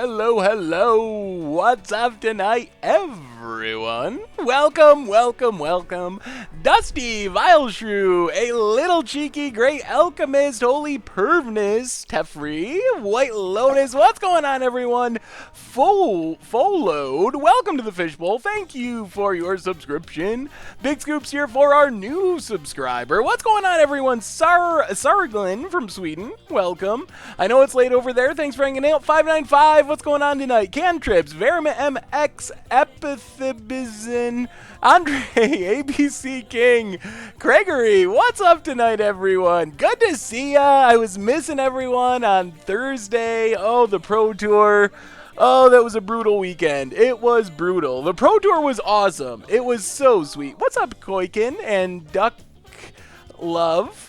Hello. What's up tonight, everyone? Welcome. Dusty, Vileshrew, a little cheeky, great alchemist, holy pervness, Tefri, White Lotus. What's going on, everyone? Full load. Welcome to the Fishbowl. Thank you for your subscription. Big Scoops here for our new subscriber. What's going on, everyone? Sarglin from Sweden. Welcome. I know it's late over there. Thanks for hanging out. 595. What's going on tonight? Cantrips, Verima MX, Epithibizin, Andre, ABC King, Gregory. What's up tonight, everyone? Good to see ya. I was missing everyone on Thursday. Oh, the Pro Tour. Oh, that was a brutal weekend. It was brutal. The Pro Tour was awesome. It was so sweet. What's up, Koikin and Duck Love?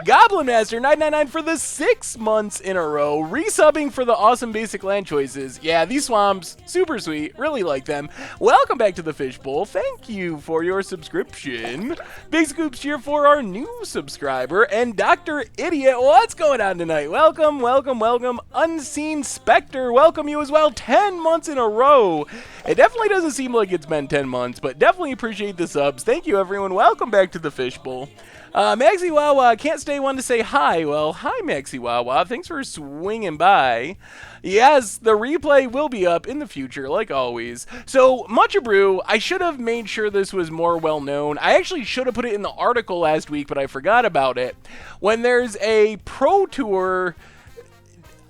Goblin Master 999 for the 6 months in a row, resubbing for the awesome basic land choices. Yeah, these swamps, super sweet, really like them. Welcome back to the Fishbowl. Thank you for your subscription. Big Scoops cheer for our new subscriber, and Dr. Idiot, what's going on tonight? Welcome. Unseen Spectre, welcome you as well. 10 months in a row. It definitely doesn't seem like it's been 10 months, but definitely appreciate the subs. Thank you, everyone. Welcome back to the Fishbowl. Maxi Wawa, can't stay one to say hi. Well, hi, Maxi Wawa. Thanks for swinging by. Yes, the replay will be up in the future, like always. So, Mucha Brew, I should have made sure this was more well-known. I actually should have put it in the article last week, but I forgot about it. When there's a Pro Tour,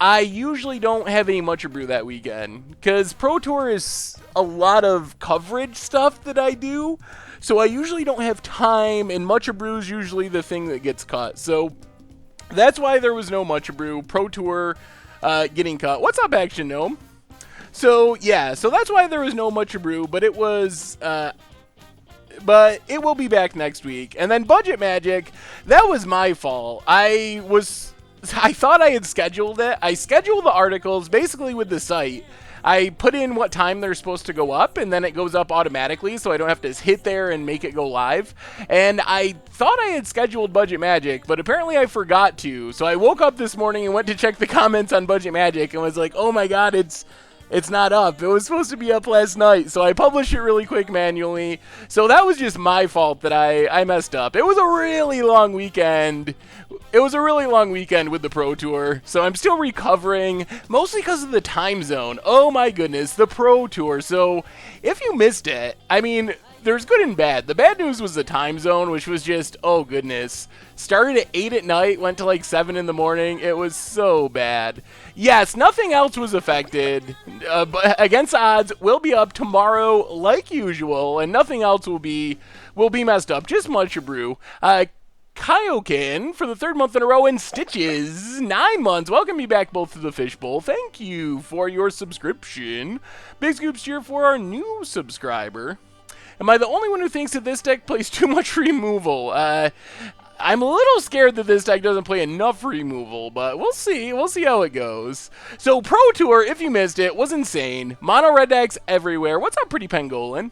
I usually don't have any Mucha Brew that weekend, because Pro Tour is a lot of coverage stuff that I do. So I usually don't have time, and Mucha Brew is usually the thing that gets cut. So that's why there was no Mucha Brew. Pro Tour getting cut. What's up, Action Gnome? So yeah, so that's why there was no Mucha Brew, but it was, but it will be back next week. And then Budget Magic, that was my fault. I thought I had scheduled it. I scheduled the articles basically with the site. I put in what time they're supposed to go up, and then it goes up automatically, so I don't have to hit there and make it go live. And I thought I had scheduled Budget Magic, but apparently I forgot to. So I woke up this morning and went to check the comments on Budget Magic and was like, oh my god, it's not up. It was supposed to be up last night, so I published it really quick manually. So that was just my fault that I messed up. It was a really long weekend. It was a really long weekend with the Pro Tour, so I'm still recovering, mostly because of the time zone. Oh my goodness, the Pro Tour. So if you missed it, I mean, there's good and bad. The bad news was the time zone, which was just, oh goodness. Started at 8 at night, went to like 7 in the morning. It was so bad. Yes, nothing else was affected. But Against Odds will be up tomorrow like usual, and nothing else will be messed up. Just Mucha Brew. Kaioken for the 3rd month in a row, and Stitches 9 months. Welcome me back both to the Fishbowl. Thank you for your subscription. Big Scoops cheer for our new subscriber. Am I the only one who thinks that this deck plays too much removal? I'm a little scared that this deck doesn't play enough removal, but we'll see. We'll see how it goes. So Pro Tour, if you missed it, was insane. Mono red decks everywhere. What's up, Pretty Pangolin?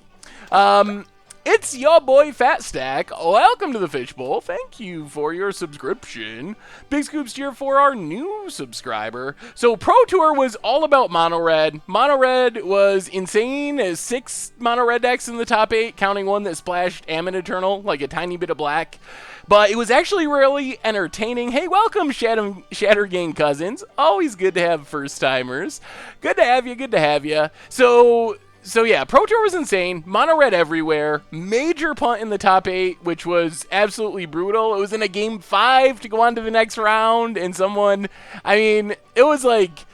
It's your boy Fat Stack. Welcome to the Fishbowl. Thank you for your subscription. Big Scoops cheer for our new subscriber. So Pro Tour was all about mono red. Mono red was insane. As 6 mono red decks in the top 8, counting one that splashed Ammon Eternal, like a tiny bit of black. But it was actually really entertaining. Hey, welcome, Shattergame Cousins. Always good to have first-timers. Good to have you. So yeah, Pro Tour was insane. Mono red everywhere. Major punt in the top 8, which was absolutely brutal. It was in a game 5 to go on to the next round, and someone, I mean, it was like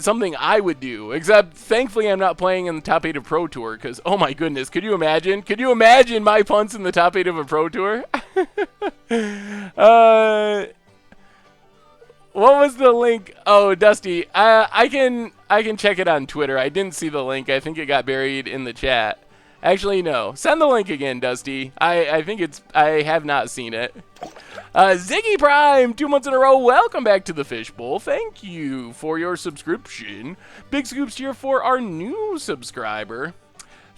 something I would do, except thankfully I'm not playing in the top 8 of Pro Tour, because, oh my goodness, could you imagine? Could you imagine my punts in the top 8 of a Pro Tour? What was the link? Oh, Dusty, I can check it on Twitter. I didn't see the link. I think it got buried in the chat. Actually, no. Send the link again, Dusty. I have not seen it. Ziggy Prime, 2 months in a row. Welcome back to the Fishbowl. Thank you for your subscription. Big Scoops here for our new subscriber.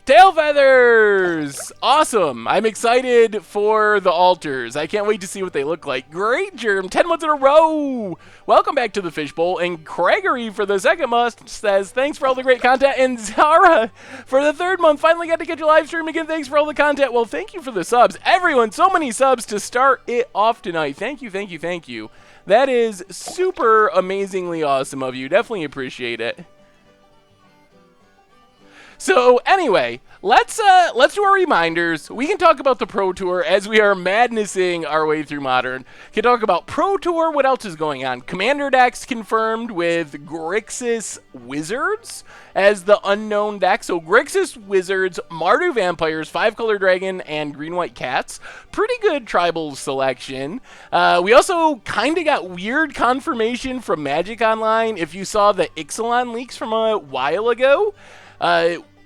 Tail feathers! Awesome. I'm excited for the altars. I can't wait to see what they look like. Great, Germ. 10 months in a row. Welcome back to the Fishbowl. And Gregory, for the second month, says, thanks for all the great content. And Zara, for the third month, finally got to get your live stream again. Thanks for all the content. Well, thank you for the subs. Everyone, so many subs to start it off tonight. Thank you, thank you, thank you. That is super amazingly awesome of you. Definitely appreciate it. So anyway, let's do our reminders. We can talk about the Pro Tour as we are madnessing our way through Modern. Can talk about Pro Tour. What else is going on? Commander decks confirmed with Grixis Wizards as the unknown deck. So Grixis Wizards, Mardu Vampires, 5-color Dragon, and Green-White Cats. Pretty good tribal selection. We also kind of got weird confirmation from Magic Online. If you saw the Ixalan leaks from a while ago,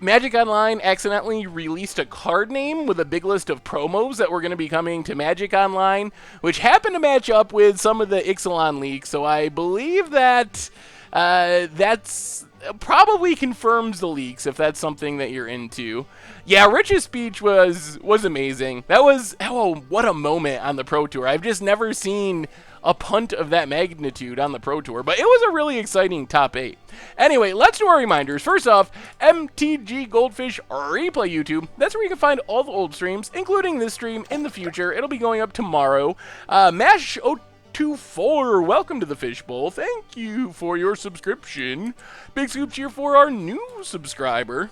Magic Online accidentally released a card name with a big list of promos that were going to be coming to Magic Online, which happened to match up with some of the Ixalan leaks. So I believe that that's probably confirms the leaks if that's something that you're into. Yeah, Rich's speech was amazing. That was, oh, what a moment on the Pro Tour. I've just never seen a punt of that magnitude on the Pro Tour, but it was a really exciting top 8. Anyway, let's do our reminders. First off, MTG Goldfish Replay YouTube. That's where you can find all the old streams, including this stream in the future. It'll be going up tomorrow. Mash 024, welcome to the Fishbowl. Thank you for your subscription. Big scoop cheer for our new subscriber.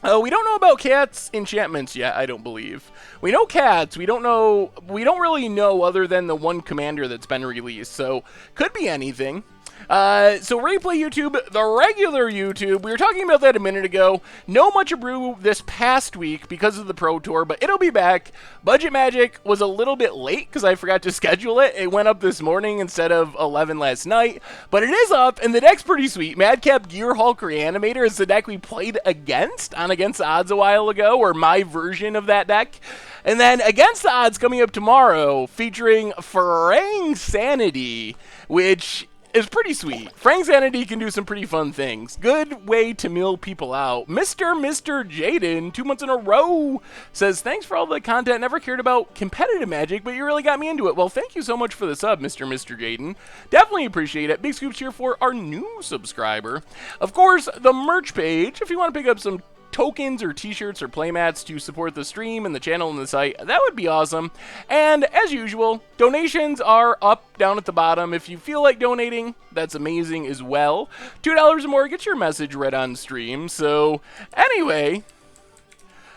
We don't know about Cat's enchantments yet, I don't believe. We know Cats, we don't really know other than the one commander that's been released, so could be anything. So Replay YouTube, the regular YouTube, we were talking about that a minute ago. No Much Brew this past week because of the Pro Tour, but it'll be back. Budget Magic was a little bit late because I forgot to schedule it. It went up this morning instead of 11 last night, but it is up, and the deck's pretty sweet. Madcap Gear Hulk Reanimator is the deck we played against on Against the Odds a while ago, or my version of that deck. And then Against the Odds coming up tomorrow, featuring Farang Sanity, which is pretty sweet. Frank Sanity can do some pretty fun things. Good way to mill people out. Mr. Jaden, 2 months in a row, says, thanks for all the content. Never cared about competitive Magic, but you really got me into it. Well, thank you so much for the sub, Mr. Jaden. Definitely appreciate it. Big scoops here for our new subscriber. Of course, the merch page, if you want to pick up some tokens or t-shirts or playmats to support the stream and the channel and the site, that would be awesome. And as usual, donations are up down at the bottom. If you feel like donating, that's amazing as well. $2 or more gets your message read on stream. So anyway,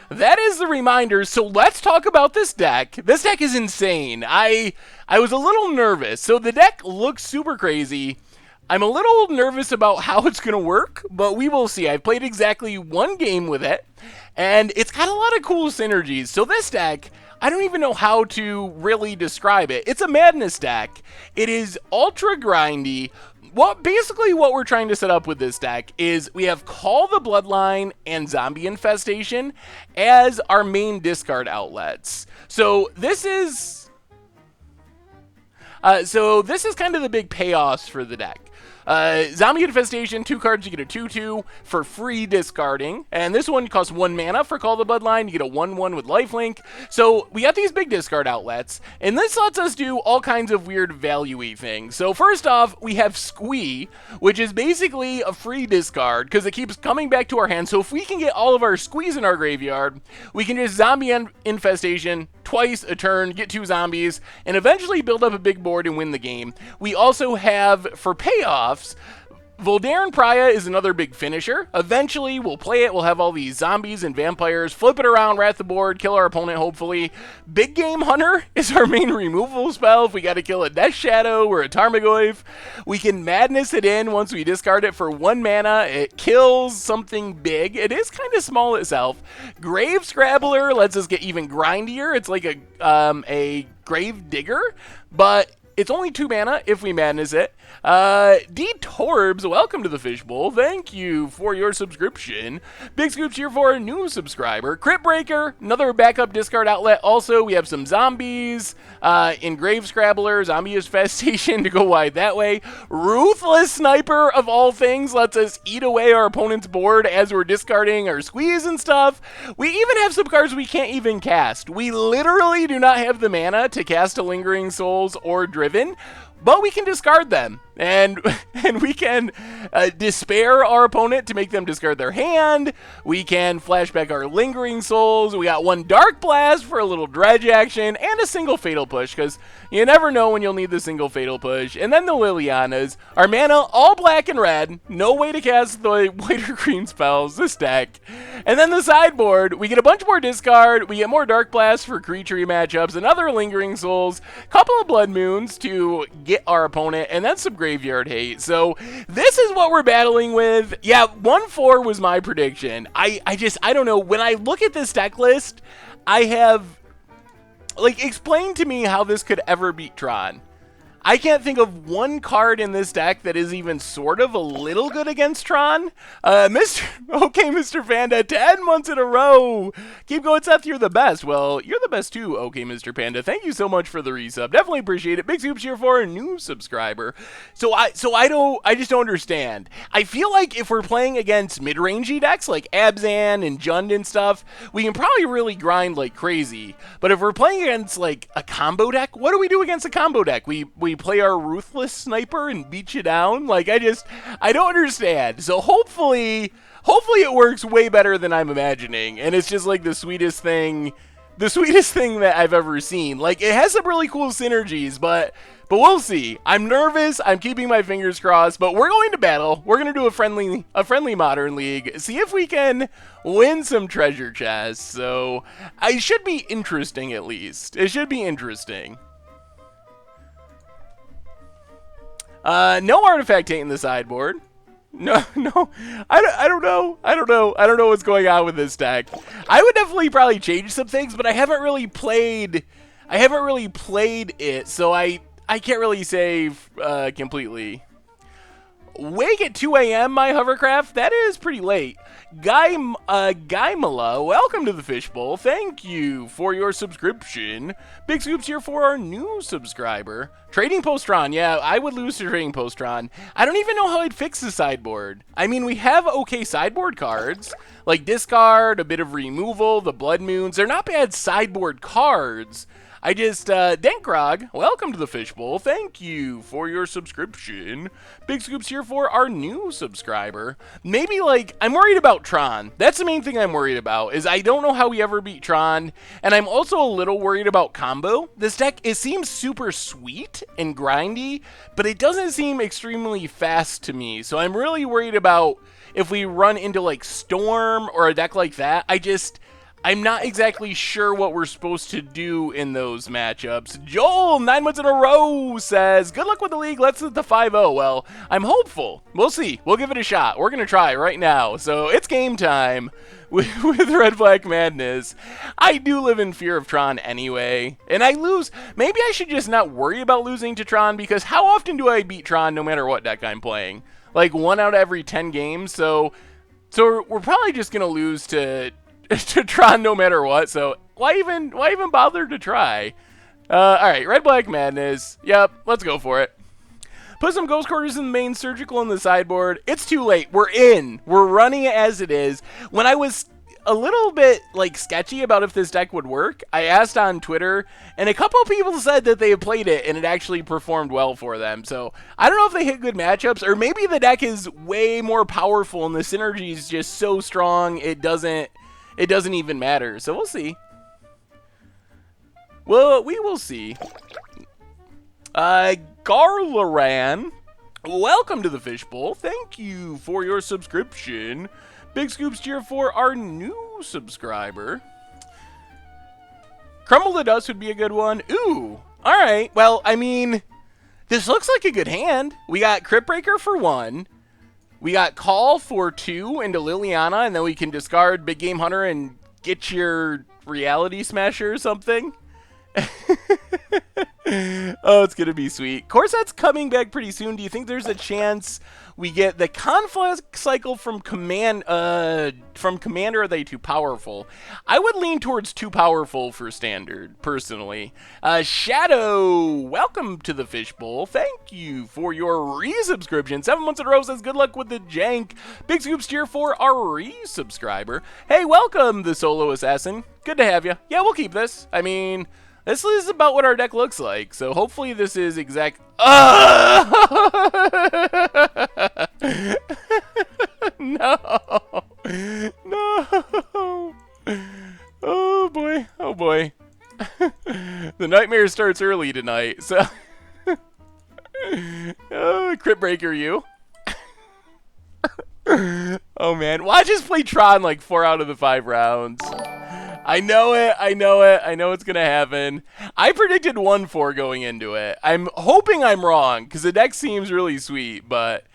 that is the reminder. So let's talk about this deck. This deck is insane. I was a little nervous. So the deck looks super crazy. I'm a little nervous about how it's going to work, but we will see. I've played exactly one game with it, and it's got a lot of cool synergies. So this deck, I don't even know how to really describe it. It's a madness deck. It is ultra grindy. Basically what we're trying to set up with this deck is we have Call the Bloodline and Zombie Infestation as our main discard outlets. So this is kind of the big payoffs for the deck. Zombie Infestation, 2 cards, you get a 2/2 for free discarding. And this one costs 1 mana for Call the Bloodline. You get a 1/1 with lifelink. So we got these big discard outlets. And this lets us do all kinds of weird value-y things. So first off, we have Squee, which is basically a free discard because it keeps coming back to our hand. So if we can get all of our Squees in our graveyard, we can just Zombie Infestation twice a turn, get 2 zombies, and eventually build up a big board and win the game. We also have, for payoffs, Voldaren Pariah is another big finisher. Eventually, we'll play it, we'll have all these zombies and vampires, flip it around, rat the board, kill our opponent, hopefully. Big Game Hunter is our main removal spell if we gotta kill a Death Shadow or a Tarmogoyf. We can Madness it in once we discard it for 1 mana. It kills something big. It is kind of small itself. Grave Scrabbler lets us get even grindier. It's like a Grave Digger, but It's only 2 mana if we madness it. D Torbs, welcome to the Fishbowl. Thank you for your subscription. Big Scoops here for a new subscriber. Crypt Breaker, another backup discard outlet. Also, we have some zombies, Engrave Scrabbler, Zombie Infestation to go wide that way. Ruthless Sniper, of all things, lets us eat away our opponent's board as we're discarding our squeeze and stuff. We even have some cards we can't even cast. We literally do not have the mana to cast a Lingering Souls or Driven, but we can discard them, and we can despair our opponent to make them discard their hand. We can flashback our Lingering Souls. We got 1 Dark Blast for a little dredge action, and a single Fatal Push, because you never know when you'll need the single Fatal Push. And then the Lilianas. Our mana, all black and red. No way to cast the white or green spells, this deck. And then the sideboard, we get a bunch more discard. We get more Dark Blast for creature matchups, another Lingering Souls, couple of Blood Moons to get our opponent, and then some Graveyard Hate. So this is what we're battling with. Yeah, 1-4 was my prediction. I don't know. When I look at this deck list, I have, like, explain to me how this could ever beat Tron. I can't think of one card in this deck that is even sort of a little good against Tron. Mr. Panda, 10 months in a row. Keep going, Seth, you're the best. Well, you're the best too, okay, Mr. Panda. Thank you so much for the resub. Definitely appreciate it. Big Scoops here for a new subscriber. So I just don't understand. I feel like if we're playing against mid-rangey decks like Abzan and Jund and stuff, we can probably really grind like crazy. But if we're playing against like a combo deck, what do we do against a combo deck? We play our Ruthless Sniper and beat you down? Like, I don't understand. So hopefully it works way better than I'm imagining, and it's just like the sweetest thing that I've ever seen. Like, it has some really cool synergies, but we'll see. I'm nervous. I'm keeping my fingers crossed, but we're going to battle. We're going to do a friendly Modern League. See if we can win some treasure chests. So, it should be interesting at least. It should be interesting. No Artifact Hate in the sideboard. No, I don't know what's going on with this deck. I would definitely probably change some things, but I haven't really played it, so I can't really say completely. Wake at 2 a.m., my hovercraft? That is pretty late. Gaimala, welcome to the Fishbowl. Thank you for your subscription. Big Scoops here for our new subscriber. Trading Post Tron. Yeah, I would lose to Trading Post Tron. I don't even know how I'd fix the sideboard. I mean, we have okay sideboard cards, like discard, a bit of removal, the Blood Moons. They're not bad sideboard cards. I just, Denkrog, welcome to the Fishbowl. Thank you for your subscription. Big Scoops here for our new subscriber. Maybe, like, I'm worried about Tron. That's the main thing I'm worried about, is I don't know how we ever beat Tron, and I'm also a little worried about combo. This deck, it seems super sweet and grindy, but it doesn't seem extremely fast to me, so I'm really worried about if we run into, like, Storm or a deck like that. I'm not exactly sure what we're supposed to do in those matchups. Joel, 9 months in a row, says, good luck with the league. Let's hit the 5-0. Well, I'm hopeful. We'll see. We'll give it a shot. We're going to try right now. So it's game time with Red Black Madness. I do live in fear of Tron anyway, and I lose. Maybe I should just not worry about losing to Tron, because how often do I beat Tron no matter what deck I'm playing? Like 1 out of every 10 games. So we're probably just going to lose to Tron no matter what, so why even bother to try? Alright, Red Black Madness. Yep, let's go for it. Put some Ghost Quarters in the main, Surgical in the sideboard. It's too late. We're in. We're running it as it is. When I was a little bit, like, sketchy about if this deck would work, I asked on Twitter, and a couple of people said that they had played it, and it actually performed well for them. So, I don't know if they hit good matchups, or maybe the deck is way more powerful, and the synergy is just so strong, it doesn't even matter. So we'll see. Well, we will see. Garlaran, welcome to the Fishbowl. Thank you for your subscription. Big Scoops cheer for our new subscriber. Crumble the Dust would be a good one. Ooh, all right. Well, I mean, this looks like a good hand. We got Crypt Breaker for 1. We got Call for 2 into Liliana, and then we can discard Big Game Hunter and get your Reality Smasher or something. Oh, it's going to be sweet. Corset's coming back pretty soon. Do you think there's a chance we get the conflict cycle from Commander? Are they too powerful? I would lean towards too powerful for Standard, personally. Shadow, welcome to the Fishbowl. Thank you for your resubscription. 7 months in a row says good luck with the jank. Big Scoops cheer for our resubscriber. Hey, welcome, the Solo Assassin. Good to have you. Yeah, we'll keep this. I mean, this is about what our deck looks like, so hopefully this is exact. No. No. Oh boy. Oh boy. The nightmare starts early tonight, so. Crit breaker you. Oh man. Watch us play Tron like 4 out of the 5 rounds. I know it. I know it. I know it's going to happen. I predicted 1-4 going into it. I'm hoping I'm wrong because the deck seems really sweet, but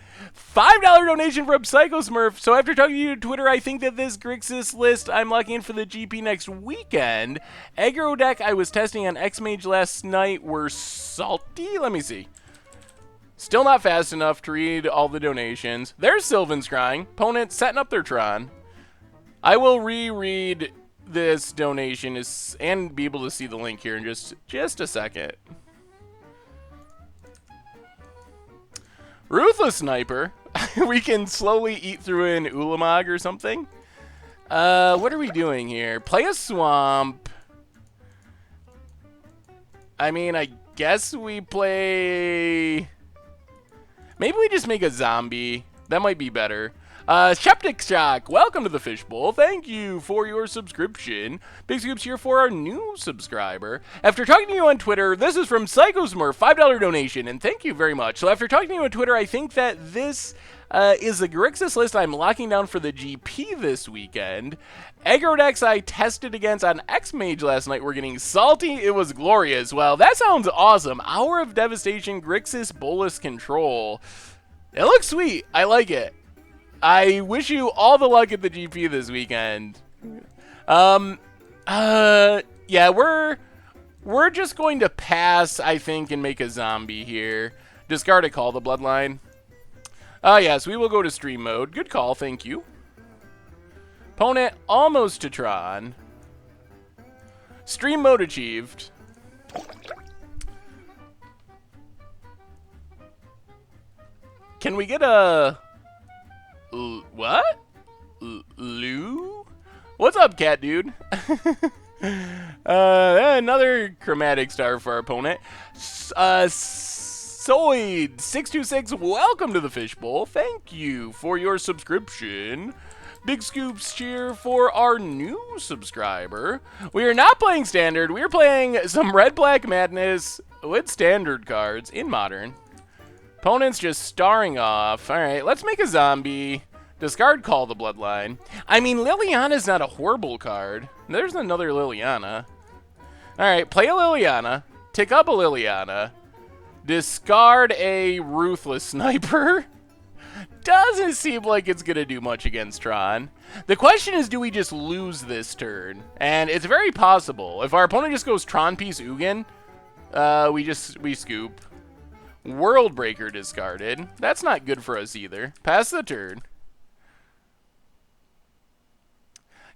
$5 donation from Psycho Smurf. So after talking to you on Twitter, I think that this Grixis list I'm locking in for the GP next weekend. Aggro deck I was testing on X-Mage last night were salty. Let me see. Still not fast enough to read all the donations. There's Sylvan Scrying. Opponent setting up their Tron. I will reread this donation and be able to see the link here in just a second. Ruthless Sniper. We can slowly eat through an Ulamog or something. What are we doing here? Play a Swamp. I mean, I guess we play. Maybe we just make a zombie. That might be better. Skeptic Shock, welcome to the Fishbowl. Thank you for your subscription. Big Scoops here for our new subscriber. After talking to you on Twitter, this is from Psycho Smurf, $5 donation, and thank you very much. So after talking to you on Twitter, I think that this is the Grixis list I'm locking down for the GP this weekend. Aggro decks I tested against on X-Mage last night were getting salty. It was glorious. Well, that sounds awesome. Hour of Devastation, Grixis Bolus Control. It looks sweet. I like it. I wish you all the luck at the GP this weekend. Yeah, we're just going to pass, I think, and make a zombie here. Discard a Call the Bloodline. Yes, we will go to stream mode. Good call, thank you. Opponent almost to Tron. Stream mode achieved. Can we get a... What? Lou? What's up, cat dude? Another chromatic star for our opponent. Soid626, welcome to the Fishbowl. Thank you for your subscription. Big Scoops cheer for our new subscriber. We are not playing Standard. We are playing some Red-Black Madness with Standard cards in Modern. Opponent's just starring off. Alright, let's make a zombie. Discard Call the Bloodline. I mean, Liliana's not a horrible card. There's another Liliana. Alright, play a Liliana. Tick up a Liliana. Discard a Ruthless Sniper. Doesn't seem like it's going to do much against Tron. The question is, do we just lose this turn? And it's very possible. If our opponent just goes Tron Piece Ugin, we scoop. World Breaker discarded. That's not good for us either. Pass the turn.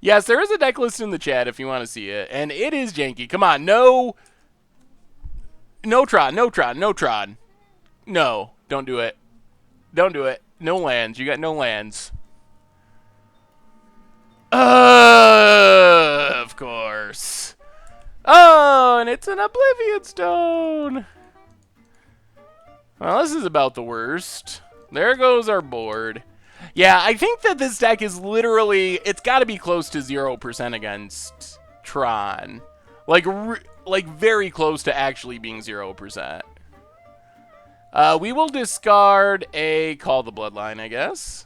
Yes, there is a deck list in the chat if you want to see it. And it is janky. Come on, no Tron, no Tron, no Tron. No, don't do it. Don't do it. No lands. You got no lands. Of course. Oh, and it's an Oblivion Stone. Well, this is about the worst. There goes our board. Yeah, I think that this deck is literally, it's got to be close to 0% against Tron. Like very close to actually being 0%. We will discard a Call the Bloodline, I guess.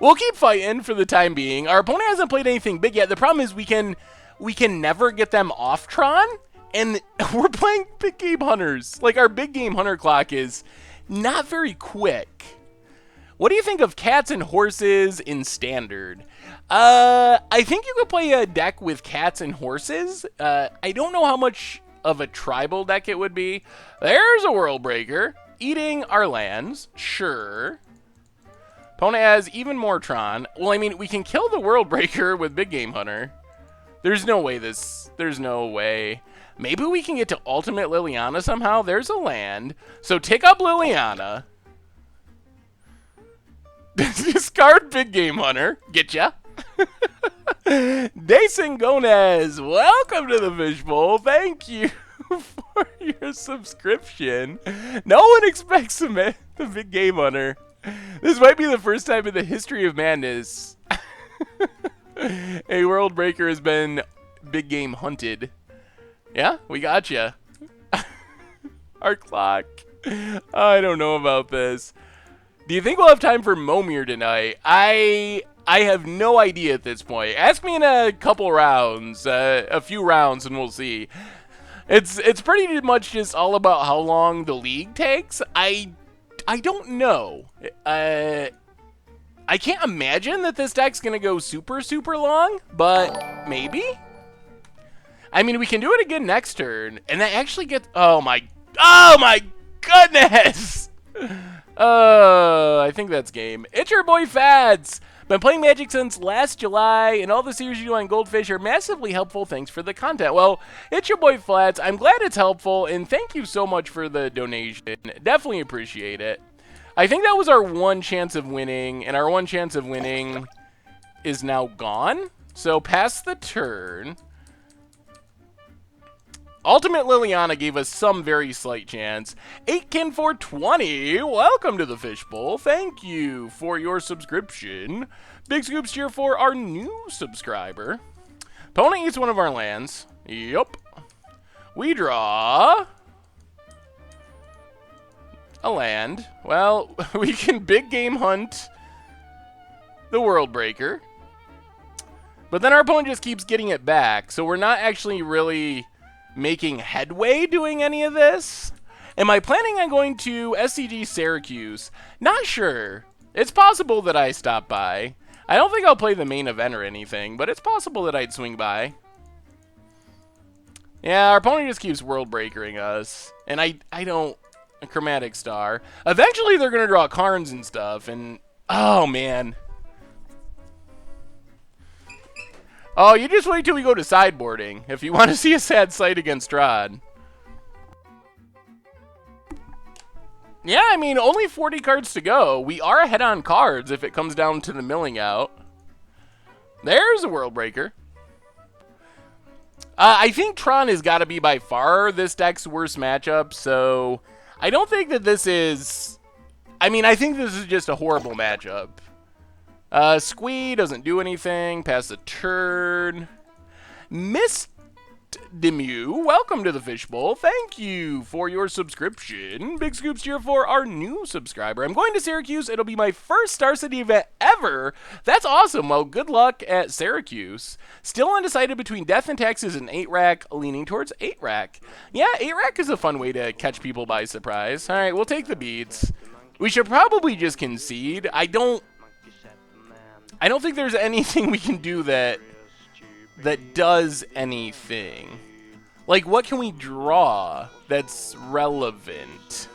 We'll keep fighting for the time being. Our opponent hasn't played anything big yet. The problem is we can never get them off Tron, and we're playing big game hunters. Like, our big game hunter clock is not very quick. What do you think of cats and horses in Standard? I think you could play a deck with cats and horses. I don't know how much of a tribal deck it would be. There's a World Breaker. Eating our lands. Sure. Opponent has even more Tron. Well, I mean, we can kill the World Breaker with Big Game Hunter. There's no way there's no way. Maybe we can get to Ultimate Liliana somehow. There's a land. So take up Liliana. Discard Big Game Hunter. Getcha. Dason Gonez, welcome to the Fishbowl. Thank you for your subscription. No one expects the Big Game Hunter. This might be the first time in the history of madness a World Breaker has been Big Game hunted. Yeah, we gotcha. Our clock. I don't know about this. Do you think we'll have time for Momir tonight? I have no idea at this point. Ask me in a couple rounds, a few rounds, and we'll see. It's pretty much just all about how long the league takes. I don't know. I can't imagine that this deck's gonna go super long, but maybe. I mean, we can do it again next turn, and that actually gets. Oh my goodness! I think that's game. It's your boy Fads. Been playing Magic since last July, and all the series you do on Goldfish are massively helpful. Thanks for the content. Well, it's your boy Flats. I'm glad it's helpful, and thank you so much for the donation. Definitely appreciate it. I think that was our one chance of winning, and our one chance of winning is now gone. So pass the turn. Ultimate Liliana gave us some very slight chance. 8kin420, welcome to the Fishbowl. Thank you for your subscription. Big scoops cheer for our new subscriber. Opponent eats one of our lands. Yup. We draw a land. Well, we can big game hunt the World Breaker. But then our opponent just keeps getting it back, so we're not actually really making headway doing any of this. Am I planning on going to SCG Syracuse? Not sure. It's possible that I stop by. I don't think I'll play the main event or anything, but it's possible that I'd swing by. Yeah, our opponent just keeps World Breakering us, and I don't. A Chromatic Star. Eventually they're gonna draw Karns and stuff, and oh man. Oh, you just wait till we go to sideboarding if you want to see a sad sight against Tron. Yeah, I mean, only 40 cards to go. We are ahead on cards if it comes down to the milling out. There's a World Breaker. I think Tron has got to be by far this deck's worst matchup, so I don't think that this is. I mean, I think this is just a horrible matchup. Squee doesn't do anything. Pass the turn. Missed Demu, welcome to the Fishbowl. Thank you for your subscription. Big scoops here for our new subscriber. I'm going to Syracuse. It'll be my first Star City event ever. That's awesome. Well, good luck at Syracuse. Still undecided between Death and Taxes and 8-rack, leaning towards 8-rack. Yeah, 8-rack is a fun way to catch people by surprise. All right, we'll take the beats. We should probably just concede. I don't think there's anything we can do that does anything. Like, what can we draw that's relevant?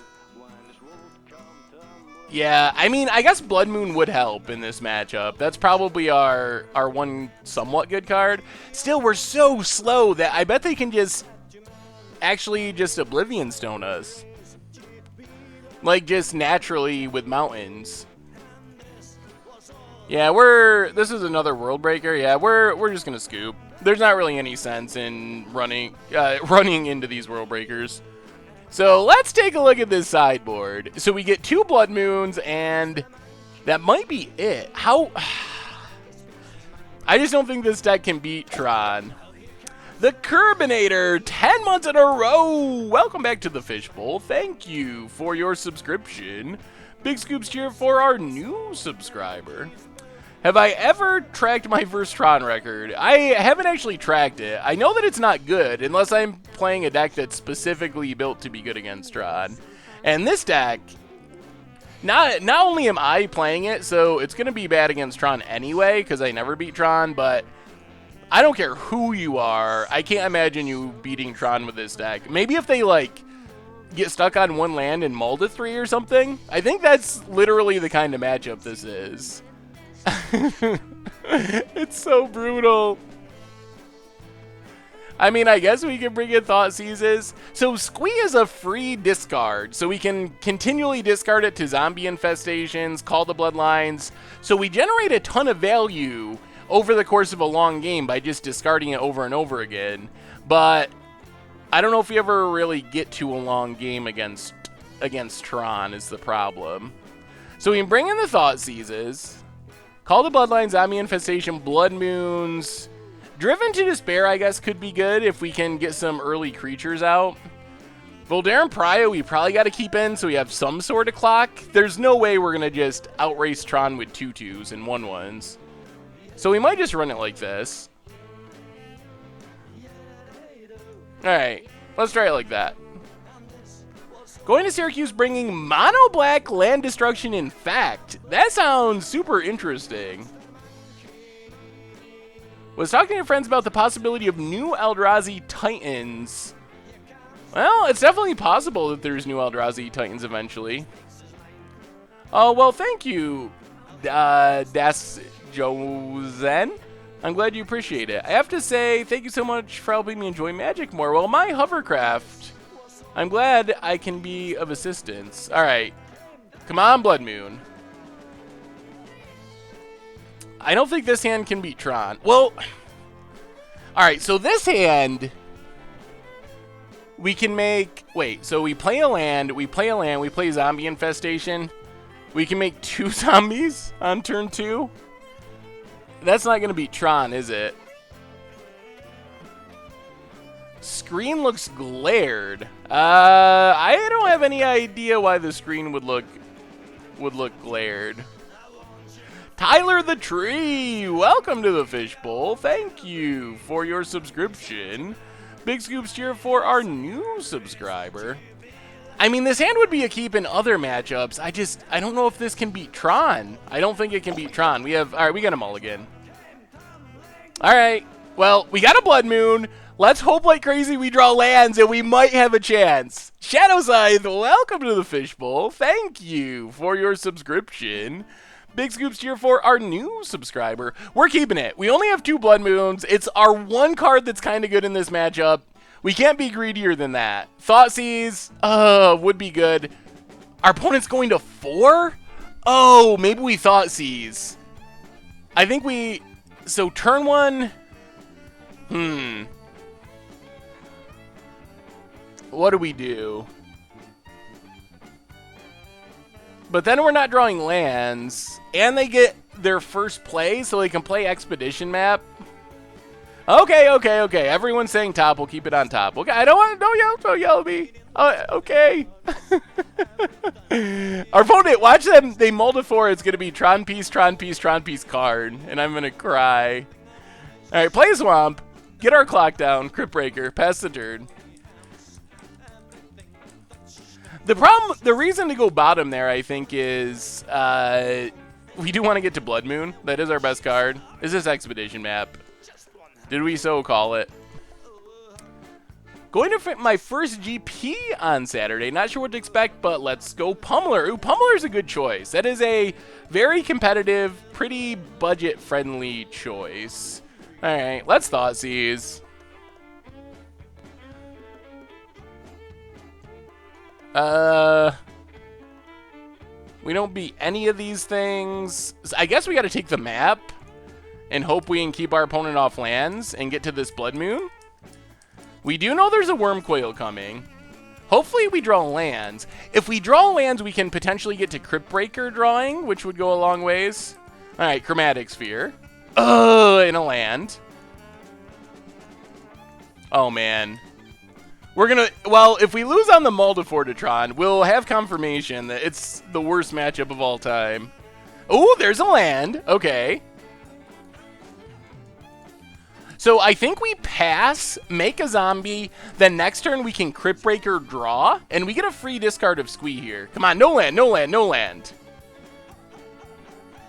Yeah, I mean, I guess Blood Moon would help in this matchup. That's probably our one somewhat good card. Still, we're so slow that I bet they can just actually just Oblivion Stone us. Like, just naturally with mountains. Yeah, this is another World Breaker. Yeah, we're just gonna scoop. There's not really any sense in running into these World Breakers. So let's take a look at this sideboard. So we get 2 Blood Moons, and that might be it. How? I just don't think this deck can beat Tron. The Curbinator, 10 months in a row. Welcome back to the Fishbowl. Thank you for your subscription. Big scoops cheer for our new subscriber. Have I ever tracked my first Tron record? I haven't actually tracked it. I know that it's not good unless I'm playing a deck that's specifically built to be good against Tron. And this deck, Not only am I playing it, so it's going to be bad against Tron anyway, because I never beat Tron, but I don't care who you are. I can't imagine you beating Tron with this deck. Maybe if they, like, get stuck on one land and mull to 3 or something. I think that's literally the kind of matchup this is. It's so brutal. I mean, I guess we can bring in Thought Seizes. So Squee is a free discard, so we can continually discard it to zombie infestations, call the bloodlines. So we generate a ton of value over the course of a long game by just discarding it over and over again. But I don't know if we ever really get to a long game against Tron is the problem. So we can bring in the Thought Seizes, call the bloodlines, zombie infestation, blood moons. Driven to Despair, I guess, could be good if we can get some early creatures out. Voldaren Prio, we probably got to keep in so we have some sort of clock. There's no way we're going to just outrace Tron with 2/2s and 1/1s. So we might just run it like this. Alright, let's try it like that. Going to Syracuse, bringing Mono Black Land Destruction in fact. That sounds super interesting. Was talking to friends about the possibility of new Eldrazi Titans. Well, it's definitely possible that there's new Eldrazi Titans eventually. Oh, well, thank you, Das Jozen. I'm glad you appreciate it. I have to say, thank you so much for helping me enjoy Magic more. Well, my hovercraft, I'm glad I can be of assistance. All right. Come on, Blood Moon. I don't think this hand can beat Tron. Well, all right, so this hand, we can make, wait, so we play a land, we play Zombie Infestation. We can make 2 zombies on turn 2. That's not going to beat Tron, is it? Screen looks glared. I don't have any idea why the screen would look glared. Tyler the Tree, welcome to the Fishbowl. Thank you for your subscription. Big scoops cheer for our new subscriber. I mean, this hand would be a keep in other matchups. I don't know if this can beat Tron. I don't think it can beat Tron. All right, we got a mulligan. All right, well, we got a Blood Moon. Let's hope like crazy we draw lands and we might have a chance. Shadow Scythe, welcome to the Fishbowl. Thank you for your subscription. Big scoops cheer for our new subscriber. We're keeping it. We only have 2 Blood Moons. It's our one card that's kind of good in this matchup. We can't be greedier than that. Thoughtseize would be good. Our opponent's going to 4? Oh, maybe we Thoughtseize. I think we... So turn 1... What do we do? But then we're not drawing lands, and they get their first play, so they can play Expedition Map. Okay. Everyone's saying top. We'll keep it on top. Okay, I don't want. Don't yell at me. Okay. Our opponent, watch them. They mull to 4. It's gonna be Tron Piece card, and I'm gonna cry. All right, play Swamp. Get our clock down. Crypt Breaker. Pass the turn. The reason to go bottom there, I think, is we do want to get to Blood Moon. That is our best card. Is this Expedition Map? Did we so call it? Going to fit my first GP on Saturday. Not sure what to expect, but let's go Pummeler. Ooh, Pummeler's a good choice. That is a very competitive, pretty budget-friendly choice. All right, let's Thoughtseize. We don't beat any of these things. I guess we got to take the map and hope we can keep our opponent off lands and get to this Blood Moon. We do know there's a Wormcoil coming. Hopefully we draw lands. If we draw lands, we can potentially get to Crypt Breaker drawing, which would go a long ways. All right, Chromatic Sphere. In a land. Oh, man. We're going to... Well, if we lose on the Multifortitron, we'll have confirmation that it's the worst matchup of all time. Oh, there's a land. Okay. So I think we pass, make a zombie, then next turn we can Crypt Breaker draw, and we get a free discard of Squee here. Come on, no land, no land, no land.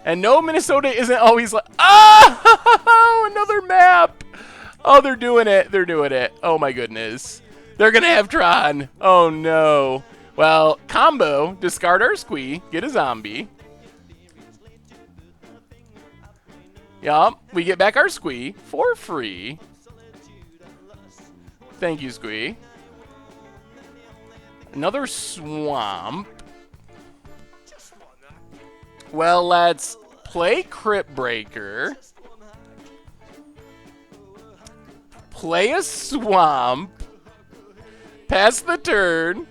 And no, Minnesota isn't always like, oh, another map. Oh, they're doing it. They're doing it. Oh, my goodness. They're going to have Tron. Oh, no. Well, combo, discard our Squee, get a zombie. Yup, we get back our Squee for free. Thank you, Squee. Another swamp. Well, let's play Crypt Breaker. Play a swamp. Pass the turn.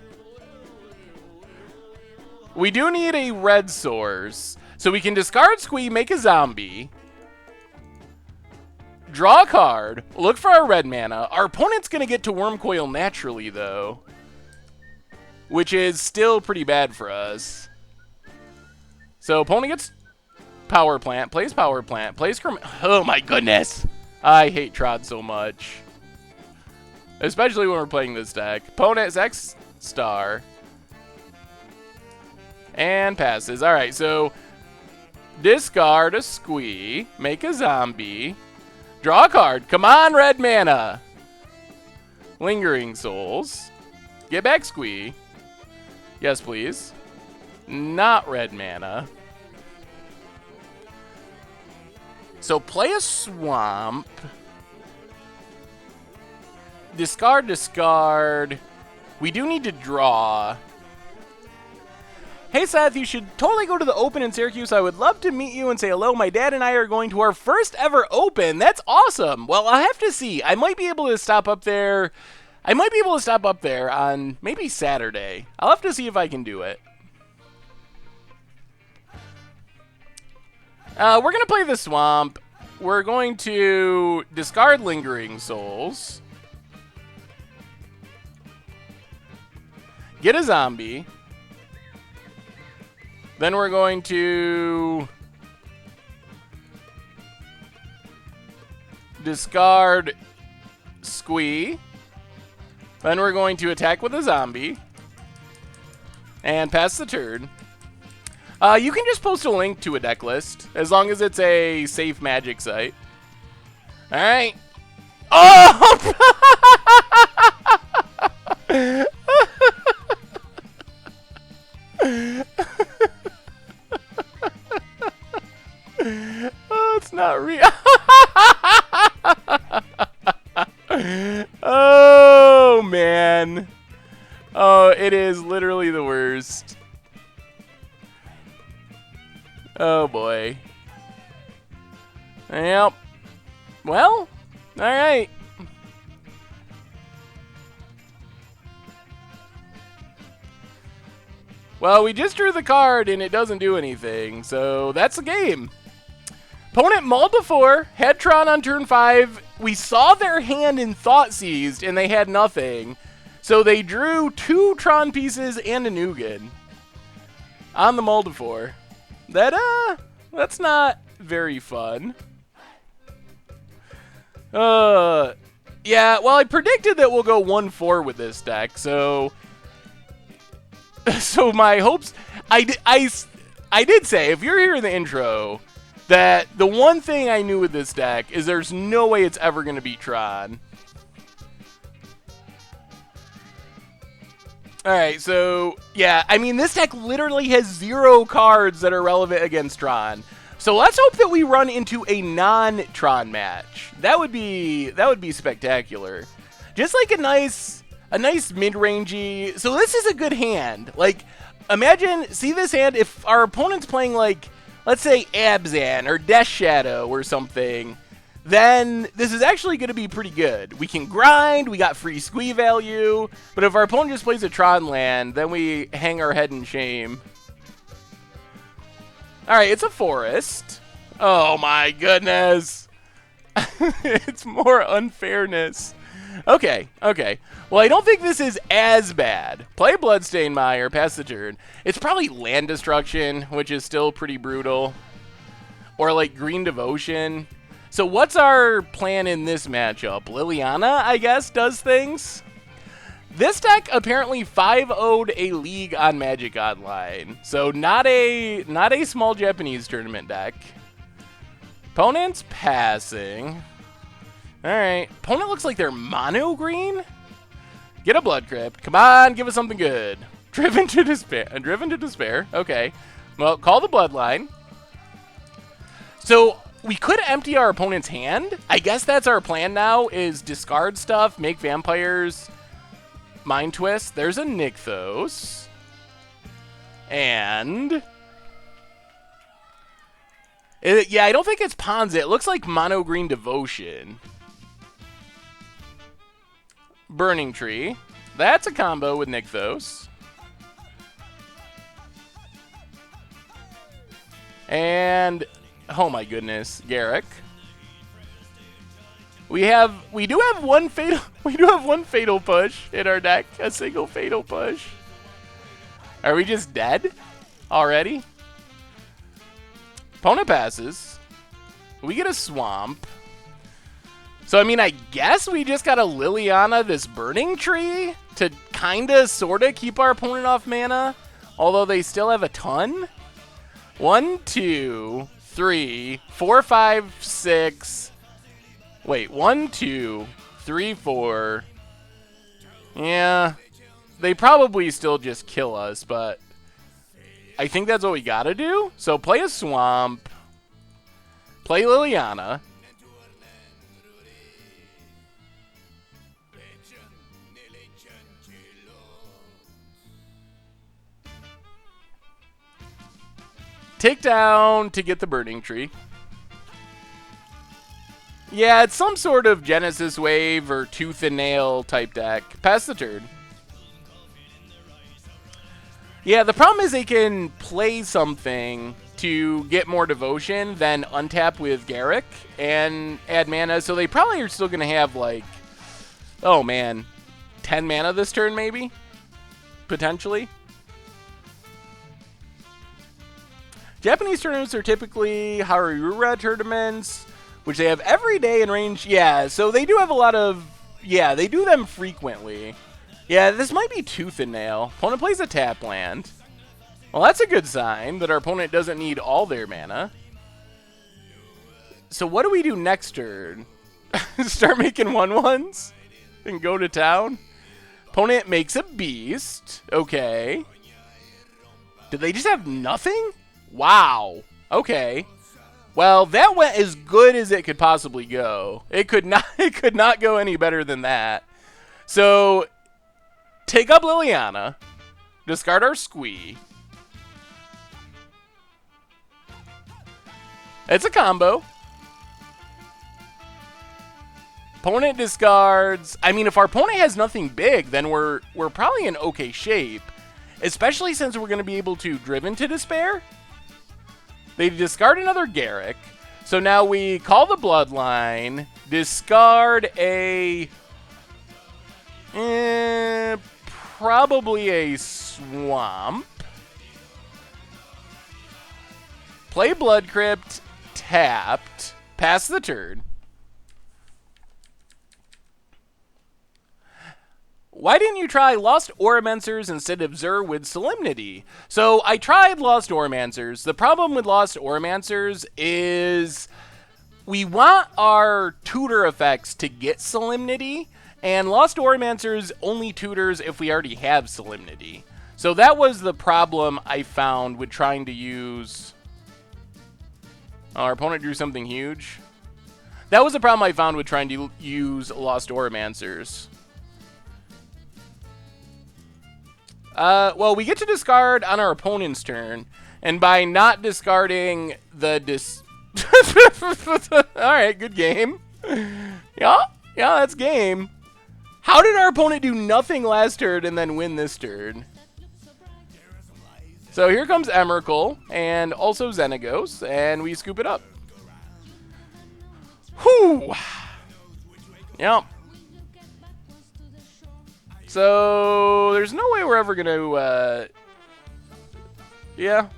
We do need a red source. So we can discard Squee, make a zombie. Draw a card. Look for our red mana. Our opponent's going to get to Wormcoil naturally, though. Which is still pretty bad for us. So opponent gets Power Plant, plays Power Plant, plays oh my goodness. I hate Tron so much. Especially when we're playing this deck. Opponent is X star. And passes. Alright, so discard a Squee, make a zombie, draw a card. Come on, red mana. Lingering Souls. Get back Squee. Yes, please. Not red mana. So play a swamp. Discard, discard. We do need to draw. Hey Seth, you should totally go to the Open in Syracuse. I would love to meet you and say hello. My dad and I are going to our first ever Open. That's awesome. Well, I'll have to see. I might be able to stop up there. I might be able to stop up there on maybe Saturday. I'll have to see if I can do it. We're going to play the swamp. We're going to discard Lingering Souls. Get a zombie. Then we're going to discard Squee. Then we're going to attack with a zombie. And pass the turn. You can just post a link to a deck list, as long as it's a safe Magic site. Alright. Oh! Oh, it's not real. Oh, man. Oh, it is literally the worst. Oh, boy. Yep. Well, alright. Well, we just drew the card and it doesn't do anything, so that's the game. Opponent mulled before, had Tron on turn 5. We saw their hand in Thought Seized and they had nothing. So they drew 2 Tron pieces and a Nugan on the Moldifor. That's not very fun. Yeah, well, I predicted that we'll go 1-4 with this deck, so my hopes, I did say, if you're here in the intro, that the one thing I knew with this deck is there's no way it's ever going to beat Tron. Alright, so, yeah, I mean, this deck literally has 0 cards that are relevant against Tron. So let's hope that we run into a non-Tron match. That would be spectacular. Just like a nice mid-rangey. So this is a good hand. Like, imagine, see this hand, if our opponent's playing, like, let's say Abzan or Death Shadow or something, then this is actually going to be pretty good. We can grind, we got free Squee value, but if our opponent just plays a Tron land, then we hang our head in shame. Alright, it's a forest. Oh my goodness. It's more unfairness. Okay. Well, I don't think this is as bad. Play Bloodstained Mire, pass the turn. It's probably Land Destruction, which is still pretty brutal. Or like Green Devotion. So what's our plan in this matchup? Liliana, I guess, does things. This deck apparently 5-0'd a league on Magic Online. So not a small Japanese tournament deck. Opponent's passing. Alright. Opponent looks like they're mono green. Get a Blood Crypt. Come on, give us something good. Driven to Despair. Driven to Despair. Okay. Well, call the Bloodline. So we could empty our opponent's hand. I guess that's our plan now, is discard stuff, make vampires, Mind Twist. There's a Nykthos. And yeah, I don't think it's Ponza. It looks like Mono Green Devotion. Burning Tree. That's a combo with Nykthos. And oh my goodness, Garrick. We do have one fatal push in our deck. A single fatal push. Are we just dead already? Opponent passes. We get a swamp. So I mean, I guess we just gotta Liliana this Burning Tree to kinda sorta keep our opponent off mana. Although they still have a ton. 1, 2, 3, 4, 5, 6. Wait, 1, 2, 3, 4. Yeah, they probably still just kill us, but I think that's what we gotta do. So play a swamp, play Liliana. Take down to get the Burning Tree. Yeah, it's some sort of Genesis Wave or Tooth and Nail type deck. Pass the turn. Yeah, the problem is they can play something to get more devotion, then untap with Garrick and add mana. So they probably are still going to have, like, oh man, 10 mana this turn maybe? Potentially. Japanese tournaments are typically Harurura tournaments, which they have every day in range. Yeah, so they do have a lot of, yeah, they do them frequently. Yeah, this might be Tooth and Nail. Opponent plays a tap land. Well, that's a good sign that our opponent doesn't need all their mana. So what do we do next turn? Start making 1/1s and go to town? Opponent makes a beast. Okay. Did they just have nothing? Wow. Okay. Well, that went as good as it could possibly go. It could not go any better than that. So, take up Liliana. Discard our Squee. It's a combo. Opponent discards. I mean, if our opponent has nothing big, then we're probably in okay shape. Especially since we're going to be able to Driven to Despair. They discard another Garrick. So now we call the Bloodline, discard a... probably a Swamp. Play Blood Crypt, tapped, pass the turn. Why didn't you try Lost Oromancers instead of Zur with Solemnity? So I tried Lost Oromancers. The problem with Lost Oromancers is we want our tutor effects to get Solemnity, and Lost Oromancers only tutors if we already have Solemnity. So that was the problem I found with trying to use... Oh, our opponent drew something huge. That was the problem I found with trying to use Lost Oromancers. Well, we get to discard on our opponent's turn, and by not discarding the Alright, good game. Yeah, that's game. How did our opponent do nothing last turn and then win this turn? So here comes Emrakul, and also Xenagos, and we scoop it up. Whew! Yep. So, there's no way we're ever going to, yeah.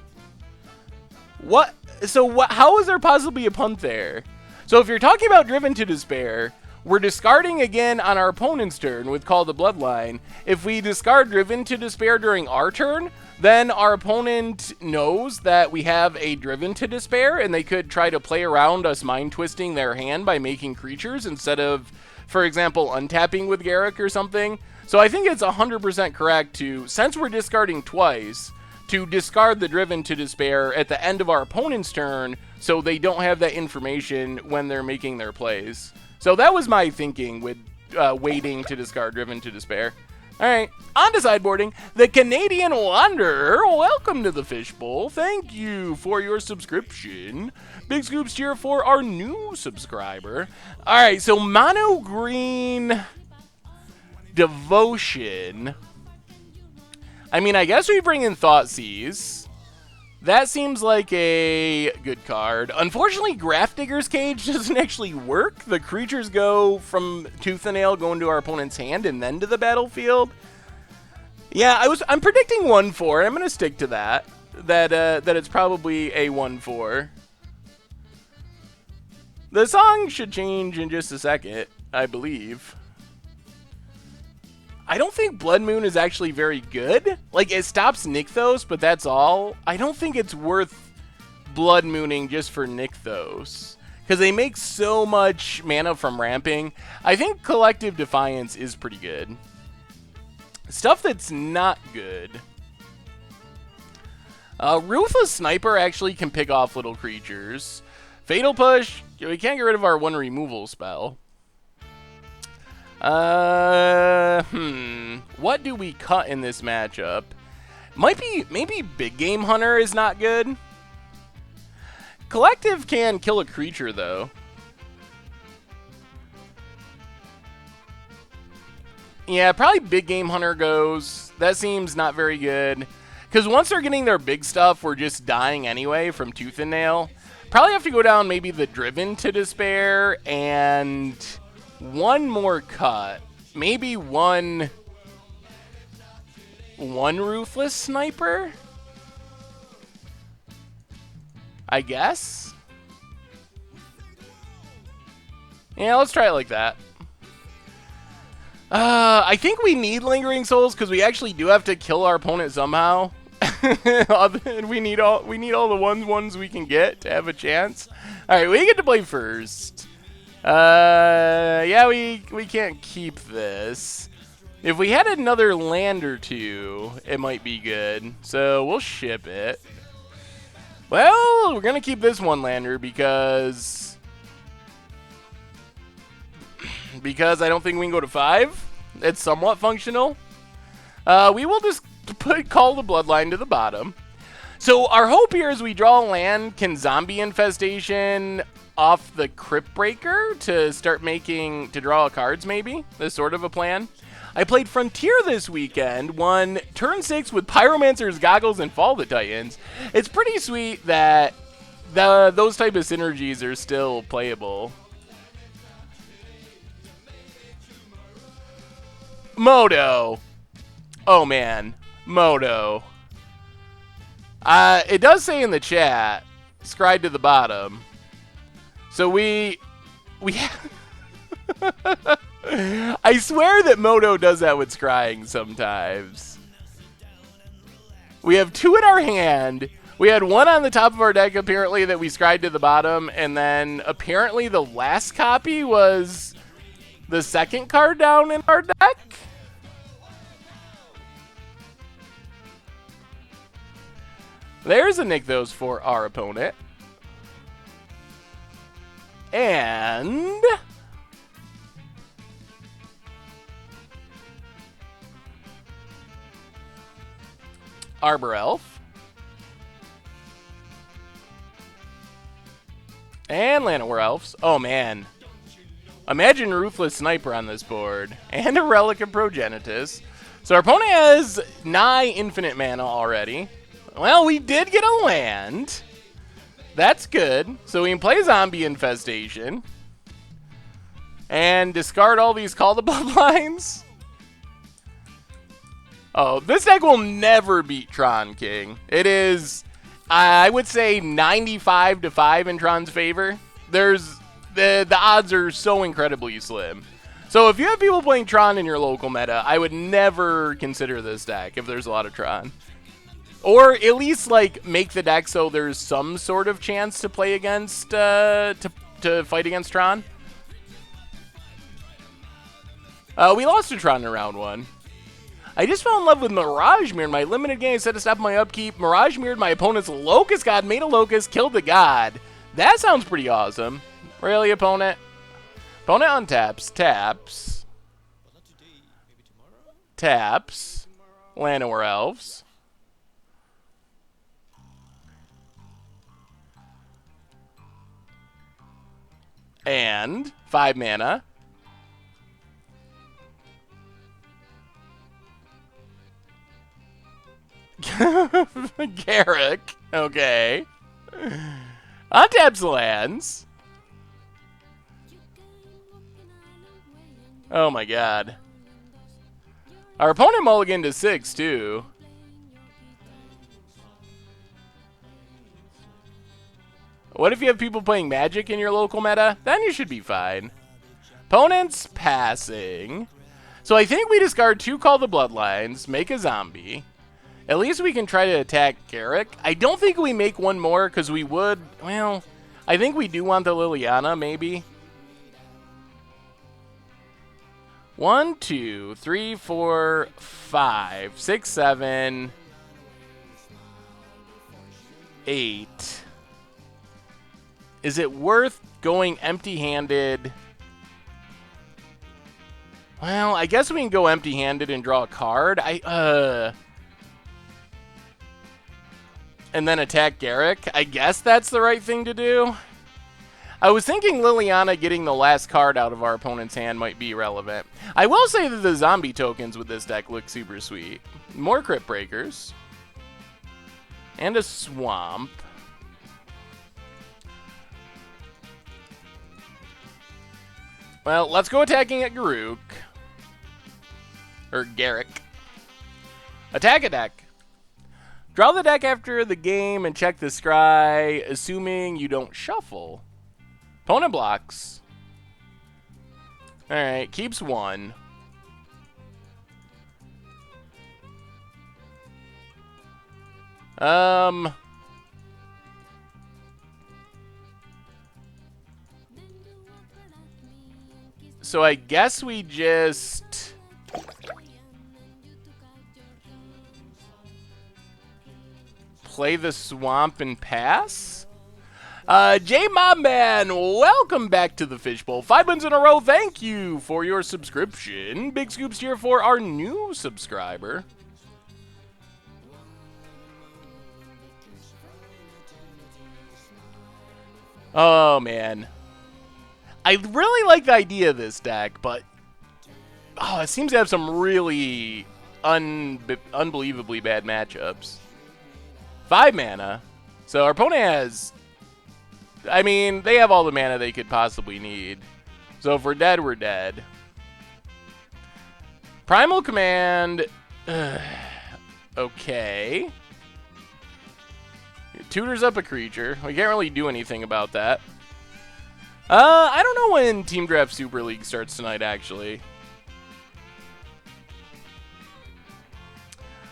What? So, how is there possibly a punt there? So if you're talking about Driven to Despair, we're discarding again on our opponent's turn with Call the Bloodline. If we discard Driven to Despair during our turn, then our opponent knows that we have a Driven to Despair, and they could try to play around us mind-twisting their hand by making creatures instead of, for example, untapping with Garruk or something. So I think it's 100% correct to, since we're discarding twice, to discard the Driven to Despair at the end of our opponent's turn so they don't have that information when they're making their plays. So that was my thinking with waiting to discard Driven to Despair. All right, on to sideboarding. The Canadian Wanderer, welcome to the Fishbowl. Thank you for your subscription. Big scoops cheer for our new subscriber. All right, so Mono Green Devotion. I mean, I guess we bring in Thoughtseize. That seems like a good card. Unfortunately, Grafdigger's Cage doesn't actually work. The creatures go from Tooth and Nail, go into our opponent's hand, and then to the battlefield. Yeah, I'm predicting 1-4. I'm going to stick to that. That it's probably a 1-4. The song should change in just a second, I believe. I don't think Blood Moon is actually very good. Like, it stops Nykthos, but that's all. I don't think it's worth Blood Mooning just for Nykthos, because they make so much mana from ramping. I think Collective Defiance is pretty good. Stuff that's not good. Ruthless Sniper actually can pick off little creatures. Fatal Push, we can't get rid of our one removal spell. What do we cut in this matchup? Maybe Big Game Hunter is not good. Collective can kill a creature, though. Yeah, probably Big Game Hunter goes. That seems not very good. Because once they're getting their big stuff, we're just dying anyway from Tooth and Nail. Probably have to go down maybe the Driven to Despair and one more cut. Maybe one Ruthless Sniper? I guess? Yeah, let's try it like that. I think we need Lingering Souls because we actually do have to kill our opponent somehow. we need all the ones we can get to have a chance. All right, we get to play first. Yeah, we can't keep this. If we had another land or two, it might be good. So we'll ship it. Well, we're gonna keep this one lander because I don't think we can go to 5. It's somewhat functional. We will just call the Bloodline to the bottom. So our hope here is we draw a land, can Zombie Infestation off the Crypt Breaker to start to draw cards maybe. That's sort of a plan. I played Frontier this weekend, won turn 6 with Pyromancer's Goggles and Fall the Titans. It's pretty sweet that those type of synergies are still playable. Moto. Oh man, Moto. It does say in the chat, scryed to the bottom. So we I swear that Moto does that with scrying sometimes. We have 2 in our hand. We had 1 on the top of our deck apparently that we scryed to the bottom, and then apparently the last copy was the second card down in our deck. There's a Nykthos for our opponent. And Arbor Elf. And Llanowar Elves. Oh man. Imagine Ruthless Sniper on this board. And a Relic of Progenitus. So our opponent has nigh infinite mana already. Well, we did get a land. That's good. So we can play Zombie Infestation. And discard all these Call the Bloodlines. Oh, this deck will never beat Tron King. It is, I would say, 95-5 in Tron's favor. There's the odds are so incredibly slim. So if you have people playing Tron in your local meta, I would never consider this deck if there's a lot of Tron. Or at least, like, make the deck so there's some sort of chance to play against, to fight against Tron. We lost to Tron in round 1. I just fell in love with Mirage Mirror in my limited game instead of stopping my upkeep. Mirage Mirrored my opponent's Locust God, made a Locust, killed the God. That sounds pretty awesome. Really, opponent? Opponent untaps, taps. Taps. Llanowar Elves. And 5 mana. Garrick. Okay. Untaps lands. Oh my god. Our opponent mulliganed to 6 too. What if you have people playing Magic in your local meta? Then you should be fine. Opponent's passing. So I think we discard 2 Call the Bloodlines, make a zombie. At least we can try to attack Garrick. I don't think we make one more because we would... Well, I think we do want the Liliana, maybe. 1, 2, 3, 4, 5, 6, 7, 8. Is it worth going empty-handed? Well, I guess we can go empty-handed and draw a card. And then attack Garrick. I guess that's the right thing to do. I was thinking Liliana getting the last card out of our opponent's hand might be relevant. I will say that the zombie tokens with this deck look super sweet. More Crypt Breakers. And a Swamp. Well, let's go attacking at Garruk. Or Garrick. Attack a deck. Draw the deck after the game and check the scry, assuming you don't shuffle. Opponent blocks. Alright, keeps 1. So I guess we just... play the Swamp and pass? J Mob Man, welcome back to the Fishbowl. 5 months in a row, thank you for your subscription. Big scoops here for our new subscriber. Oh, man. I really like the idea of this deck, but... oh, it seems to have some really unbelievably bad matchups. 5 mana. So our opponent has... I mean, they have all the mana they could possibly need. So if we're dead, we're dead. Primal Command... okay. It tutors up a creature. We can't really do anything about that. I don't know when Team Draft Super League starts tonight, actually.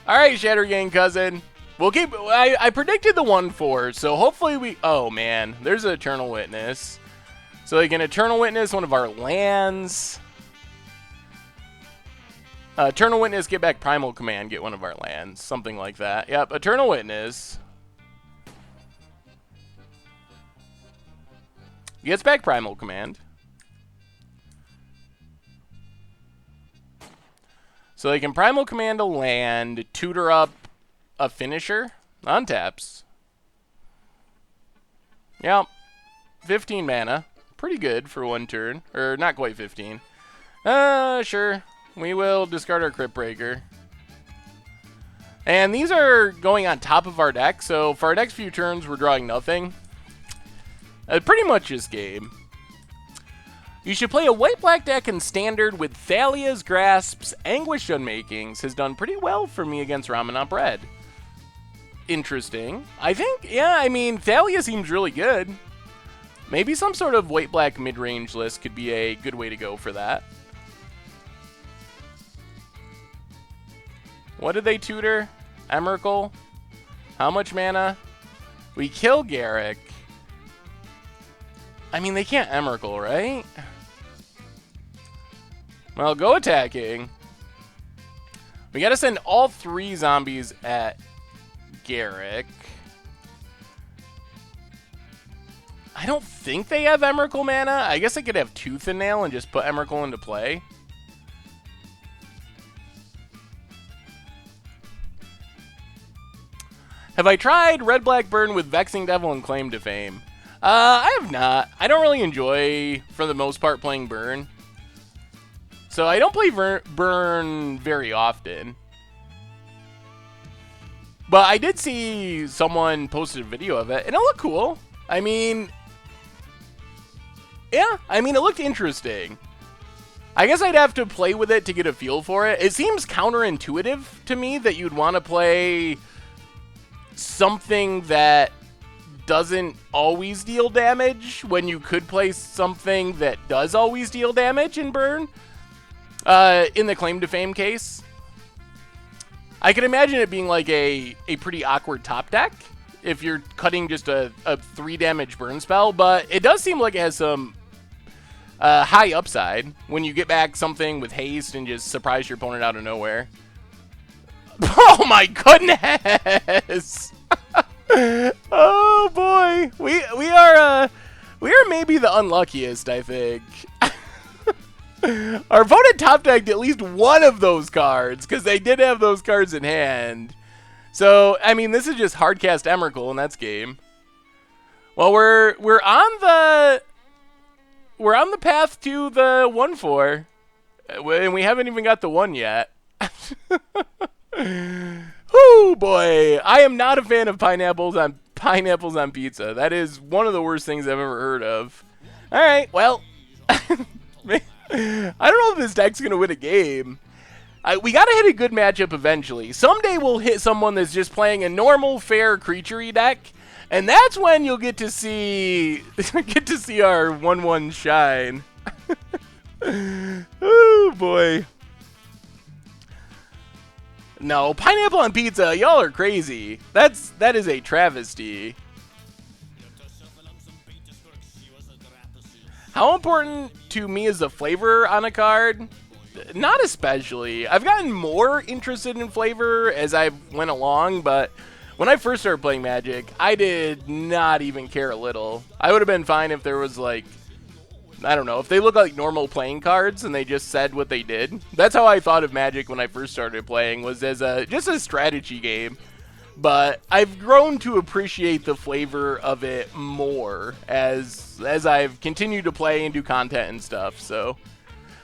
Alright, Shatter Gang cousin. We'll keep... I predicted the 1-4, so hopefully we... oh, man. There's an Eternal Witness. So they can Eternal Witness one of our lands. Eternal Witness, get back Primal Command, get one of our lands. Something like that. Yep, Eternal Witness. Gets back Primal Command. So they can Primal Command a land, tutor up a finisher, untaps. Yep. 15 mana. Pretty good for 1 turn. Or not quite 15. Sure. We will discard our Crypt Breaker. And these are going on top of our deck, so for our next few turns, we're drawing nothing. Pretty much this game. You should play a white-black deck in Standard with Thalia's Grasps, Anguished Unmakings. Has done pretty well for me against Ramanop Red. Interesting. I think, yeah, I mean, Thalia seems really good. Maybe some sort of white-black mid-range list could be a good way to go for that. What did they tutor? Emrakul? How much mana? We kill Garrick. I mean, they can't Emrakul, right? Well, go attacking. We gotta send all 3 zombies at Garrick. I don't think they have Emrakul mana. I guess I could have Tooth and Nail and just put Emrakul into play. Have I tried Red Black Burn with Vexing Devil and Claim to Fame? I have not. I don't really enjoy, for the most part, playing Burn. So I don't play Burn very often. But I did see someone posted a video of it, and it looked cool. I mean, yeah, I mean, it looked interesting. I guess I'd have to play with it to get a feel for it. It seems counterintuitive to me that you'd want to play something that doesn't always deal damage when you could play something that does always deal damage in Burn. In the Claim to Fame case, I can imagine it being like a pretty awkward top deck if you're cutting just a 3 damage burn spell, but it does seem like it has some high upside when you get back something with haste and just surprise your opponent out of nowhere. Oh my goodness! Oh boy, we are maybe the unluckiest, I think. Our opponent top decked at least one of those cards, because they did have those cards in hand. So, I mean, this is just hardcast Emrakul, and that's game. Well, we're on the path to the 1/4, and we haven't even got the 1 yet. Oh boy, I am not a fan of pineapples on pizza. That is one of the worst things I've ever heard of. All right, well. I don't know if this deck's going to win a game. We got to hit a good matchup eventually. Someday we'll hit someone that's just playing a normal, fair, creature-y deck, and that's when you'll get to see our 1/1 shine. Oh, boy. No, pineapple on pizza, y'all are crazy. That is a travesty. How important to me is the flavor on a card? Not especially. I've gotten more interested in flavor as I went along, but when I first started playing Magic, I did not even care a little. I would have been fine if there was like, I don't know, if they look like normal playing cards and they just said what they did. That's how I thought of Magic when I first started playing, was as just a strategy game. But I've grown to appreciate the flavor of it more as I've continued to play and do content and stuff. So,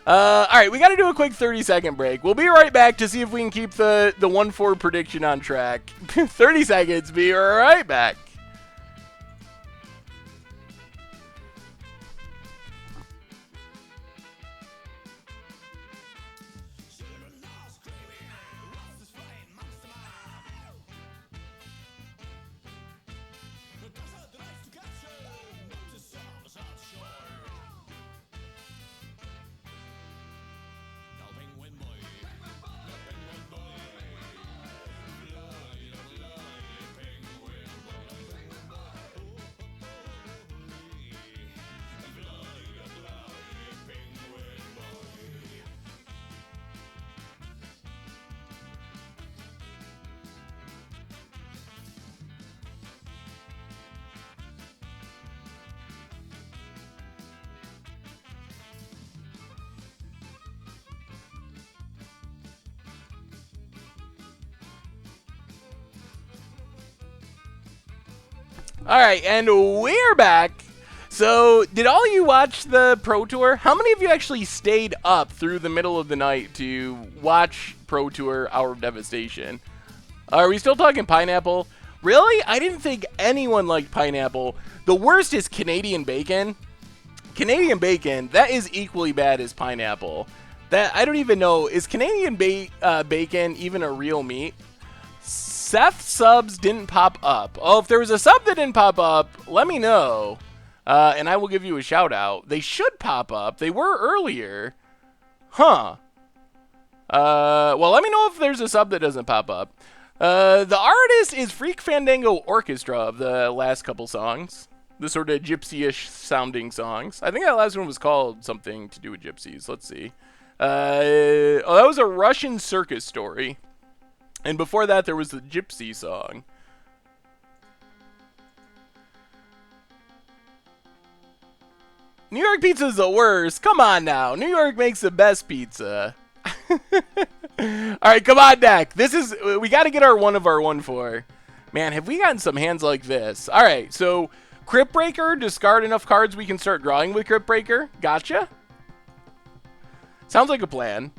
all right, we got to do a quick 30-second break. We'll be right back to see if we can keep the 1/4 prediction on track. 30 seconds. Be right back. All right, and we're back. So, did all you watch the Pro Tour? How many of you actually stayed up through the middle of the night to watch Pro Tour Hour of Devastation? Are we still talking pineapple? Really? I didn't think anyone liked pineapple. The worst is Canadian bacon. Canadian bacon, that is equally bad as pineapple. That, I don't even know, is Canadian bacon even a real meat? Seth subs didn't pop up. Oh, if there was a sub that didn't pop up, let me know. and I will give you a shout out. They should pop up. They were earlier. Huh. Well, let me know if there's a sub that doesn't pop up. The artist is Freak Fandango Orchestra of the last couple songs. The sort of gypsy-ish sounding songs. I think that last one was called something to do with gypsies. Let's see. Oh, that was a Russian circus story. And before that, there was the gypsy song. New York pizza is the worst. Come on now. New York makes the best pizza. Alright, come on, deck. We got to get our 1/1/4. Man, have we gotten some hands like this? Alright, so Crypt Breaker, discard enough cards we can start drawing with Crypt Breaker. Gotcha. Sounds like a plan.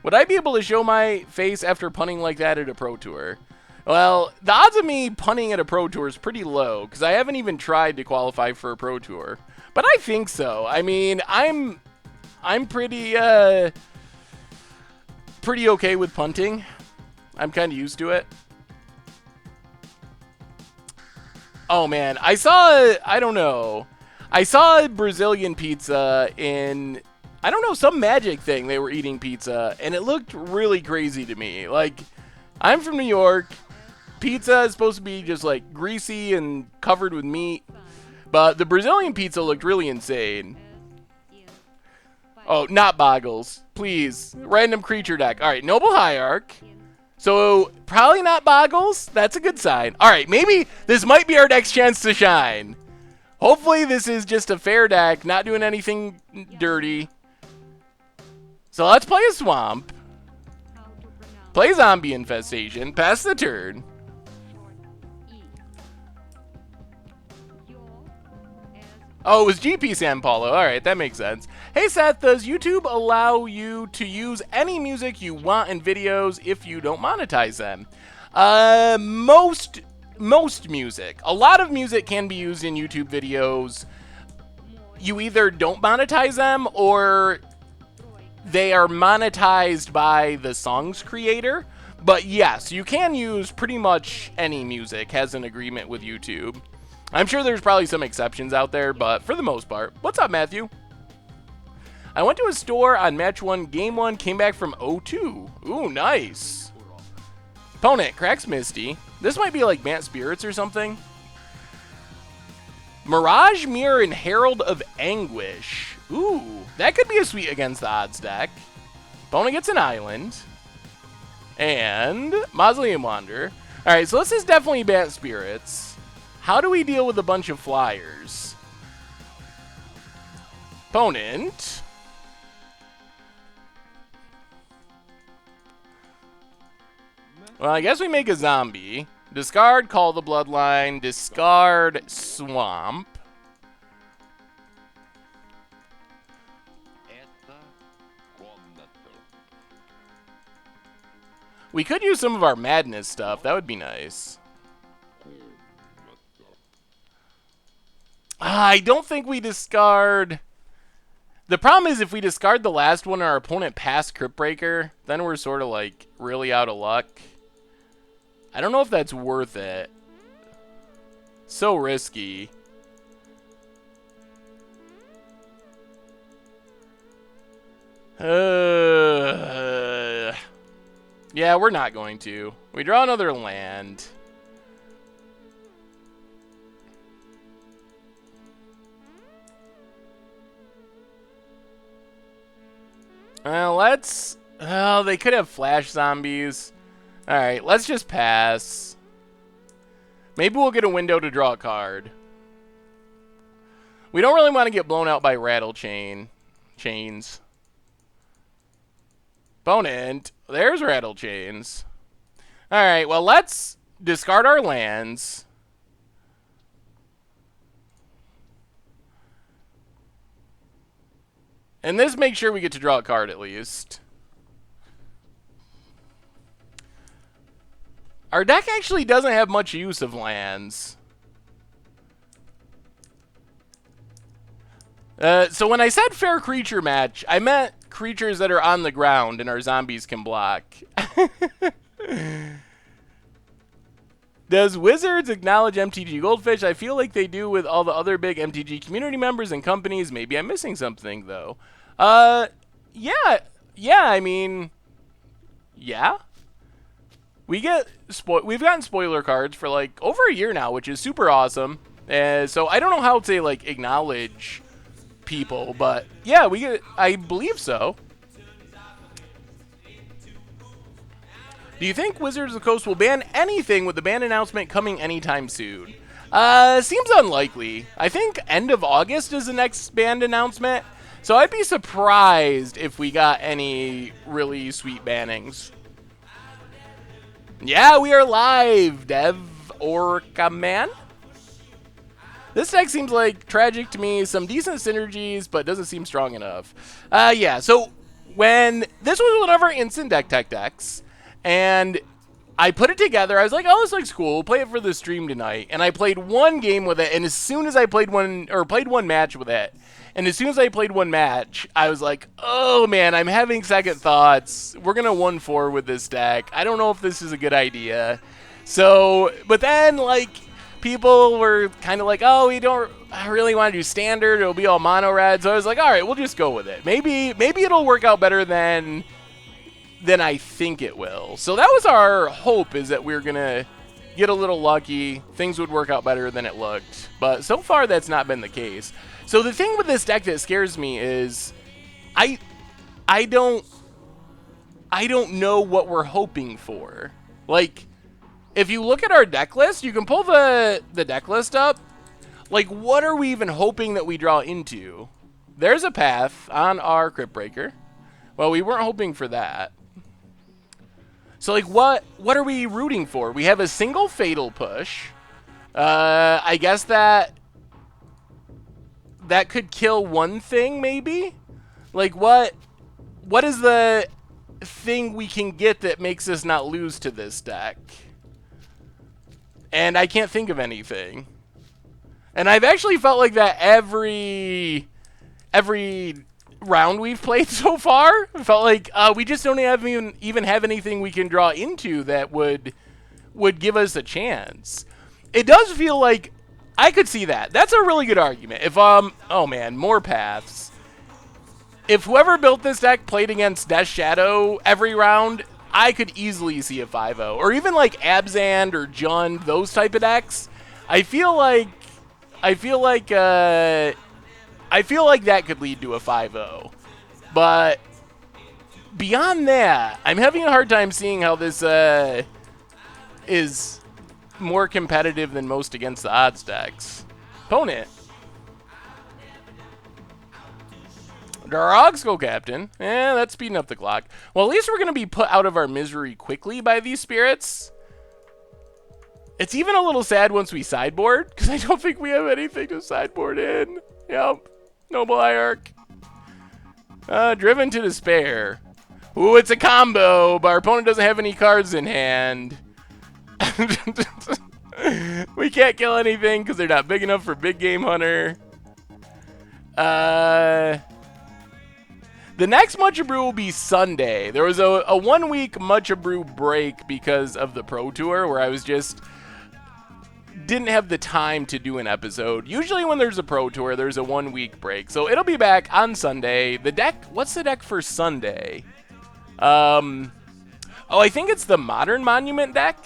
Would I be able to show my face after punting like that at a Pro Tour? Well, the odds of me punting at a Pro Tour is pretty low, because I haven't even tried to qualify for a Pro Tour. But I think so. I mean, I'm pretty okay with punting. I'm kind of used to it. Oh man, I saw a Brazilian pizza in, I don't know, some magic thing. They were eating pizza, and it looked really crazy to me. Like, I'm from New York. Pizza is supposed to be just like greasy and covered with meat, but the Brazilian pizza looked really insane. Oh, not Boggles. Please. Random creature deck. All right, Noble Hierarch. So, probably not Boggles. That's a good sign. All right, maybe this might be our next chance to shine. Hopefully, this is just a fair deck, not doing anything dirty. So, let's play a Swamp. Play Zombie Infestation. Pass the turn. Oh, it was GP San Paulo. All right, that makes sense. Hey, Seth, does YouTube allow you to use any music you want in videos if you don't monetize them? Most music. A lot of music can be used in YouTube videos. You either don't monetize them or they are monetized by the song's creator. But yes, you can use pretty much any music, has an agreement with YouTube. I'm sure there's probably some exceptions out there, but for the most part. What's up, Matthew? I went to a store on match 1, game 1, came back from 0-2. Ooh, nice. Opponent, Cracks Misty. This might be like Bant Spirits or something. Mirage, Mirror, and Herald of Anguish. Ooh, that could be a sweet against the odds deck. Opponent gets an island. And Mausoleum Wander. Alright, so this is definitely Bant Spirits. How do we deal with a bunch of flyers? Opponent. Well, I guess we make a zombie. Discard, Call the Bloodline. Discard, Swamp. We could use some of our madness stuff. That would be nice. I don't think we discard. The problem is if we discard the last one and our opponent pass Crypt Breaker, then we're sort of like really out of luck. I don't know if that's worth it. So risky. Yeah, we're not going to. We draw another land. Well, let's... Oh, they could have flash zombies. Alright, let's just pass. Maybe we'll get a window to draw a card. We don't really want to get blown out by chains. Opponent. There's rattle chains. Alright, well, let's discard our lands. And this makes sure we get to draw a card at least. Our deck actually doesn't have much use of lands. So when I said fair creature match, I meant creatures that are on the ground and our zombies can block. Does Wizards acknowledge MTG Goldfish? I feel like they do with all the other big MTG community members and companies. Maybe I'm missing something, though. Yeah. Yeah, I mean, yeah. We've gotten spoiler cards for, like, over a year now, which is super awesome. So I don't know how to, like, acknowledge people, but yeah, I believe so. Do you think Wizards of the Coast will ban anything with the ban announcement coming anytime soon? Seems unlikely. I think end of August is the next banned announcement, so I'd be surprised if we got any really sweet bannings. Yeah, we are live, Dev Orca Man. This deck seems like tragic to me. Some decent synergies, but doesn't seem strong enough. Yeah, so when this was one of our instant deck tech decks, and I put it together, I was like, oh, this looks cool. Play it for the stream tonight. And I played one game with it, and as soon as I played one match with it, and as soon as I played one match, I was like, oh man, I'm having second thoughts. We're going to 1-4 with this deck. I don't know if this is a good idea. So, but then, like, people were kind of like, oh, we don't really want to do standard. It'll be all mono red. So I was like, all right, we'll just go with it. Maybe it'll work out better than I think it will. So that was our hope, is that we were going to get a little lucky. Things would work out better than it looked. But so far, that's not been the case. So the thing with this deck that scares me is I don't know what we're hoping for. Like, if you look at our deck list, you can pull the deck list up. Like, what are we even hoping that we draw into? There's a path on our Crypt Breaker. Well, we weren't hoping for that. So, like, what are we rooting for? We have a single Fatal Push. I guess that could kill one thing, maybe? Like, what is the thing we can get that makes us not lose to this deck? And I can't think of anything. And I've actually felt like that every round we've played so far. I felt like we just don't even have anything we can draw into that would give us a chance. It does feel like I could see that. That's a really good argument. If oh man, more paths. If whoever built this deck played against Death Shadow every round, I could easily see a 5-0. Or even like Abzan or Jund, those type of decks. I feel like that could lead to a 5-0. But beyond that, I'm having a hard time seeing how this is more competitive than most against the odds decks. Opponent. Drogsko Captain. That's speeding up the clock. Well, at least we're going to be put out of our misery quickly by these spirits. It's even a little sad once we sideboard, because I don't think we have anything to sideboard in. Yep. Noble Hierarch. Driven to Despair. Ooh, it's a combo, but our opponent doesn't have any cards in hand. We can't kill anything because they're not big enough for Big Game Hunter. The next Mucha Brew will be Sunday. There was a 1-week Mucha Brew break because of the Pro Tour where I was just didn't have the time to do an episode. Usually when there's a Pro Tour, there's a 1-week break. So it'll be back on Sunday. The deck, what's the deck for Sunday? Oh, I think it's the Modern Monument deck.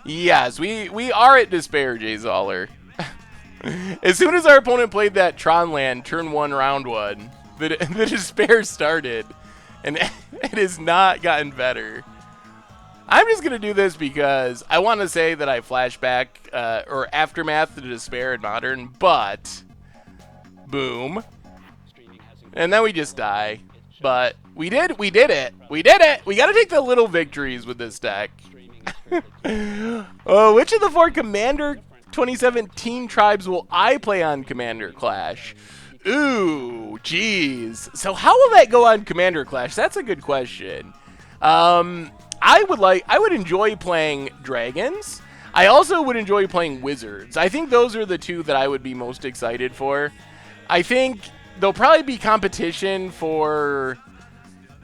Yes, we are at Despair, Jay Zoller. As soon as our opponent played that Tron land, turn 1, round 1, the Despair started, and it has not gotten better. I'm just going to do this because I want to say that I flashback or aftermath to Despair in Modern, but boom. And then we just die. But we did it. We did it. We got to take the little victories with this deck. Oh, which of the 4 Commander 2017 tribes will I play on Commander Clash? Ooh, jeez. So how will that go on Commander Clash? That's a good question. I would enjoy playing Dragons. I also would enjoy playing Wizards. I think those are the 2 that I would be most excited for. I think there'll probably be competition for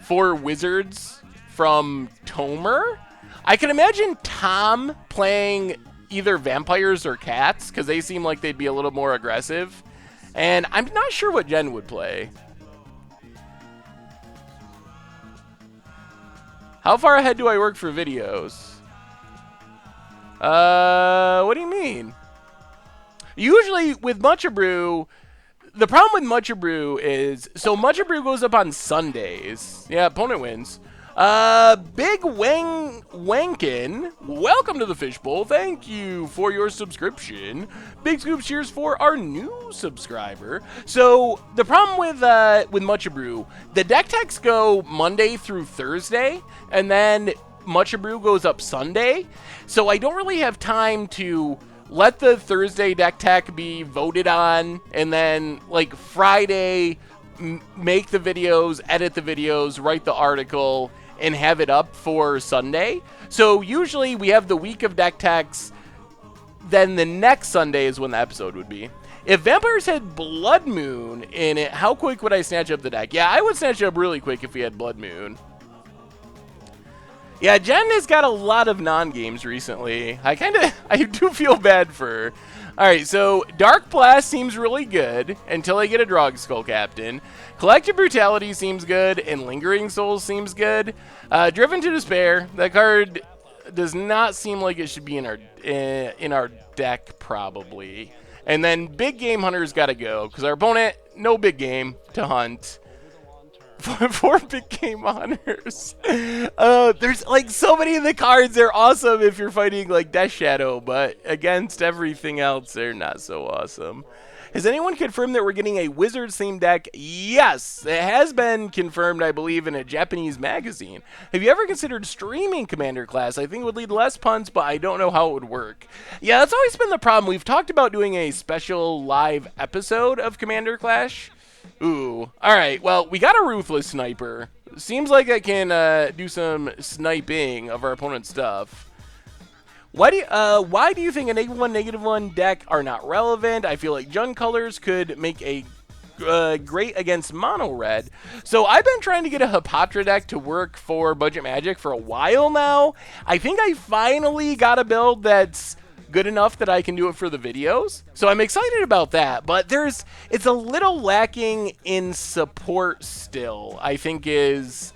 Wizards from Tomer. I can imagine Tom playing either vampires or cats, because they seem like they'd be a little more aggressive. And I'm not sure what Jen would play. How far ahead do I work for videos? What do you mean? Usually with Matcha Brew, the problem with Matcha Brew is, so Matcha Brew goes up on Sundays. Yeah, opponent wins. Big Wankin, welcome to the Fishbowl. Thank you for your subscription. Big Scoop cheers for our new subscriber. So the problem with Matcha Brew, the deck techs go Monday through Thursday, and then Matcha Brew goes up Sunday. So I don't really have time to let the Thursday deck tech be voted on, and then like Friday make the videos, edit the videos, write the article, and have it up for Sunday. So usually we have the week of deck techs, then the next Sunday is when the episode would be. If Vampires had Blood Moon in it, how quick would I snatch up the deck? Yeah, I would snatch it up really quick if we had Blood Moon. Yeah, Jen has got a lot of non-games recently. I do feel bad for her. Alright, so Dark Blast seems really good until I get a Drog Skull Captain. Collective Brutality seems good, and Lingering Souls seems good. Driven to Despair, that card does not seem like it should be in our deck, probably. And then Big Game Hunter's got to go, because our opponent, no big game to hunt. Four Big Game Hunters. There's like so many of the cards. They're awesome if you're fighting like Death Shadow, but against everything else, they're not so awesome. Has anyone confirmed that we're getting a Wizards themed deck? Yes, it has been confirmed, I believe, in a Japanese magazine. Have you ever considered streaming Commander Class? I think it would lead less punts, but I don't know how it would work. Yeah, that's always been the problem. We've talked about doing a special live episode of Commander Clash. Ooh. Alright, well, we got a Ruthless Sniper. Seems like I can do some sniping of our opponent's stuff. Why do you think a -1/-1 deck are not relevant? I feel like Jund colors could make a great against mono red. So I've been trying to get a Hapatra deck to work for Budget Magic for a while now. I think I finally got a build that's good enough that I can do it for the videos. So I'm excited about that, but it's a little lacking in support still, I think is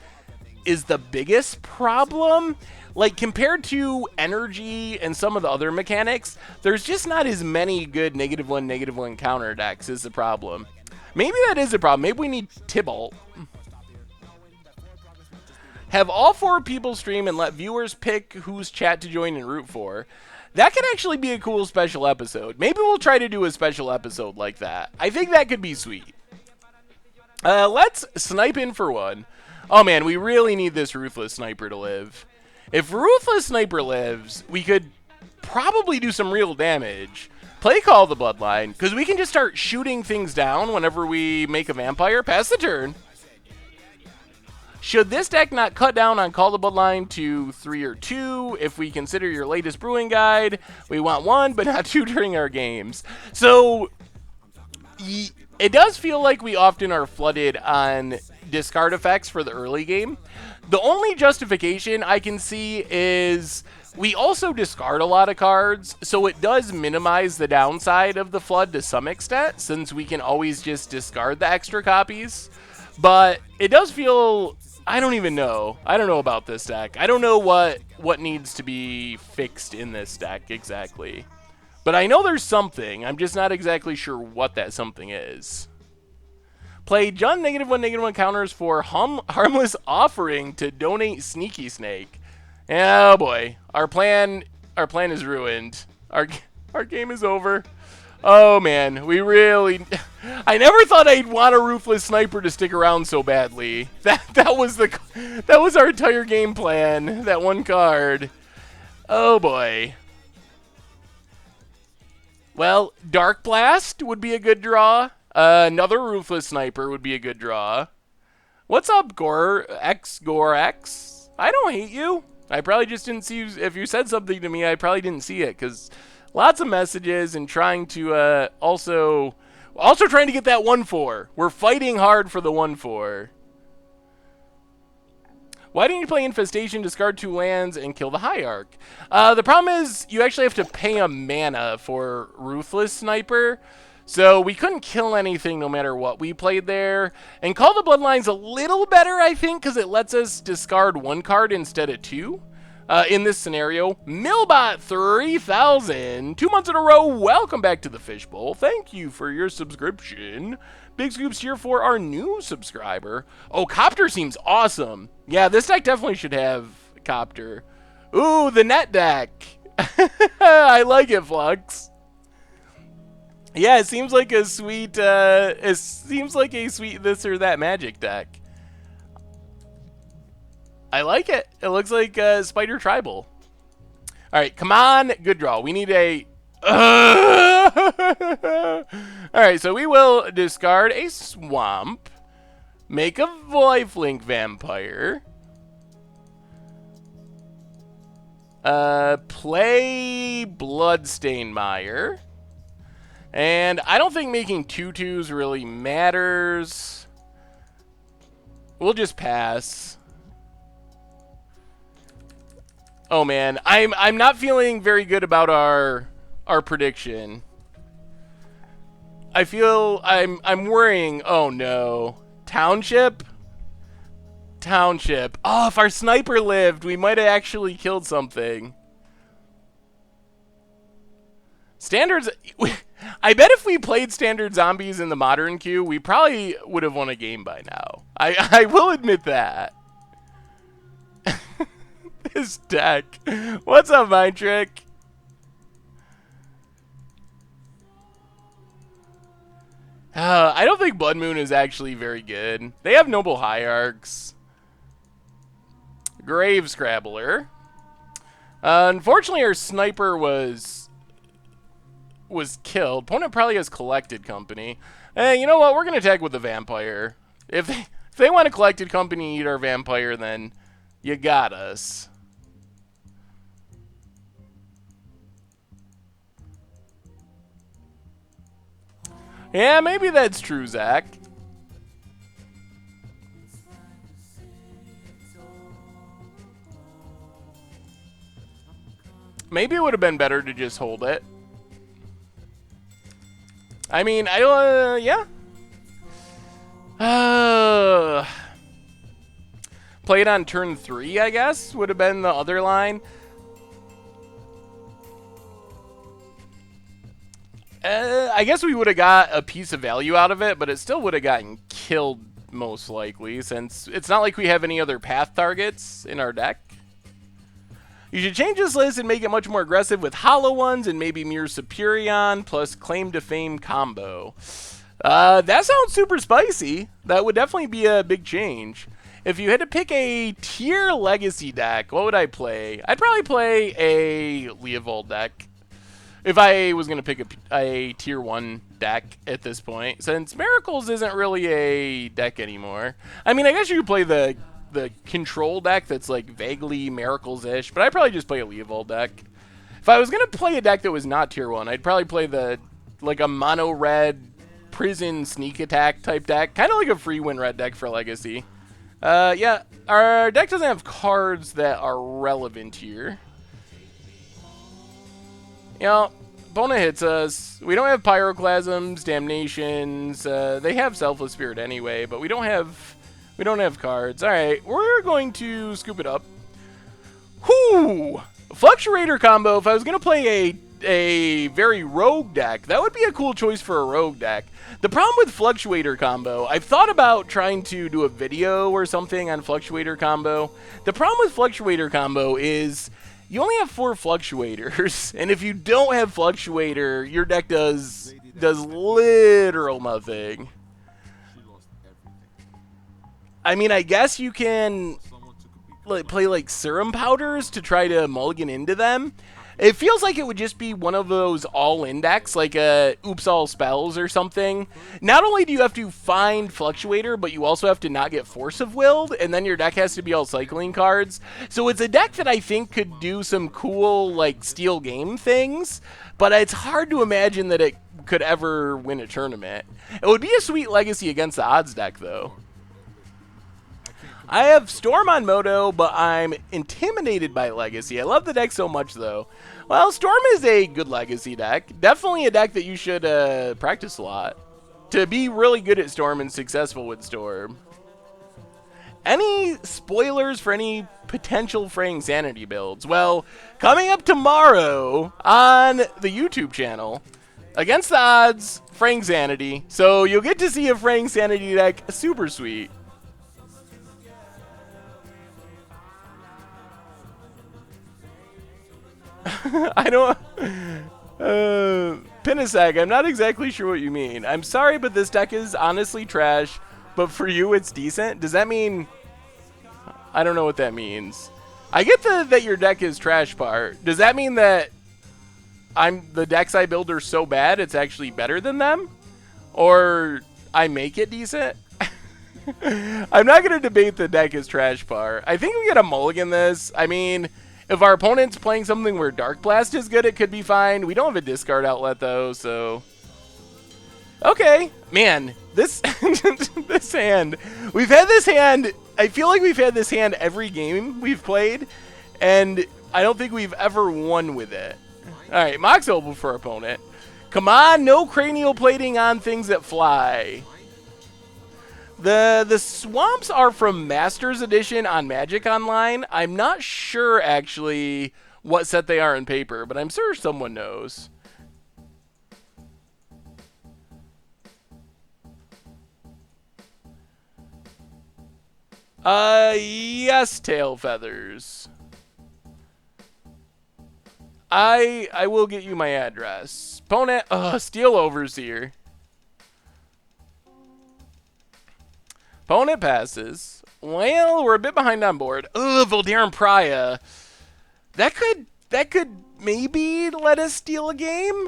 the biggest problem. Like, compared to energy and some of the other mechanics, there's just not as many good -1/-1 counter decks is the problem. Maybe that is a problem. Maybe we need Tybalt. Have all 4 people stream and let viewers pick whose chat to join and root for. That could actually be a cool special episode. Maybe we'll try to do a special episode like that. I think that could be sweet. Let's snipe in for one. Oh man, we really need this Ruthless Sniper to live. If Ruthless Sniper lives, we could probably do some real damage. Play Call the Bloodline, because we can just start shooting things down whenever we make a vampire. Pass the turn. Should this deck not cut down on Call the Bloodline to 3 or 2? If we consider your latest brewing guide, we want 1, but not 2 during our games. So, it does feel like we often are flooded on discard effects for the early game. The only justification I can see is we also discard a lot of cards, so it does minimize the downside of the flood to some extent, since we can always just discard the extra copies. But it does feel... I don't even know. I don't know about this deck. I don't know what needs to be fixed in this deck exactly. But I know there's something. I'm just not exactly sure what that something is. Play Jund -1/-1 counters for Harmless Offering to donate Sneaky Snake. Oh boy. Our plan is ruined. Our game is over. Oh man, we really... I never thought I'd want a Ruthless Sniper to stick around so badly. That was our entire game plan, that one card. Oh boy. Well, Dark Blast would be a good draw. Another Ruthless Sniper would be a good draw. What's up, Gore X? I don't hate you. I probably just didn't see you. If you said something to me, I probably didn't see it, because... lots of messages and trying to also trying to get that 1/4. We're fighting hard for the 1/4. Why didn't you play Infestation, discard 2 lands, and kill the Hierarch? The problem is you actually have to pay a mana for Ruthless Sniper, so we couldn't kill anything no matter what we played there. And Call the Bloodline's a little better, I think, because it lets us discard 1 card instead of 2. In this scenario, Millbot 3000, 2 months in a row, welcome back to the Fishbowl. Thank you for your subscription. Big scoops here for our new subscriber. Oh, Copter seems awesome. Yeah, this deck definitely should have Copter. Ooh, the net deck. I like it, Flux. Yeah, it seems like a sweet, this or that magic deck. I like it. It looks like Spider Tribal. All right, come on. Good draw. We need a... All right, so we will discard a Swamp, make a Lifelink Vampire, play Bloodstained Mire, and I don't think making 2/2s really matters. We'll just pass. Oh man, I'm not feeling very good about our prediction. I feel I'm worrying. Oh no. Township? Township. Oh, if our sniper lived, we might have actually killed something. Standards. I bet if we played standard zombies in the modern queue, we probably would have won a game by now. I will admit that. This deck. What's up, Mind Trick? I don't think Blood Moon is actually very good. They have Noble Hierarchs. Grave Scrabbler. Unfortunately, our sniper was killed. Opponent probably has Collected Company. Hey, you know what? We're gonna attack with the Vampire. If they want a Collected Company eat our Vampire, then you got us. Yeah, maybe that's true, Zach. Maybe it would have been better to just hold it. I mean, yeah. Play it on turn 3, I guess, would have been the other line. I guess we would have got a piece of value out of it, but it still would have gotten killed most likely, since it's not like we have any other path targets in our deck. You should change this list and make it much more aggressive with hollow ones and maybe Mirror Superion plus Claim to Fame combo. That sounds super spicy. That would definitely be a big change. If you had to pick a tier legacy deck, what would I play? I'd probably play a Leovold deck. If I was going to pick a tier 1 deck at this point, since Miracles isn't really a deck anymore. I mean, I guess you could play the control deck that's like vaguely Miracles-ish, but I'd probably just play a Leovold deck. If I was going to play a deck that was not tier 1, I'd probably play like a mono-red prison sneak attack type deck, kind of like a free win red deck for Legacy. Yeah, our deck doesn't have cards that are relevant here. You know, opponent hits us. We don't have Pyroclasms, Damnations. They have Selfless Spirit anyway, but we don't have cards. All right, we're going to scoop it up. Whoo! Fluctuator combo. If I was gonna play a very rogue deck, that would be a cool choice for a rogue deck. The problem with Fluctuator combo, I've thought about trying to do a video or something on Fluctuator combo. The problem with Fluctuator combo is you only have 4 Fluctuators, and if you don't have Fluctuator, your deck does literal nothing. I mean, I guess you can play like Serum Powders to try to mulligan into them. It feels like it would just be one of those all-in decks, like a Oops All Spells or something. Not only do you have to find Fluctuator, but you also have to not get Force of Willed, and then your deck has to be all cycling cards. So it's a deck that I think could do some cool, like, steal game things, but it's hard to imagine that it could ever win a tournament. It would be a sweet legacy against the odds deck, though. I have Storm on Moto, but I'm intimidated by Legacy. I love the deck so much, though. Well, Storm is a good Legacy deck. Definitely a deck that you should practice a lot to be really good at Storm and successful with Storm. Any spoilers for any potential Fraying Sanity builds? Well, coming up tomorrow on the YouTube channel, Against the Odds, Fraying Sanity. So you'll get to see a Fraying Sanity deck super sweet. I don't... Pinasag, I'm not exactly sure what you mean. I'm sorry, but this deck is honestly trash, but for you it's decent? Does that mean... I don't know what that means. I get that your deck is trash part. Does that mean that the decks I build are so bad it's actually better than them? Or I make it decent? I'm not going to debate the deck is trash part. I think we get a mulligan this. I mean... If our opponent's playing something where Dark Blast is good, it could be fine. We don't have a discard outlet, though, so... Okay. Man, this this hand... We've had this hand... I feel like we've had this hand every game we've played, and I don't think we've ever won with it. Alright, Mox Opal for our opponent. Come on, no cranial plating on things that fly. The swamps are from Masters Edition on Magic Online. I'm not sure, actually, what set they are in paper, but I'm sure someone knows. Yes, Tail Feathers. I will get you my address. Opponent, Steel Overseer. Opponent passes. Well, we're a bit behind on board. Ugh, Voldarum Pria. That could maybe let us steal a game.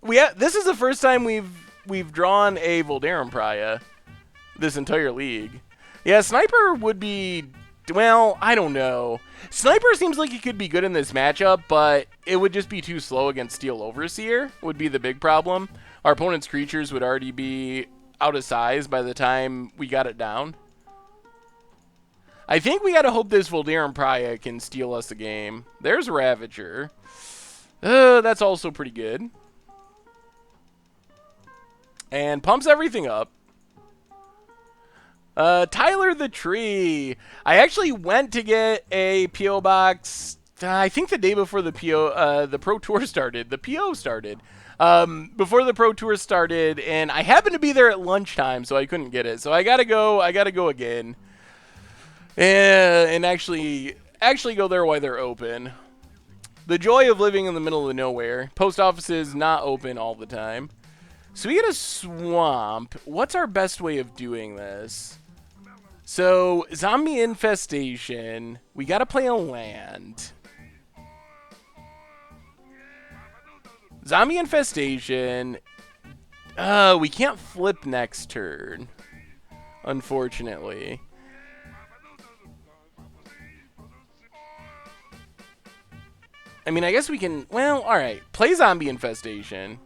This is the first time we've drawn a Voldarum Pria this entire league. Yeah, Sniper would be, well, I don't know. Sniper seems like he could be good in this matchup, but it would just be too slow against Steel Overseer would be the big problem. Our opponent's creatures would already be out of size by the time we got it down. I think we gotta hope this Voldarum Pria can steal us a game. There's Ravager. That's also pretty good. And pumps everything up. Tyler the Tree. I actually went to get a P.O. box, I think the day before the Pro Tour started. The P.O. started. Before the Pro Tour started, and I happened to be there at lunchtime, so I couldn't get it. So I gotta go again. And actually go there while they're open. The joy of living in the middle of nowhere. Post office is not open all the time. So we get a swamp. What's our best way of doing this? So, zombie infestation. We gotta play a land. Zombie infestation. We can't flip next turn, unfortunately. I mean, I guess we can... Well, alright. Play zombie infestation.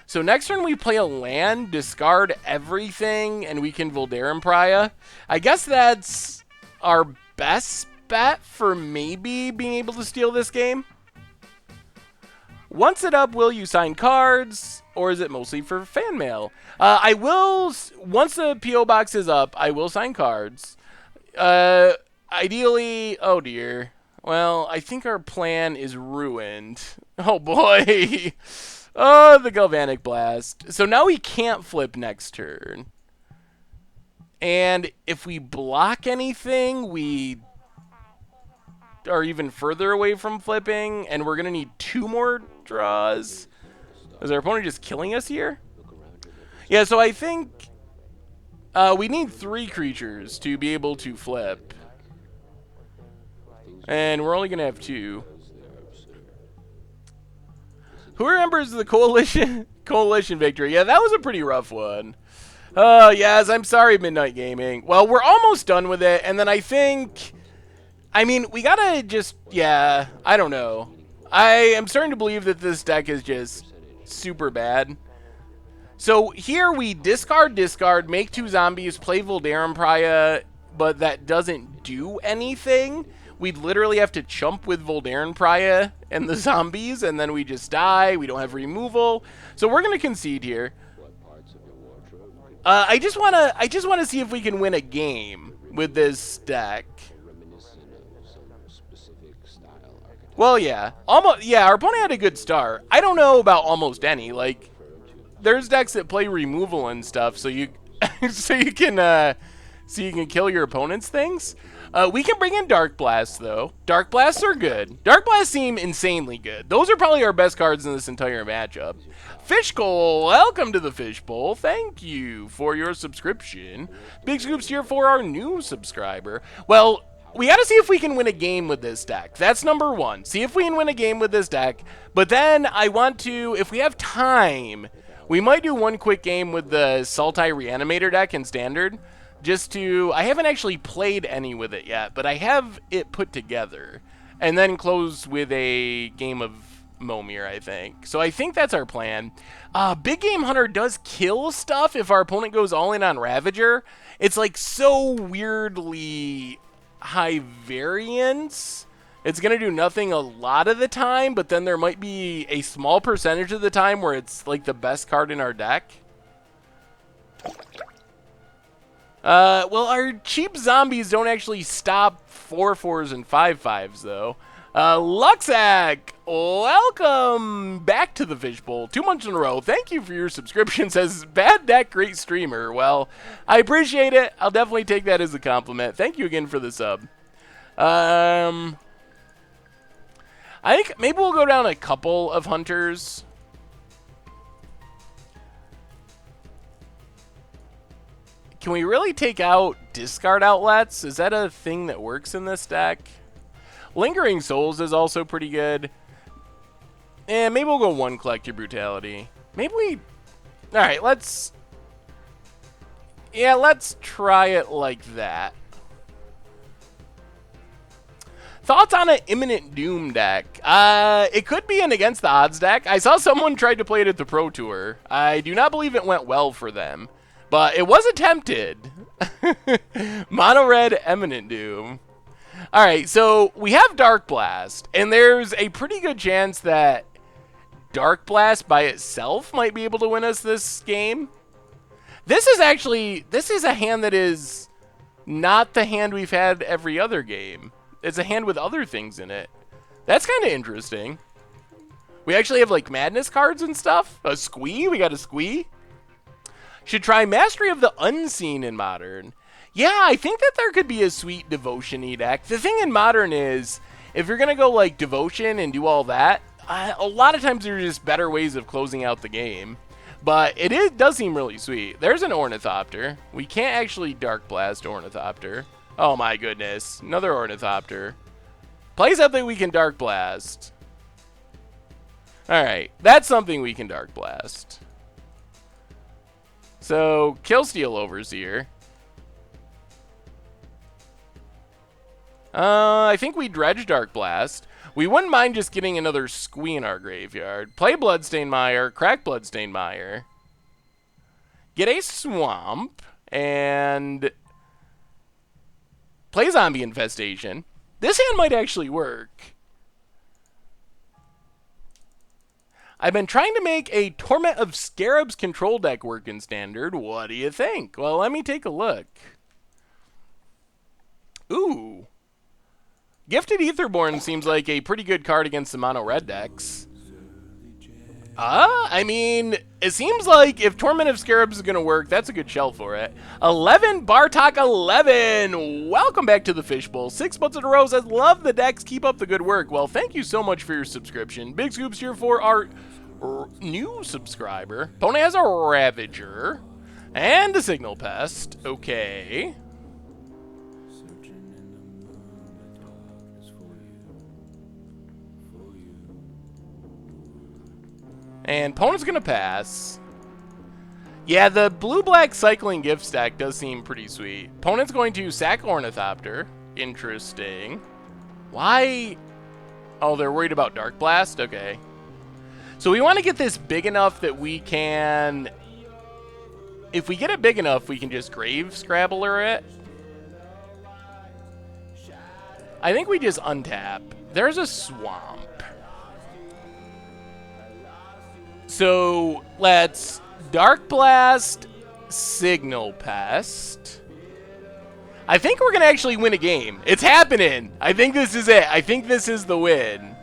So next turn we play a land, discard everything, and we can Voldarum Pria. I guess that's our best bet for maybe being able to steal this game. Once it up, will you sign cards, or is it mostly for fan mail? I will, once the P.O. box is up, I will sign cards. Ideally, oh dear. Well, I think our plan is ruined. Oh boy. Oh, the Galvanic Blast. So now we can't flip next turn. And if we block anything, we are even further away from flipping, and we're going to need 2 more draws. Is our opponent just killing us here? Yeah, so I think we need 3 creatures to be able to flip. And we're only going to have 2. Who remembers the coalition victory? Yeah, that was a pretty rough one. Yes, I'm sorry, Midnight Gaming. Well, we're almost done with it, and then I think... I mean, we gotta just... Yeah, I don't know. I am starting to believe that this deck is just super bad. So here we discard, make 2 zombies, play Voldarum Pria. but that doesn't do anything. We'd literally have to chump with Voldaren Pariah and the zombies, and then we just die. We don't have removal. So we're going to concede here. I just want to see if we can win a game with this deck. Well, yeah. Our opponent had a good start. I don't know about almost any. Like, there's decks that play removal and stuff, so you so you can kill your opponent's things. We can bring in Dark Blasts, though. Dark Blasts are good. Dark Blasts seem insanely good. Those are probably our best cards in this entire matchup. Fishbowl, welcome to the Fishbowl. Thank you for your subscription. Big scoops here for our new subscriber. Well, we got to see if we can win a game with this deck. That's number one. See if we can win a game with this deck. But then I want to, if we have time, we might do one quick game with the Sultai Reanimator deck in Standard. I haven't actually played any with it yet, but I have it put together. And then close with a game of Momir, I think. So I think that's our plan. Big Game Hunter does kill stuff if our opponent goes all in on Ravager. It's like so weirdly high variance. It's going to do nothing a lot of the time, but then there might be a small percentage of the time where it's like the best card in our deck. Well, our cheap zombies don't actually stop 4/4s and 5/5s, though. Luxac, welcome back to the Fishbowl. 2 months in a row. Thank you for your subscription. Says, bad deck, great streamer. Well, I appreciate it. I'll definitely take that as a compliment. Thank you again for the sub. I think maybe we'll go down a couple of hunters. Can we really take out discard outlets? Is that a thing that works in this deck? Lingering Souls is also pretty good. And maybe we'll go one Collector Brutality. Maybe we... Alright, let's try it like that. Thoughts on an Imminent Doom deck? It could be an Against the Odds deck. I saw someone tried to play it at the Pro Tour. I do not believe it went well for them. But it was attempted. Mono Red Imminent Doom. Alright, so we have Dark Blast. And there's a pretty good chance that Dark Blast by itself might be able to win us this game. This is a hand that is not the hand we've had every other game. It's a hand with other things in it. That's kind of interesting. We actually have like Madness cards and stuff. A Squee, we got a Squee. Should try Mastery of the Unseen in Modern. Yeah, I think that there could be a sweet Devotion-y deck. The thing in Modern is, if you're going to go like Devotion and do all that, a lot of times there are just better ways of closing out the game. But it does seem really sweet. There's an Ornithopter. We can't actually Dark Blast Ornithopter. Oh my goodness. Another Ornithopter. Play something we can Dark Blast. Alright, that's something we can Dark Blast. So, Killsteel Overseer. I think we Dredge Dark Blast. We wouldn't mind just getting another Squee in our graveyard. Play Bloodstained Mire, crack Bloodstained Mire. Get a Swamp, and play Zombie Infestation. This hand might actually work. I've been trying to make a Torment of Scarabs control deck work in Standard. What do you think? Well, let me take a look. Ooh. Gifted Aetherborn seems like a pretty good card against the mono red decks. I mean, it seems like if Torment of Scarabs is going to work, that's a good shell for it. 11, Bartok 11. Welcome back to the Fishbowl. 6 months in a row says, love the decks. Keep up the good work. Well, thank you so much for your subscription. Big scoops here for our new subscriber. Opponent has a Ravager and a Signal Pest. Okay. And opponent's going to pass. Yeah, the blue-black cycling gift stack does seem pretty sweet. Opponent's going to sack Ornithopter. Interesting. Why? Oh, they're worried about Dark Blast? Okay. So we want to get this big enough that we can... If we get it big enough, we can just Grave Scrabbler it. I think we just untap. There's a swamp. So let's Dark Blast, Signal Pest. I think we're going to actually win a game. It's happening. I think this is it. I think this is the win.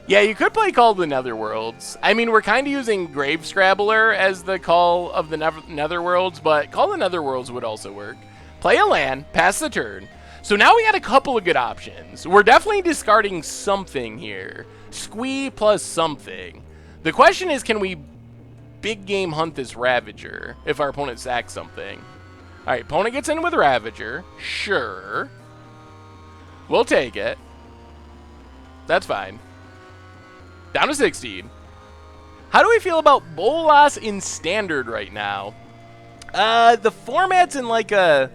Yeah, you could play Call of the Netherworlds. I mean, we're kind of using Grave Scrabbler as the Call of the Netherworlds, but Call of the Netherworlds would also work. Play a land, pass the turn. So now we got a couple of good options. We're definitely discarding something here. Squee plus something. The question is, can we big game hunt this Ravager if our opponent sacks something? All right, opponent gets in with Ravager. Sure. We'll take it. That's fine. Down to 16. How do we feel about Bolas in Standard right now? The format's in like a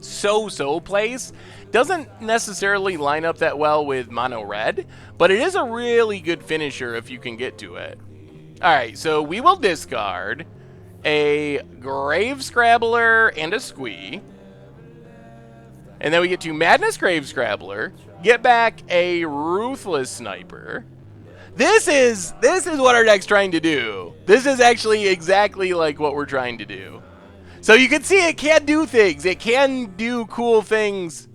so-so place. Doesn't necessarily line up that well with Mono Red, but it is a really good finisher if you can get to it. All right, so we will discard a Grave Scrabbler and a Squee. And then we get to Madness Grave Scrabbler, get back a Ruthless Sniper. This is what our deck's trying to do. This is actually exactly like what we're trying to do. So you can see it can do things. It can do cool things.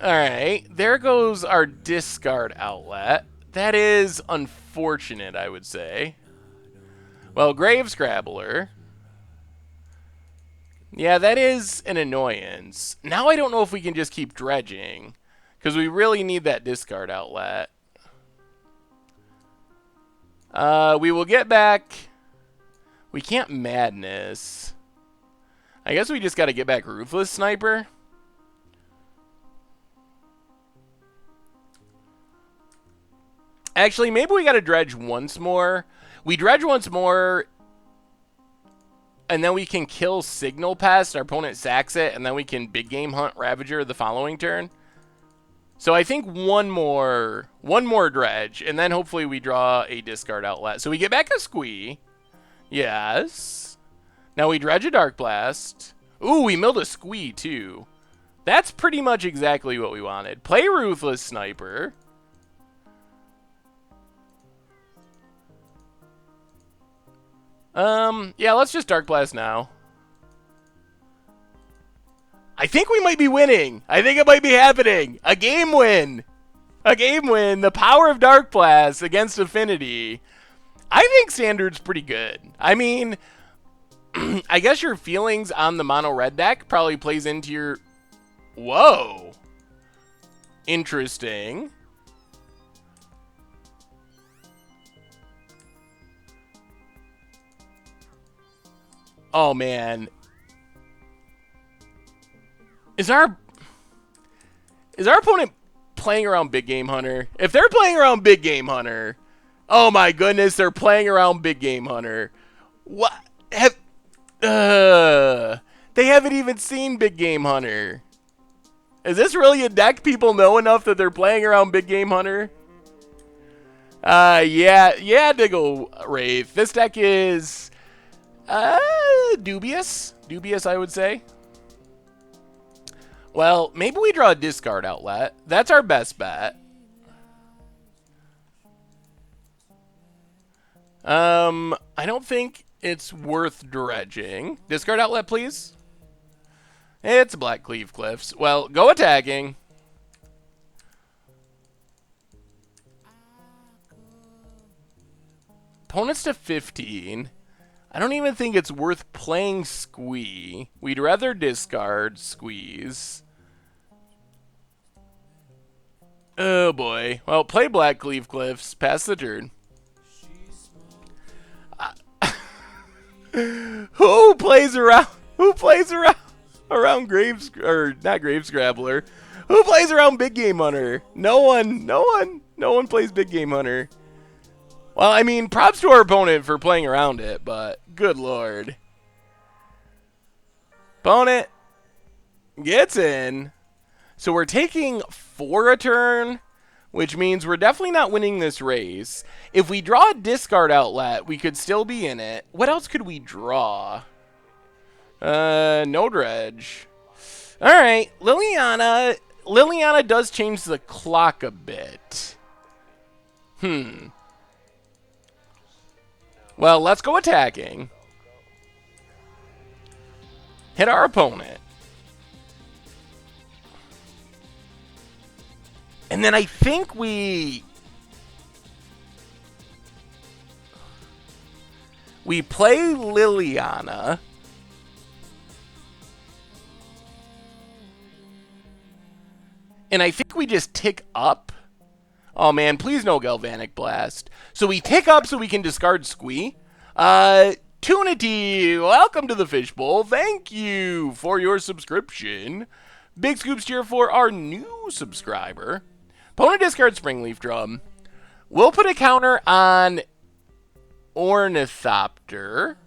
All right, there goes our discard outlet. That is unfortunate, I would say. Well, Grave Scrabbler. Yeah, that is an annoyance. Now I don't know if we can just keep dredging, because we really need that discard outlet. We will get back... We can't Madness. I guess we just got to get back Ruthless Sniper. Actually, maybe we got to dredge once more. We dredge once more... And then we can kill Signal Pest. Our opponent sacks it, and then we can big game hunt Ravager the following turn. So I think one more dredge, and then hopefully we draw a discard outlet. So we get back a Squee. Yes. Now we dredge a Dark Blast. Ooh, we milled a Squee too. That's pretty much exactly what we wanted. Play Ruthless Sniper. Yeah, let's just Dark Blast now. I think we might be winning. I think it might be happening. A game win. A game win. The power of Dark Blast against Affinity. I think Standard's pretty good. I mean, I guess your feelings on the mono red deck probably plays into your... Whoa. Interesting. Oh, man. Is our opponent playing around Big Game Hunter? If they're playing around Big Game Hunter, oh my goodness, they're playing around Big Game Hunter. What? They haven't even seen Big Game Hunter. Is this really a deck people know enough that they're playing around Big Game Hunter? Yeah, Diggle Wraith. This deck is dubious. Dubious, I would say. Well, maybe we draw a discard outlet. That's our best bet. I don't think it's worth dredging. Discard outlet, please. It's Black Cleave Cliffs. Well, go attacking. Opponents to 15. I don't even think it's worth playing Squee. We'd rather discard Squeeze. Oh boy. Well, play Black Cleave Cliffs. Pass the turn. Who plays around? Who plays around Graves, or not Grave Scrabbler? Who plays around Big Game Hunter? No one. No one plays Big Game Hunter. Well, I mean, props to our opponent for playing around it, but good lord. Opponent gets in. So we're taking 4 a turn, which means we're definitely not winning this race. If we draw a discard outlet, we could still be in it. What else could we draw? No dredge. All right, Liliana. Liliana does change the clock a bit. Well, let's go attacking. Hit our opponent. And then I think we play Liliana. And I think we just tick up. Oh man, please no Galvanic Blast. So we tick up so we can discard Squee. Tunity, welcome to the Fishbowl. Thank you for your subscription. Big Scoops cheer for our new subscriber. Opponent discard Springleaf Drum. We'll put a counter on Ornithopter.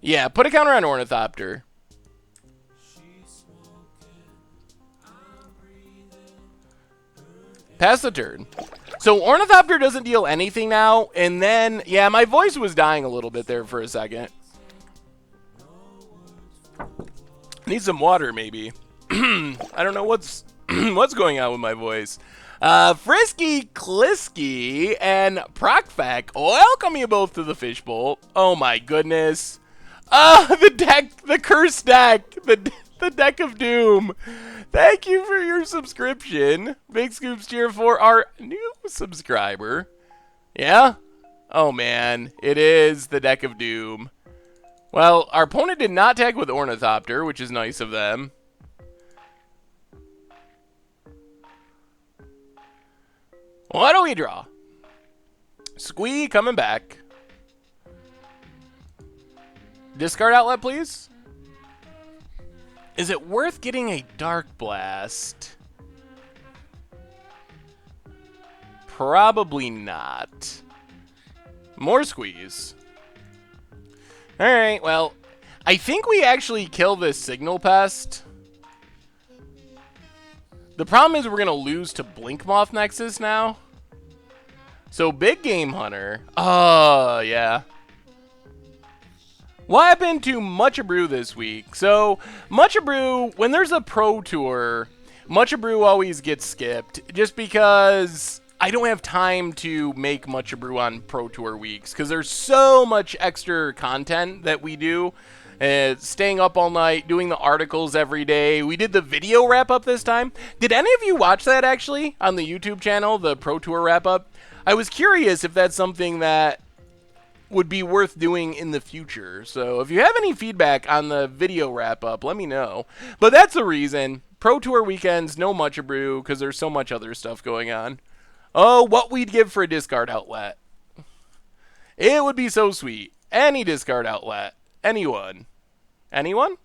Yeah, put a counter on Ornithopter. Pass the turn. So Ornithopter doesn't deal anything now, and then, yeah, my voice was dying a little bit there for a second. Need some water, maybe. I don't know what's going on with my voice. Frisky Klisky and Procfec, welcome you both to the Fishbowl. Oh my goodness. The deck, the cursed deck, the deck of doom. Thank you for your subscription. Big Scoops cheer for our new subscriber. Yeah? Oh man, it is the deck of doom. Well, our opponent did not tag with Ornithopter, which is nice of them. What do we draw? Squee coming back. Discard outlet, please. Is it worth getting a Dark Blast? Probably not. More Squeeze. Alright, well, I think we actually kill this Signal Pest. The problem is we're going to lose to Blinkmoth Nexus now. So, Big Game Hunter. Oh, yeah. What happened to Mucha Brew this week? So, Mucha Brew, when there's a Pro Tour, Mucha Brew always gets skipped. Just because I don't have time to make Mucha Brew on Pro Tour weeks. Because there's so much extra content that we do. Staying up all night, doing the articles every day. We did the video wrap-up this time. Did any of you watch that, actually, on the YouTube channel, the Pro Tour wrap-up? I was curious if that's something that would be worth doing in the future. So if you have any feedback on the video wrap-up, let me know. But that's the reason. Pro Tour weekends, no Mucha Brew, because there's so much other stuff going on. Oh, what we'd give for a discard outlet. It would be so sweet. Any discard outlet. Anyone. Anyone?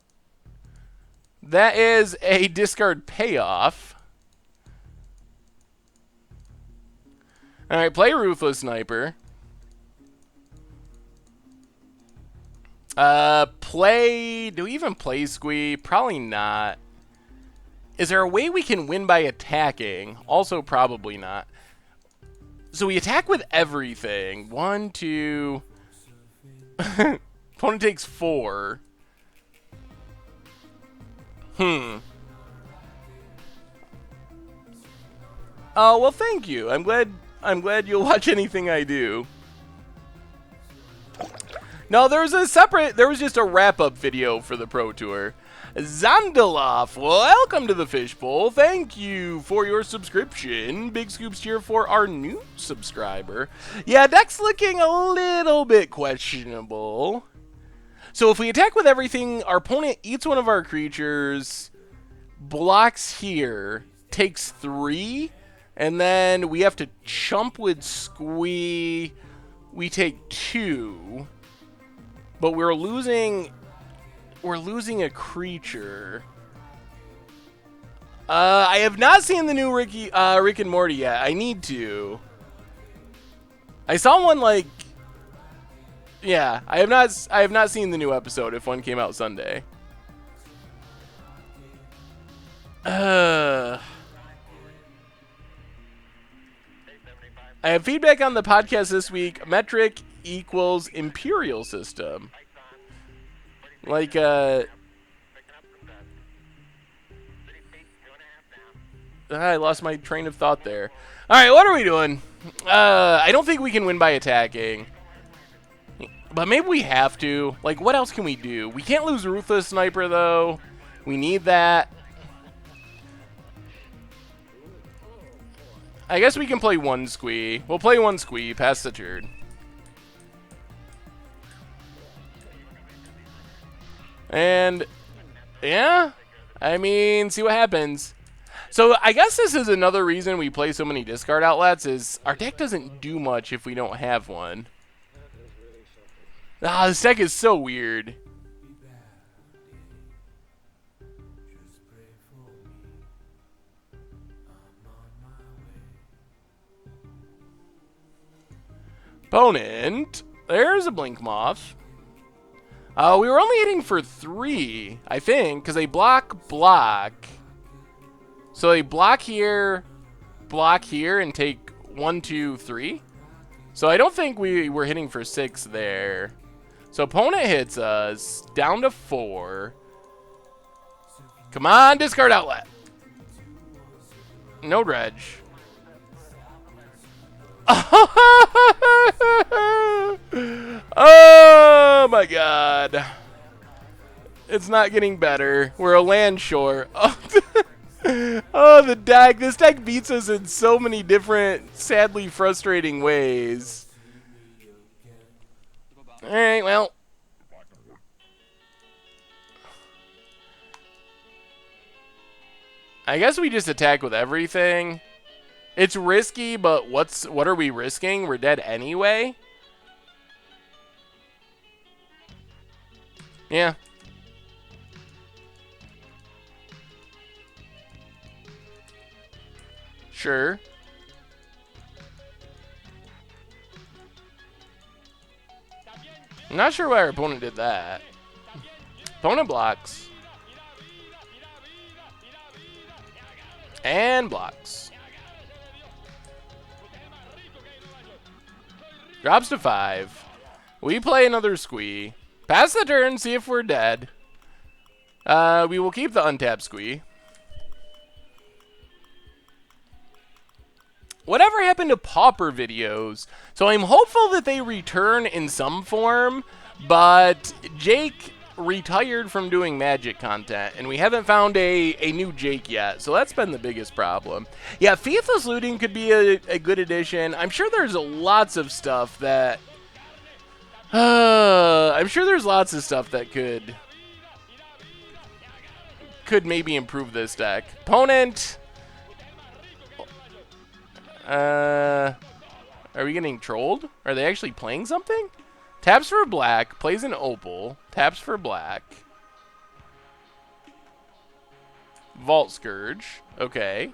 That is a discard payoff. Alright, play Ruthless Sniper. Do we even play Squee? Probably not. Is there a way we can win by attacking? Also probably not. So we attack with everything. 1, 2... Opponent takes 4. Oh, well, thank you. I'm glad you'll watch anything I do. No, there was just a wrap-up video for the Pro Tour. Zandaloff, welcome to the Fishbowl. Thank you for your subscription. Big Scoops cheer for our new subscriber. Yeah, deck's looking a little bit questionable. So if we attack with everything, our opponent eats one of our creatures, blocks here, takes 3, and then we have to chump with Squee. We take 2. But we're losing a creature. I have not seen the new Rick and Morty yet. I need to. I saw one like, yeah. I have not seen the new episode. If one came out Sunday. I have feedback on the podcast this week. Metric equals Imperial System. Like, I lost my train of thought there. Alright, what are we doing? I don't think we can win by attacking. But maybe we have to. Like, what else can we do? We can't lose Ruthless Sniper, though. We need that. I guess we can play one squee. We'll play one squee, pass the turn. And, yeah. I mean, see what happens. So, I guess this is another reason we play so many discard outlets, is our deck doesn't do much if we don't have one. Ah, this deck is so weird. Opponent. There's a Blink Moth. We were only hitting for 3, I think, because they block. So they block here, and take 1, 2, 3. So I don't think we were hitting for 6 there. So opponent hits us down to 4. Come on, discard outlet. No dredge. Oh my god. It's not getting better. We're a land short. Oh, the deck. This deck beats us in so many different, sadly frustrating ways. Alright, well. I guess we just attack with everything. It's risky, but what are we risking? We're dead anyway. Yeah. Sure. I'm not sure why our opponent did that. Opponent blocks. And blocks. Drops to 5. We play another squee. Pass the turn, see if we're dead. We will keep the untapped squee. Whatever happened to Pauper videos? So I'm hopeful that they return in some form, but Jake retired from doing Magic content, and we haven't found a new Jake yet, so that's been the biggest problem. Yeah, Faithless Looting could be a good addition. I'm sure there's lots of stuff that... I'm sure there's lots of stuff that could maybe improve this deck. Opponent... are we getting trolled? Are they actually playing something? Taps for black, plays an opal, taps for black. Vault Scourge, okay.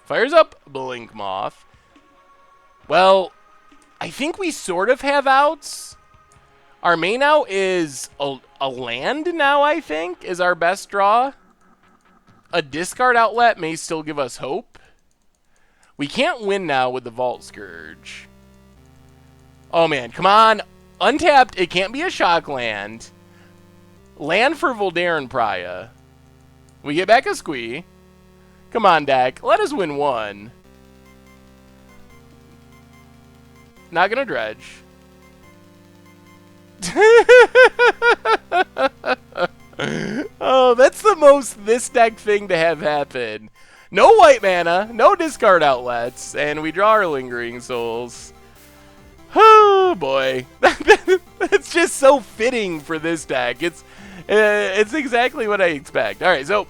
Fires up Blink Moth. Well, I think we sort of have outs. Our main out is a land now, I think, is our best draw. A discard outlet may still give us hope. We can't win now with the Vault Scourge. Oh man, come on. Untapped, it can't be a shock land. Land for Voldaren Pariah. We get back a squee. Come on, deck. Let us win one. Not gonna dredge. Oh, that's the most this deck thing to have happen. No white mana, no discard outlets, and we draw our Lingering Souls. Oh boy, that's just so fitting for this deck. It's exactly what I expect. All right, so,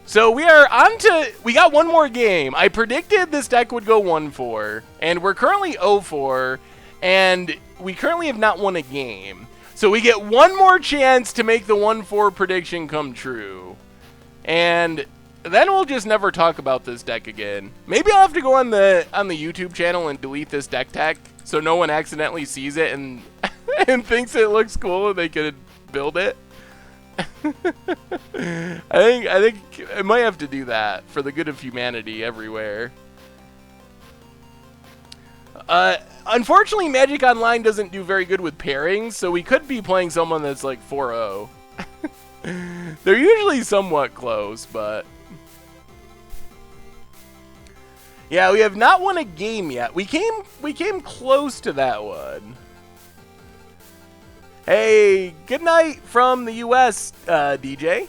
so we are on to. We got one more game. I predicted this deck would go 1-4, and we're currently 0-4, and we currently have not won a game. So we get one more chance to make the 1-4 prediction come true. And then we'll just never talk about this deck again. Maybe I'll have to go on the YouTube channel and delete this deck tech so no one accidentally sees it and and thinks it looks cool and they could build it. I think I might have to do that for the good of humanity everywhere. Unfortunately, Magic Online doesn't do very good with pairings, so we could be playing someone that's like 4-0. They're usually somewhat close, but... Yeah, we have not won a game yet. We came close to that one. Hey, good night from the US, DJ.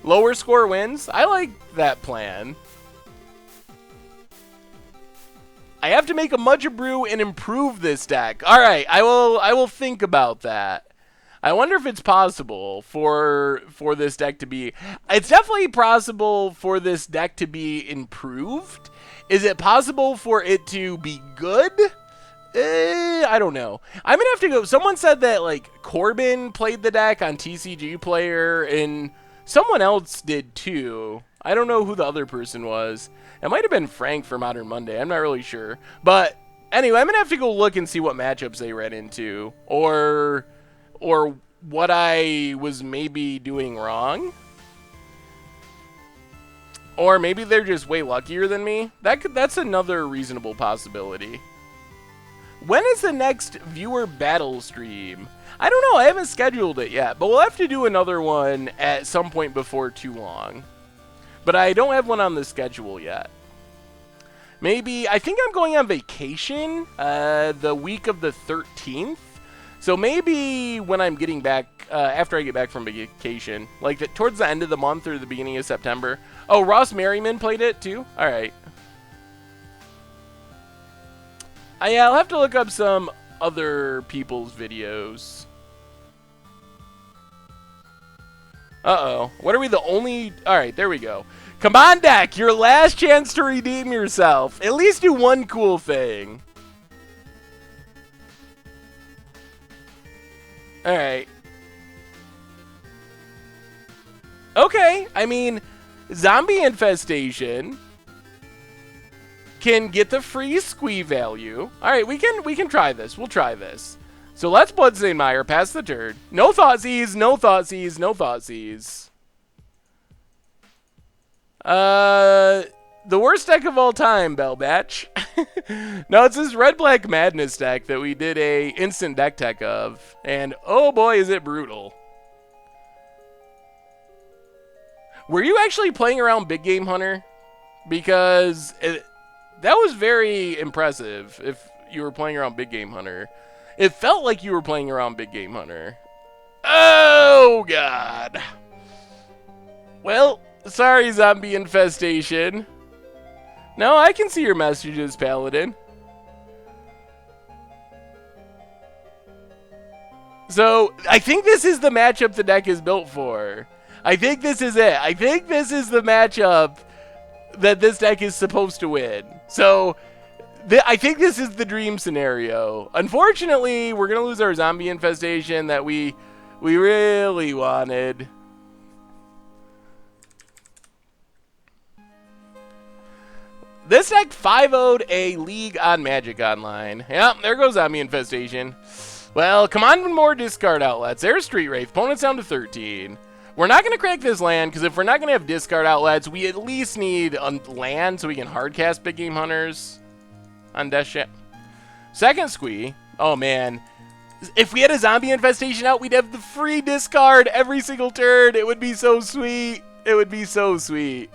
Lower score wins. I like that plan. I have to make a Mudge Brew and improve this deck. All right, I will think about that. I wonder if it's possible for this deck to be... It's definitely possible for this deck to be improved. Is it possible for it to be good? I don't know. I'm going to have to go... Someone said that, like, Corbin played the deck on TCG Player, and someone else did, too. I don't know who the other person was. It might have been Frank for Modern Monday. I'm not really sure. But, anyway, I'm going to have to go look and see what matchups they ran into. Or what I was maybe doing wrong. Or maybe they're just way luckier than me. That's another reasonable possibility. When is the next viewer battle stream? I don't know. I haven't scheduled it yet. But we'll have to do another one at some point before too long. But I don't have one on the schedule yet. Maybe, I think I'm going on vacation the week of the 13th. So maybe when I'm getting back, after I get back from vacation, like towards the end of the month or the beginning of September. Oh, Ross Merriman played it too? All right. Yeah, I'll have to look up some other people's videos. Uh-oh. What are we the only... All right, there we go. Come on, deck. Your last chance to redeem yourself. At least do one cool thing. All right. Okay. I mean, Zombie Infestation can get the free squee value. All right, we can try this. We'll try this. So let's Bloodstained Mire, pass the turn. No Thoughtseize, no Thoughtseize, no Thoughtseize. The worst deck of all time, Bellbatch. No, it's this Red-Black Madness deck that we did a instant deck tech of. And oh boy, is it brutal. Were you actually playing around Big Game Hunter? Because that was very impressive if you were playing around Big Game Hunter. It felt like you were playing around Big Game Hunter. Oh, God. Well, sorry, Zombie Infestation. No, I can see your messages, Paladin. So, I think this is the matchup the deck is built for. I think this is it. I think this is the matchup that this deck is supposed to win. So, I think this is the dream scenario. Unfortunately, we're going to lose our Zombie Infestation that we really wanted. This deck 5-0'd a league on Magic Online. Yeah, there goes Zombie Infestation. Well, come on, more discard outlets. There's Street Wraith. Opponent's down to 13. We're not going to crack this land, because if we're not going to have discard outlets, we at least need a land so we can hardcast Big Game Hunters on Death Ship. Second squee. Oh, man. If we had a Zombie Infestation out, we'd have the free discard every single turn. It would be so sweet. It would be so sweet.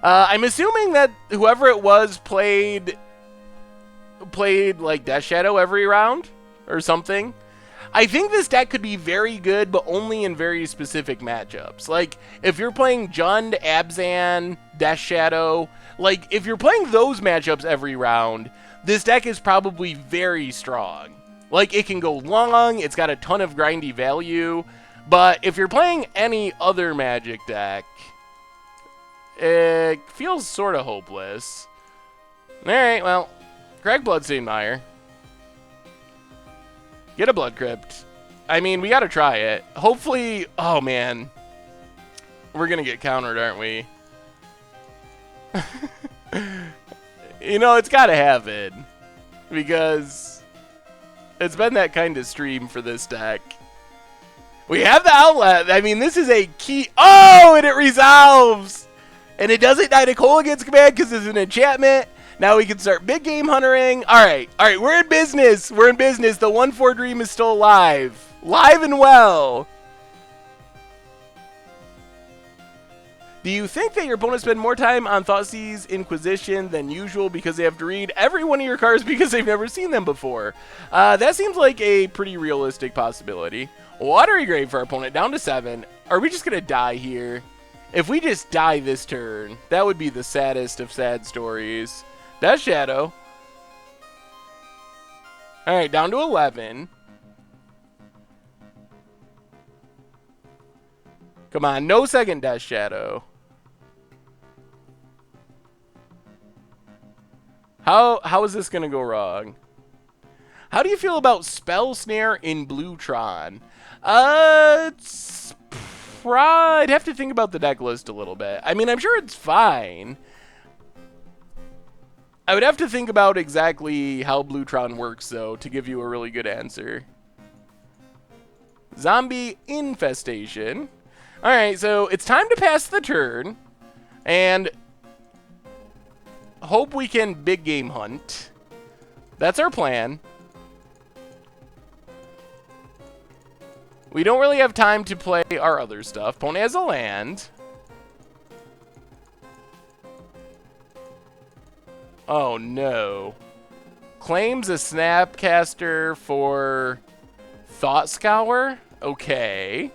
I'm assuming that whoever it was played like Death Shadow every round or something. I think this deck could be very good, but only in very specific matchups. Like, if you're playing Jund, Abzan, Death Shadow, like, if you're playing those matchups every round, this deck is probably very strong. Like, it can go long, it's got a ton of grindy value, but if you're playing any other Magic deck, it feels sort of hopeless. Alright, well, crack Bloodstained Mire. Get a Blood Crypt. I mean, we gotta try it. Hopefully... Oh, man. We're gonna get countered, aren't we? You know, it's gotta happen. Because it's been that kind of stream for this deck. We have the outlet. I mean, this is a key... Oh, and it resolves! And it doesn't die to Kolaghan's command because it's an enchantment. Now we can start big game huntering. All right, we're in business. We're in business. The 1/4 dream is still alive. Live and well. Do you think that your opponents spend more time on Thoughtseize Inquisition than usual because they have to read every one of your cards because they've never seen them before? That seems like a pretty realistic possibility. Watery Grave for our opponent, down to 7. Are we just going to die here? If we just die this turn, that would be the saddest of sad stories. Death Shadow. Alright, down to 11. Come on, no second Death Shadow. How is this going to go wrong? How do you feel about Spell Snare in Blue Tron? I'd have to think about the deck list a little bit. I mean, I'm sure it's fine. I would have to think about exactly how Blue Tron works, though, to give you a really good answer. Zombie Infestation. Alright, so it's time to pass the turn. And hope we can big game hunt. That's our plan. We don't really have time to play our other stuff. Opponent has a land. Oh no. Claims a Snapcaster for Thought Scour? Okay.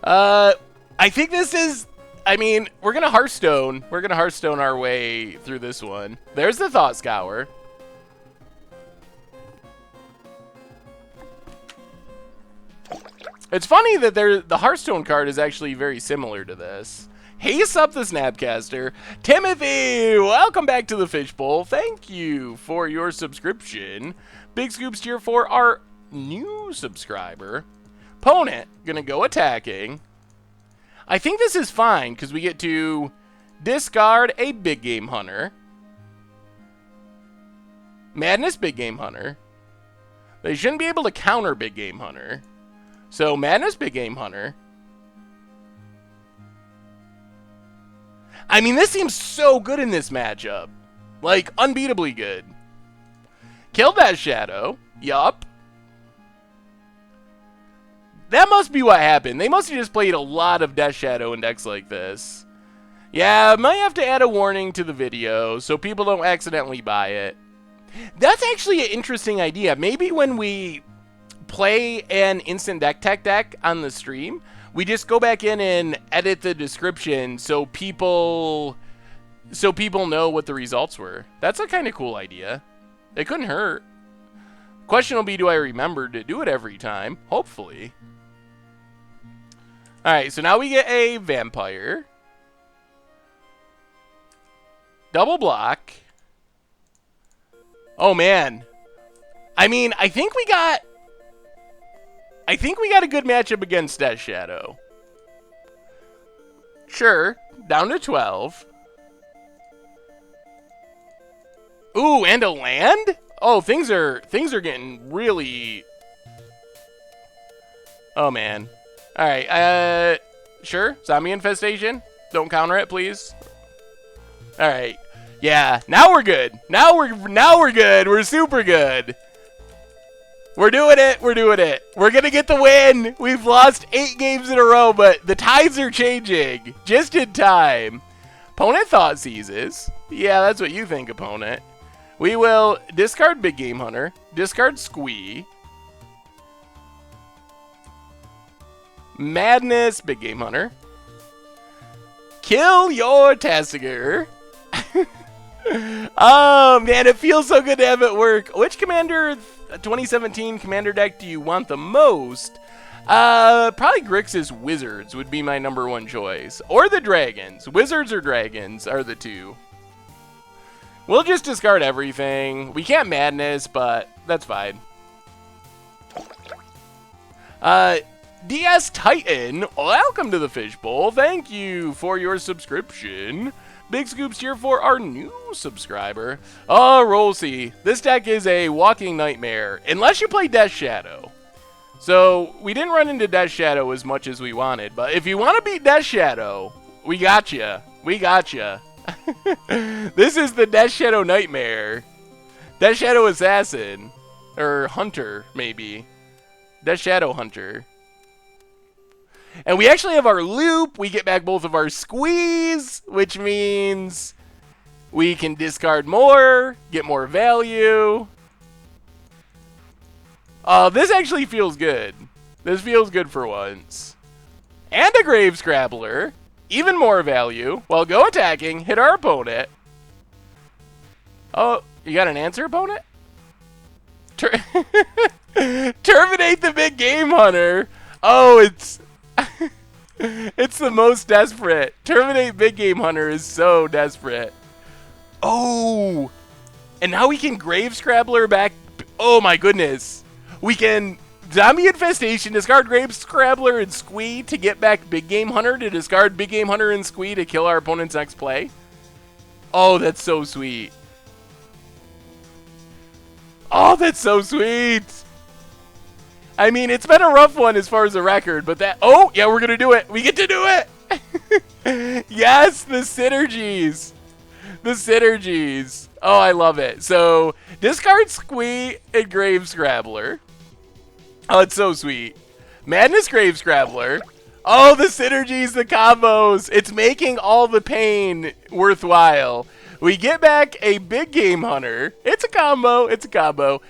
I think this is... I mean, we're going to Hearthstone. We're going to Hearthstone our way through this one. There's the Thought Scour. It's funny that the Hearthstone card is actually very similar to this. Haste up the Snapcaster. Timothy, welcome back to the Fishbowl. Thank you for your subscription. Big scoops here for our new subscriber. Opponent, gonna go attacking. I think this is fine because we get to discard a big game hunter. Madness big game hunter. They shouldn't be able to counter big game hunter. So Madness big game hunter. I mean, this seems so good in this matchup. Like, unbeatably good. Killed that Shadow. Yup. That must be what happened. They must have just played a lot of Death Shadow in decks like this. Yeah, might have to add a warning to the video so people don't accidentally buy it. That's actually an interesting idea. Maybe when we play an instant deck tech deck on the stream, we just go back in and edit the description so people know what the results were. That's a kind of cool idea. It couldn't hurt. Question will be, do I remember to do it every time? Hopefully. Alright, so now we get a Vampire. Double block. Oh, man. I mean, I think we got a good matchup against Death Shadow. Sure. Down to 12. Ooh, and a land? Oh, things are getting really... Oh, man. Alright, sure. Zombie Infestation. Don't counter it, please. Alright. Yeah, now we're good. Now we're good. We're super good. We're doing it. We're doing it. We're going to get the win. We've lost 8 games in a row, but the tides are changing. Just in time. Opponent Thought Seizes. Yeah, that's what you think, opponent. We will discard Big Game Hunter. Discard Squee. Madness Big Game Hunter. Kill your Tasigur. Oh, man, it feels so good to have it work. Which Commander 2017 Commander deck do you want the most? Probably Grixis Wizards would be my #1 choice. Or the Dragons. Wizards or Dragons are the two. We'll just discard everything. We can't Madness, but that's fine. DS Titan, welcome to the Fishbowl. Thank you for your subscription. Big scoops here for our new subscriber. Oh, Rolsey. This deck is a walking nightmare, unless you play Death Shadow. So, we didn't run into Death Shadow as much as we wanted, but if you want to beat Death Shadow, we got you. We got you. This is the Death Shadow Nightmare. Death Shadow Assassin. Or Hunter, maybe. Death Shadow Hunter. And we actually have our loop. We get back both of our squeeze, which means we can discard more, get more value. This actually feels good. This feels good for once. And a Grave Scrabbler. Even more value. Well, go attacking. Hit our opponent. Oh, you got an answer, opponent? Terminate the big game hunter. Oh, it's... it's the most desperate. Terminate big game hunter is so desperate. Oh! And now we can Grave Scrabbler back... Oh my goodness. We can Zombie Infestation, discard Grave Scrabbler and Squee to get back Big Game Hunter, to discard Big Game Hunter and Squee to kill our opponent's next play. Oh, that's so sweet. Oh, that's so sweet. I mean, it's been a rough one as far as the record, but that... Oh, yeah, we're going to do it. We get to do it. Yes, the synergies. The synergies. Oh, I love it. So, discard Squee and Grave Scrabbler. Oh, it's so sweet. Madness Grave Scrabbler. Oh, the synergies, the combos. It's making all the pain worthwhile. We get back a Big Game Hunter. It's a combo. It's a combo.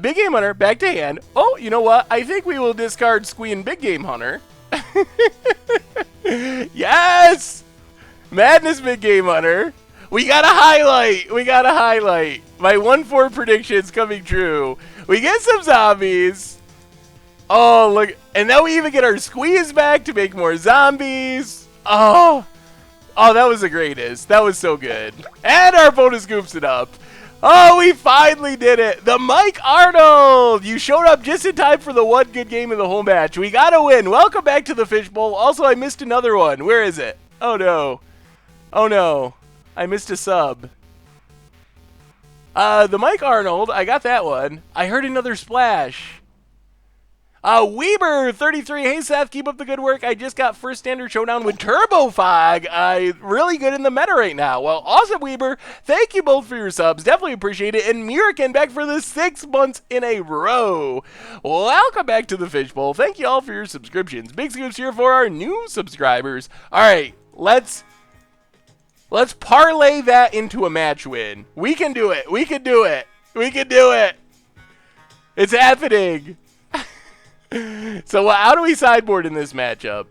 Big Game Hunter, back to hand. Oh, you know what? I think we will discard Squee and Big Game Hunter. Yes! Madness Big Game Hunter. We got a highlight. We got a highlight. My 1-4 prediction's coming true. We get some zombies. Oh, look. And now we even get our squeeze back to make more zombies. Oh. Oh, that was the greatest. That was so good. And our bonus scoops it up. Oh, we finally did it. The Mike Arnold. You showed up just in time for the one good game of the whole match. We got to win. Welcome back to the Fishbowl. Also, I missed another one. Where is it? Oh, no. Oh, no. I missed a sub. The Mike Arnold. I got that one. I heard another splash. Weber 33. Hey Seth, keep up the good work. I just got first standard showdown with Turbo Fog. Really good in the meta right now. Well, awesome, Weber. Thank you both for your subs. Definitely appreciate it. And Murican back for the 6 months in a row. Welcome back to the Fishbowl. Thank you all for your subscriptions. Big scoops here for our new subscribers. All right, let's parlay that into a match win. We can do it. We can do it. We can do it. It's happening. So how do we sideboard in this matchup?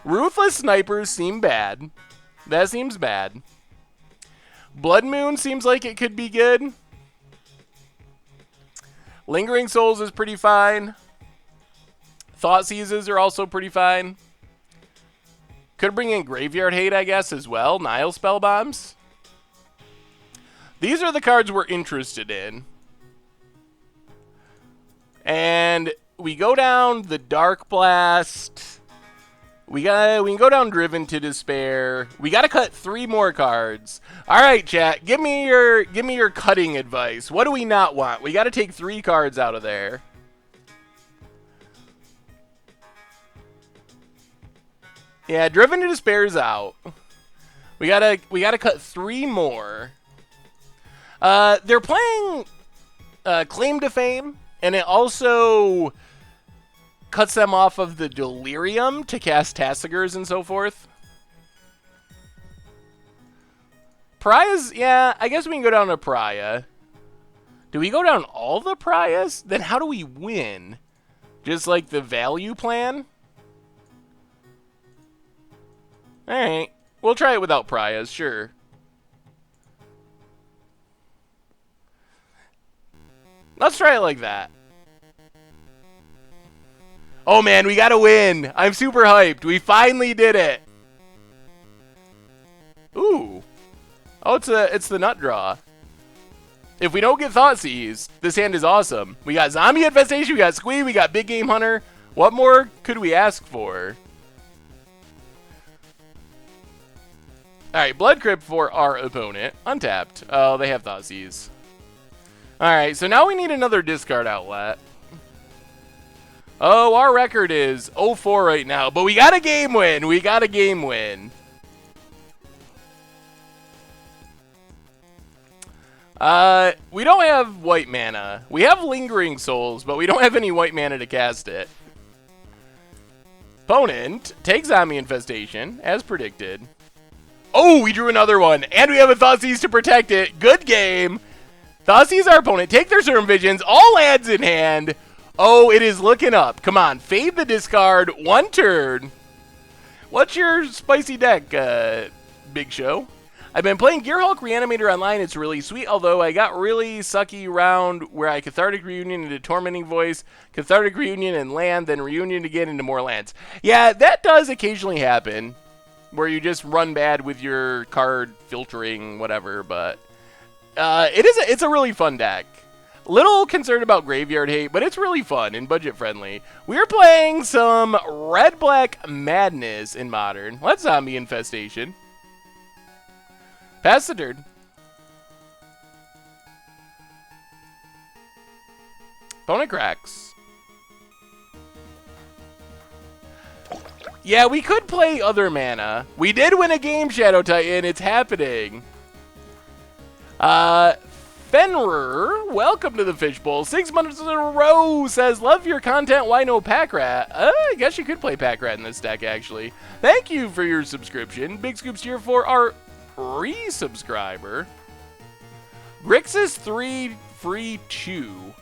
Ruthless Snipers seem bad. That seems bad. Blood Moon seems like it could be good. Lingering Souls is pretty fine. Thought Seizes are also pretty fine. Could bring in Graveyard Hate, I guess, as well. Nile Spell Bombs. These are the cards we're interested in. And we go down the Dark Blast. We can go down Driven to Despair. We got to cut 3 more cards. All right, chat. Give me your cutting advice. What do we not want? We got to take 3 cards out of there. Yeah, Driven to Despair is out. We gotta cut 3 more. They're playing Claim to Fame. And it also cuts them off of the Delirium to cast Tassigers and so forth. Pariahs, yeah, I guess we can go down to Pariah. Do we go down all the Pariahs? Then how do we win? Just like the value plan? Alright, we'll try it without Pariahs, sure. Let's try it like that. Oh man, we gotta win. I'm super hyped. We finally did it. Ooh. Oh, it's the nut draw. If we don't get Thoughtseize, this hand is awesome. We got Zombie Infestation, we got Squee, we got Big Game Hunter. What more could we ask for? Alright, Blood Crypt for our opponent. Untapped. Oh, they have Thoughtseize. Alright, so now we need another discard outlet. Oh, our record is 0-4 right now, but we got a game win. We got a game win. We don't have white mana. We have Lingering Souls, but we don't have any white mana to cast it. Opponent takes Zombie Infestation, as predicted. Oh, we drew another one, and we have a Thoughtseize to protect it. Good game. Thoughtseize our opponent. Take their Serum Visions. All lands in hand. Oh, it is looking up. Come on, fade the discard. One turn. What's your spicy deck, Big Show? I've been playing Gearhulk Reanimator online. It's really sweet, although I got really sucky round where I Cathartic Reunion into Tormenting Voice, Cathartic Reunion and land, then Reunion again into more lands. Yeah, that does occasionally happen, where you just run bad with your card filtering, whatever, but it's a really fun deck. Little concerned about graveyard hate, but it's really fun and budget friendly. We're playing some red-black madness in Modern. Let's Zombie Infestation. Pass the turn. Opponent cracks. Yeah, we could play other mana. We did win a game, Shadow Titan. It's happening. Fenrir, welcome to the Fishbowl. 6 months in a row says, love your content, why no Pack Rat? I guess you could play Pack Rat in this deck, actually. Thank you for your subscription. Big scoops here for our resubscriber. Grixis 3 free 2.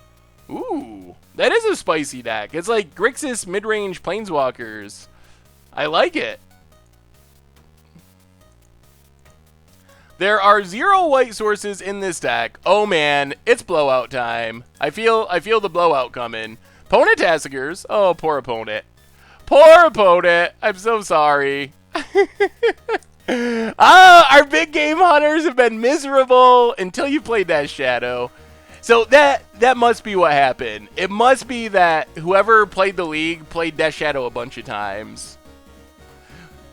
Ooh, that is a spicy deck. It's like Grixis mid-range Planeswalkers. I like it. There are 0 white sources in this deck. Oh man, it's blowout time. I feel the blowout coming. Opponent Tassigers. Oh, poor opponent. Poor opponent. I'm so sorry. Our big game hunters have been miserable until you played that Shadow. So that must be what happened. It must be that whoever played the league played Death Shadow a bunch of times.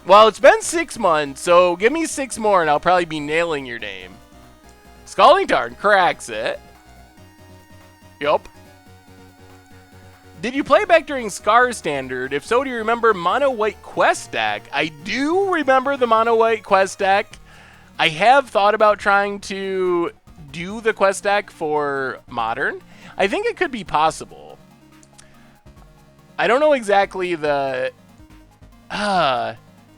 Well, it's been 6 months, so give me 6 more and I'll probably be nailing your name. Scalding Tarn cracks it. Yup. Did you play back during Scar Standard? If so, do you remember Mono White Quest deck? I do remember the Mono White Quest deck. I have thought about trying to do the Quest deck for Modern. I think it could be possible. I don't know exactly the...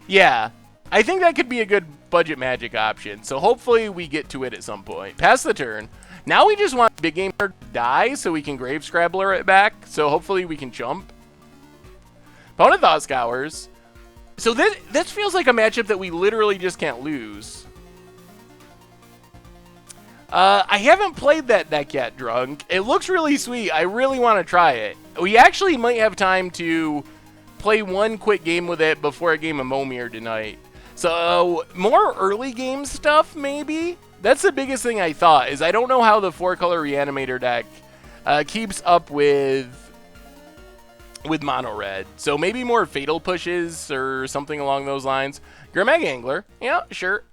yeah, I think that could be a good budget Magic option. So hopefully we get to it at some point. Pass the turn. Now we just want Big Game to die so we can Grave Scrabbler it back. So hopefully we can jump. Opponent Thought Scours. So this feels like a matchup that we literally just can't lose. I haven't played that deck yet, Drunk. It looks really sweet. I really want to try it. We actually might have time to play one quick game with it before a game of Momir tonight. So more early game stuff, maybe? That's the biggest thing I thought, is I don't know how the 4-color Reanimator deck keeps up with Mono Red. So maybe more Fatal Pushes or something along those lines. Grimag Angler. Yeah, sure.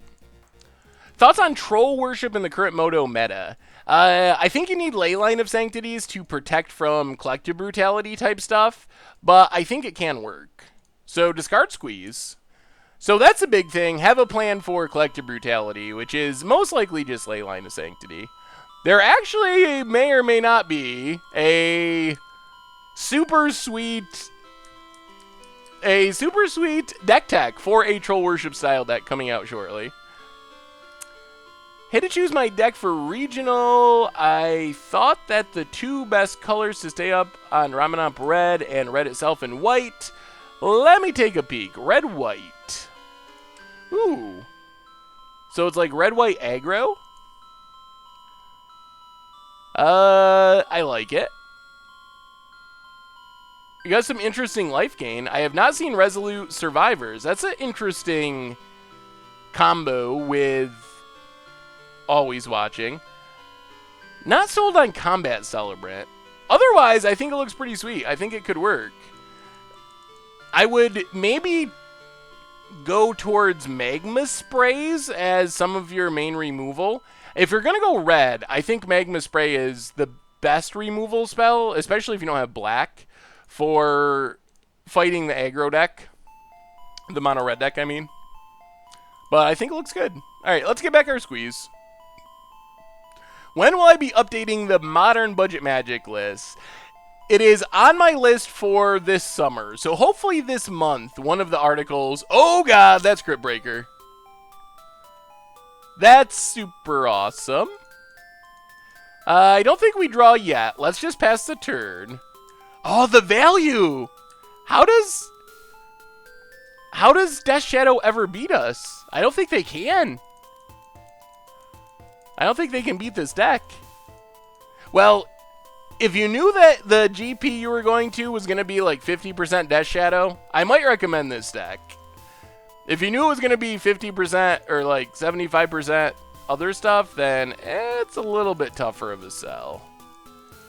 Thoughts on Troll Worship in the current Moto meta? I think you need Leyline of Sanctities to protect from Collective Brutality type stuff, but I think it can work. So discard Squeeze. So that's a big thing. Have a plan for Collective Brutality, which is most likely just Leyline of Sanctity. There actually may or may not be a super sweet deck tech for a Troll Worship style deck coming out shortly. Had to choose my deck for regional. I thought that the 2 best colors to stay up on Ramanamp Red and Red itself in white. Let me take a peek. Red, white. Ooh. So it's like red, white aggro? I like it. You got some interesting life gain. I have not seen Resolute Survivors. That's an interesting combo with Always Watching. Not sold on Combat Celebrant. Otherwise, I think it looks pretty sweet. I think it could work. I would maybe go towards Magma Sprays as some of your main removal. If you're going to go red, I think Magma Spray is the best removal spell, especially if you don't have black, for fighting the aggro deck. The mono red deck, I mean. But I think it looks good. Alright, let's get back our squeeze. When will I be updating the modern budget magic list? It is on my list for this summer. So hopefully this month, one of the articles... Oh god, that's Crypt Breaker. That's super awesome. I don't think we draw yet. Let's just pass the turn. Oh, the value! How does Death Shadow ever beat us? I don't think they can. I don't think they can beat this deck. Well, if you knew that the GP you were going to was going to be like 50% Death Shadow, I might recommend this deck. If you knew it was going to be 50% or like 75% other stuff, then it's a little bit tougher of a sell.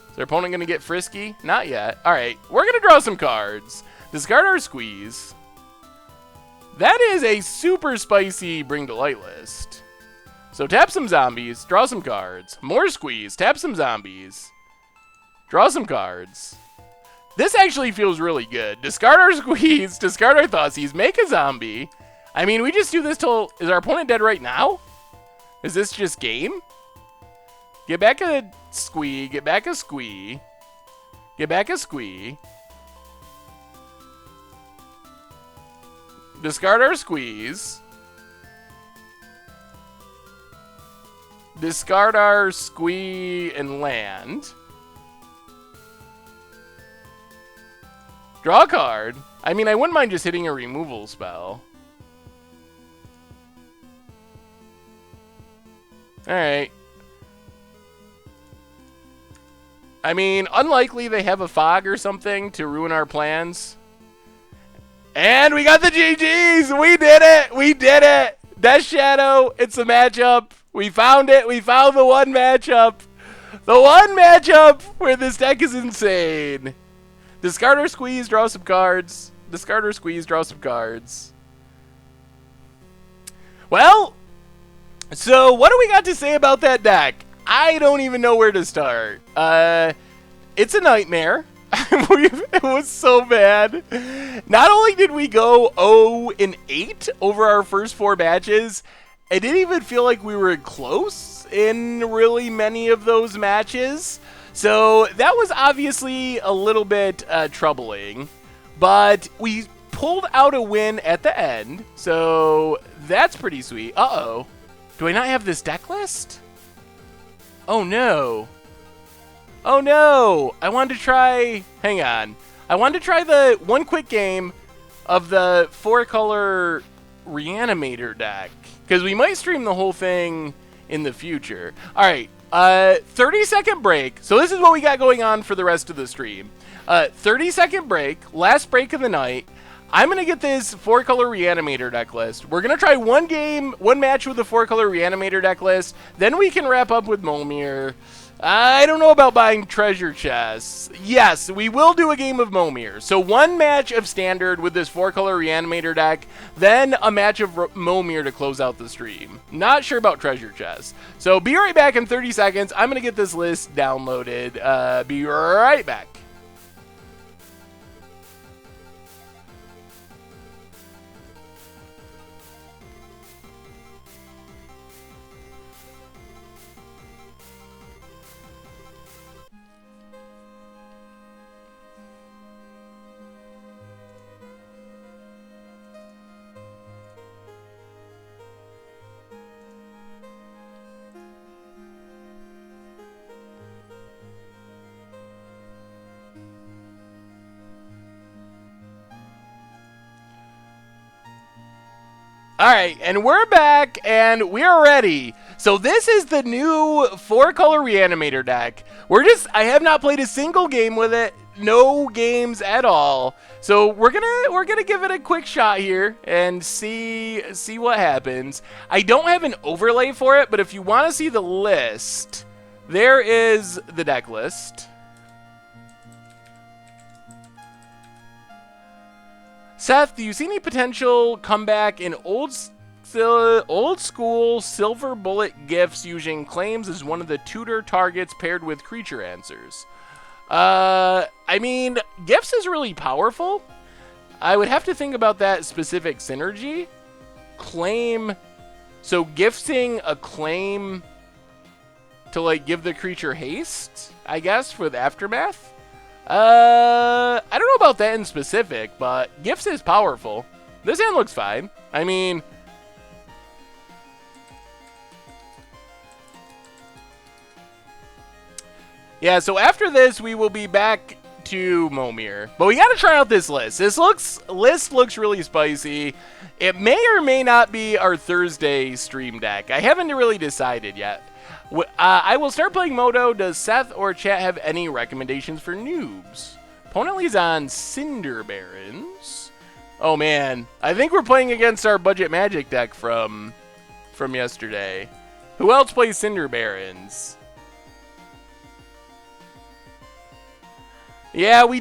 Is their opponent going to get frisky? Not yet. All right, we're going to draw some cards. Discard our squeeze. That is a super spicy Bring to Light list. So tap some zombies, draw some cards. More squeeze, tap some zombies. Draw some cards. This actually feels really good. Discard our squeeze, discard our Thoughtseize, make a zombie. I mean, we just do this till... Is our opponent dead right now? Is this just game? Get back a squee, get back a squee. Get back a squee. Discard our squeeze. Discard our squee and land. Draw a card. I mean, I wouldn't mind just hitting a removal spell. Alright. I mean, unlikely they have a fog or something to ruin our plans. And we got the GGs! We did it! We did it! Death Shadow, it's a matchup. We found it. We found the one matchup. The one matchup where this deck is insane. Discard or squeeze, draw some cards. Discard or squeeze, draw some cards. Well, so what do we got to say about that deck? I don't even know where to start. It's a nightmare. It was so bad. Not only did we go 0-8 over our first 4 matches, it didn't even feel like we were close in really many of those matches. So that was obviously a little bit troubling. But we pulled out a win at the end. So that's pretty sweet. Uh-oh. Do I not have this deck list? Oh, no. Oh, no. I wanted to try... Hang on. I wanted to try the one quick game of the 4-color reanimator deck. Because we might stream the whole thing in the future. Alright, 30-second break. So this is what we got going on for the rest of the stream. 30-second break, last break of the night. I'm going to get this 4-color reanimator deck list. We're going to try one match with the 4-color reanimator deck list. Then we can wrap up with Momir. I don't know about buying treasure chests. Yes, we will do a game of Momir. So one match of standard with this 4-color reanimator deck, then a match of Momir to close out the stream. Not sure about treasure chests. So be right back in 30 seconds. I'm going to get this list downloaded. Be right back. Alright, and we're back, and we're ready. So this is the new 4-color reanimator deck. I have not played a single game with it. No games at all. So we're gonna give it a quick shot here and see what happens. I don't have an overlay for it, but if you want to see the list, there is the deck list. Seth, do you see any potential comeback in old school silver bullet gifts using claims as one of the tutor targets paired with creature answers? I mean, Gifts is really powerful. I would have to think about that specific synergy. Claim. So gifting a claim to, like, give the creature haste, I guess, with Aftermath. I don't know about that in specific, but Gifts is powerful. This hand looks fine. I mean, yeah, so after this, we will be back to Momir. But we got to try out this list. This list looks really spicy. It may or may not be our Thursday stream deck. I haven't really decided yet. I will start playing Moto. Does Seth or chat have any recommendations for noobs? Opponent leads on Cinder Barons. Oh man, I think we're playing against our Budget Magic deck from yesterday. Who else plays Cinder Barons? Yeah, we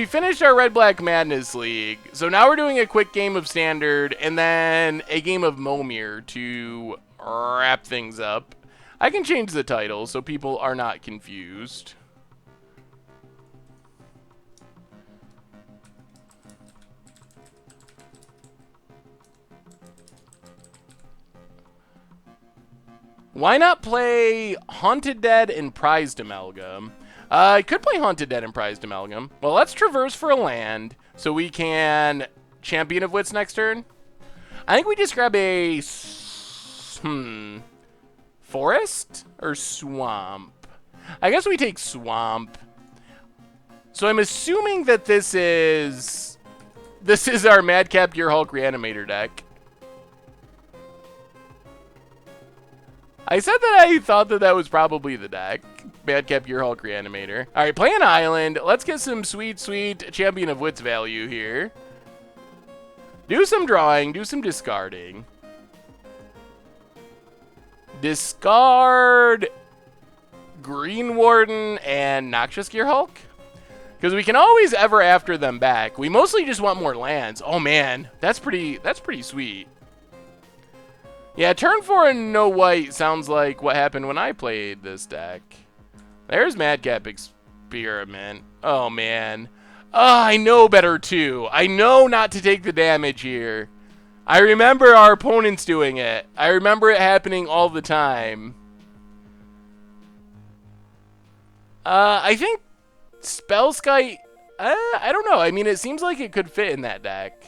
finished our Red Black Madness League. So now we're doing a quick game of Standard and then a game of Momir to wrap things up. I can change the title so people are not confused. Why not play Haunted Dead and Prized Amalgam? I could play Haunted Dead and Prized Amalgam. Well, let's traverse for a land so we can Champion of Wits next turn. I think we just grab a forest or swamp. I guess we take swamp. So I'm assuming that this is our Madcap Gearhulk Reanimator deck. I said that I thought that was probably the deck. Madcap Gearhulk Reanimator. All right, play an island. Let's get some sweet, sweet Champion of Wits value here. Do some drawing. Do some discarding. Discard Green Warden and Noxious Gearhulk. Because we can always ever after them back. We mostly just want more lands. Oh man, that's pretty sweet. Yeah, turn 4 and no white sounds like what happened when I played this deck. There's Madcap Experiment. Oh, man. Oh, I know better, too. I know not to take the damage here. I remember our opponents doing it. I remember it happening all the time. I think Spellskite... I don't know. I mean, it seems like it could fit in that deck.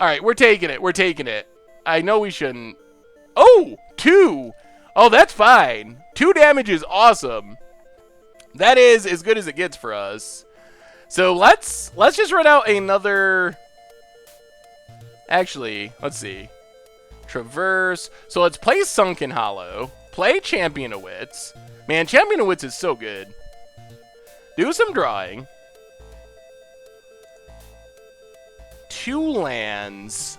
Alright, we're taking it. We're taking it. I know we shouldn't. Oh, 2. Oh, that's fine. 2 damage is awesome. That is as good as it gets for us. So let's just run out another. Actually, let's see. Traverse. So let's play Sunken Hollow. Play Champion of Wits. Man, Champion of Wits is so good. Do some drawing. 2 lands.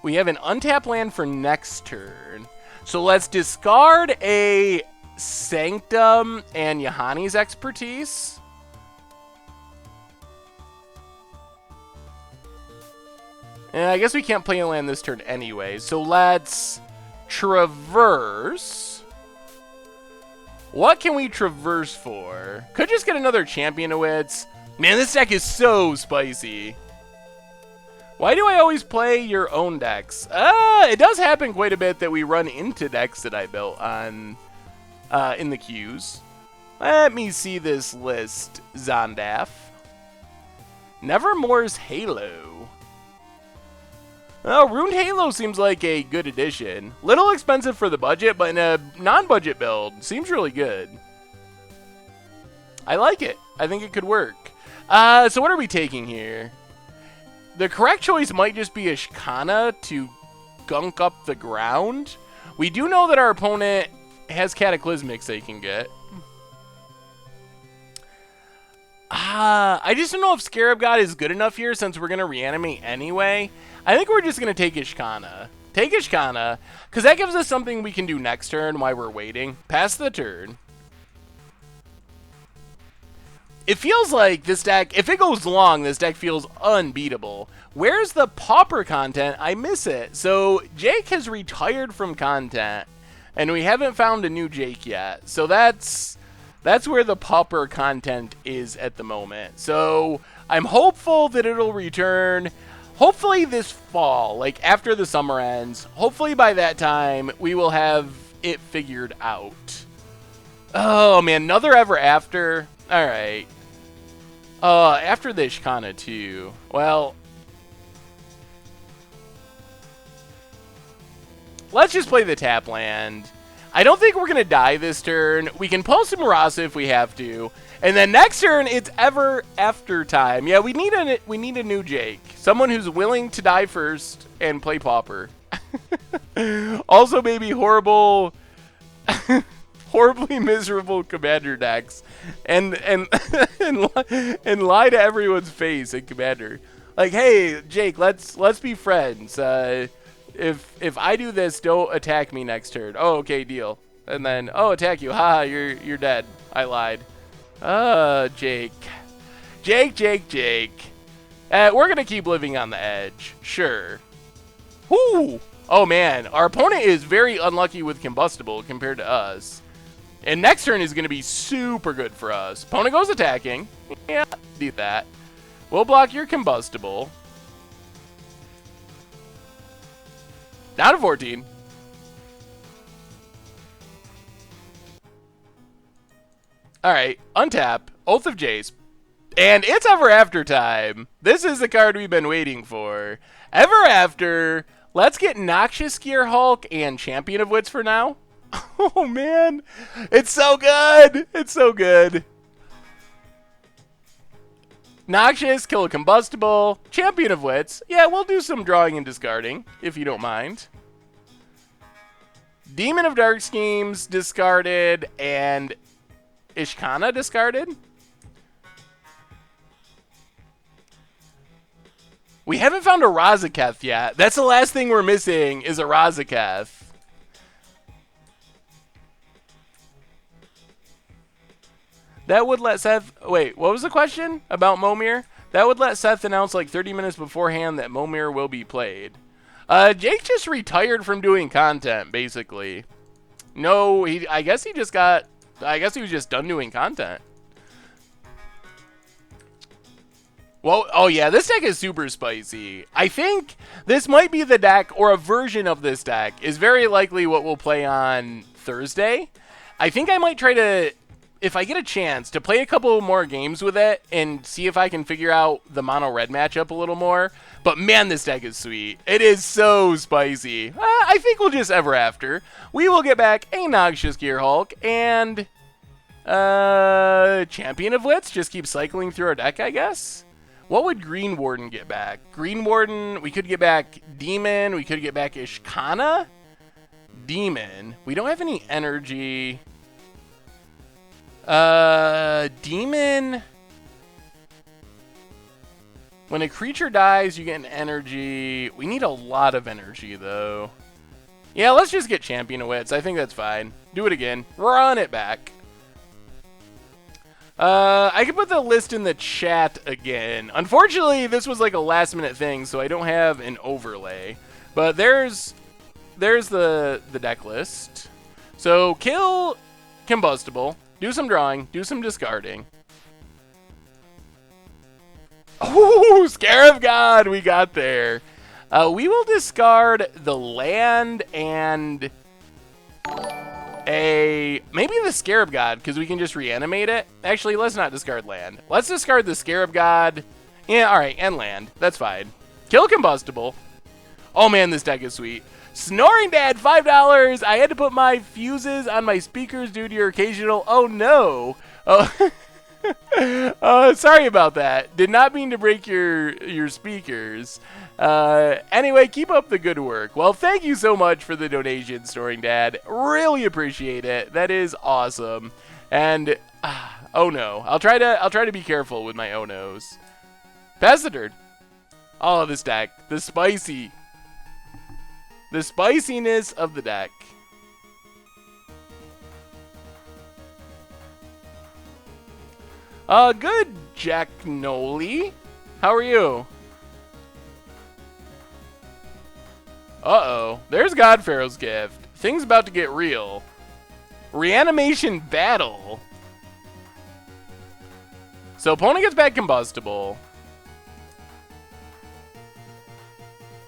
We have an untapped land for next turn. So let's discard a Sanctum and Yahani's Expertise. And I guess we can't play a land this turn anyway. So let's traverse. What can we traverse for? Could just get another Champion of Wits. Man, this deck is so spicy. Why do I always play your own decks? It does happen quite a bit that we run into decks that I built on in the queues. Let me see this list. Zondaf. Nevermore's Halo. Oh, Ruined Halo seems like a good addition. Little expensive for the budget, but in a non-budget build, seems really good. I like it. I think it could work. So what are we taking here? The correct choice might just be a Shikana to gunk up the ground. We do know that our opponent has Cataclysmics they can get. I just don't know if Scarab God is good enough here since we're going to reanimate anyway. I think we're just going to take Ishkana. Take Ishkana, because that gives us something we can do next turn while we're waiting. Pass the turn. It feels like this deck, if it goes long, this deck feels unbeatable. Where's the Pauper content? I miss it. So Jake has retired from content. And we haven't found a new Jake yet. So that's where the pauper content is at the moment. So I'm hopeful that it'll return. Hopefully this fall, like after the summer ends. Hopefully by that time we will have it figured out. Oh man, another Ever After. All right. After the Ishkana too. Well, let's just play the tap land. I don't think we're going to die this turn. We can pull some Marasa if we have to. And then next turn, it's Ever After time. Yeah, we need a new Jake. Someone who's willing to die first and play Pauper. Also, maybe horribly miserable Commander decks. And lie to everyone's face in Commander. Like, hey, Jake, let's be friends. If I do this, don't attack me next turn. Oh, okay, deal. And then, oh, attack you. Haha, you're dead. I lied. Jake. Jake. We're going to keep living on the edge. Sure. Whoo! Oh, man. Our opponent is very unlucky with Combustible compared to us. And next turn is going to be super good for us. Opponent goes attacking. Yeah, do that. We'll block your Combustible. Down to 14. Alright, untap. Oath of Jace. And it's Ever After time. This is the card we've been waiting for. Ever After. Let's get Noxious Gear Hulk and Champion of Wits for now. Oh, man. It's so good. It's so good. Noxious, kill a Combustible. Champion of Wits. Yeah, we'll do some drawing and discarding, if you don't mind. Demon of Dark Schemes discarded, and Ishkana discarded. We haven't found a Razaketh yet. That's the last thing we're missing is a Razaketh. That would let Seth... Wait, what was the question about Momir? That would let Seth announce like 30 minutes beforehand that Momir will be played. Jake just retired from doing content, basically. No, I guess he was just done doing content. Well, oh yeah, this deck is super spicy. I think this might be the deck, or a version of this deck, is very likely what we'll play on Thursday. I think I might try to... If I get a chance to play a couple more games with it and see if I can figure out the mono-red matchup a little more. But man, this deck is sweet. It is so spicy. I think we'll just Ever After. We will get back a Noxious Gear Hulk and Champion of Wits. Just keep cycling through our deck, I guess. What would Green Warden get back? Green Warden, we could get back Demon. We could get back Ishkana. Demon. We don't have any energy. Demon. When a creature dies, you get an energy. We need a lot of energy, though. Yeah, let's just get Champion of Wits. I think that's fine. Do it again. Run it back. I can put the list in the chat again. Unfortunately, this was like a last-minute thing, so I don't have an overlay. But there's the deck list. So kill Combustible. Do some drawing, do some discarding. Oh, Scarab God, we got there. We will discard the land and maybe the Scarab God, because we can just reanimate it. Actually, let's not discard land. Let's discard the Scarab God. Yeah, all right, and land. That's fine. Kill Combustible. Oh man, this deck is sweet. Snoring Dad, $5. I had to put my fuses on my speakers due to your occasional, oh no. Oh, sorry about that. Did not mean to break your speakers. Anyway, keep up the good work. Well, thank you so much for the donation, Snoring Dad. Really appreciate it. That is awesome. And, oh no. I'll try to be careful with my oh no's. Pass the turn. Oh, this deck. The spiciness of the deck. Good, Jack Noli. How are you? Uh-oh. There's God Pharaoh's Gift. Things about to get real. Reanimation battle. So opponent gets back combustible.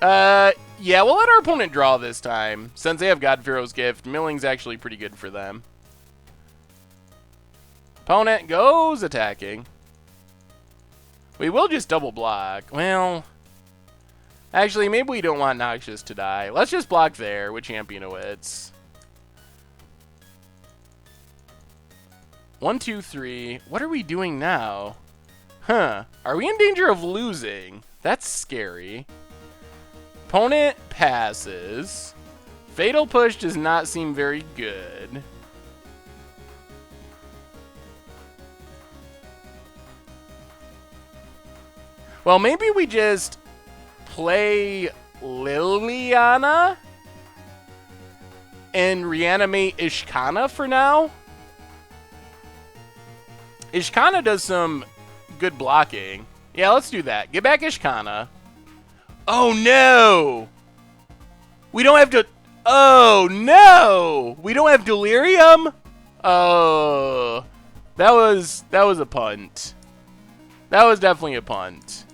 Yeah, we'll let our opponent draw this time. Since they have God-Pharaoh's Gift, milling's actually pretty good for them. Opponent goes attacking. We will just double block. Well, actually, maybe we don't want Noxious to die. Let's just block there with Champion of Wits. 1, 2, 3. What are we doing now? Huh. Are we in danger of losing? That's scary. Opponent passes. Fatal Push does not seem very good. Well, maybe we just play Liliana and reanimate Ishkana for now. Ishkana does some good blocking. Yeah, let's do that. Get back Ishkana. Oh, no! We don't have to... Oh, no! We don't have Delirium? Oh... That was a punt. That was definitely a punt.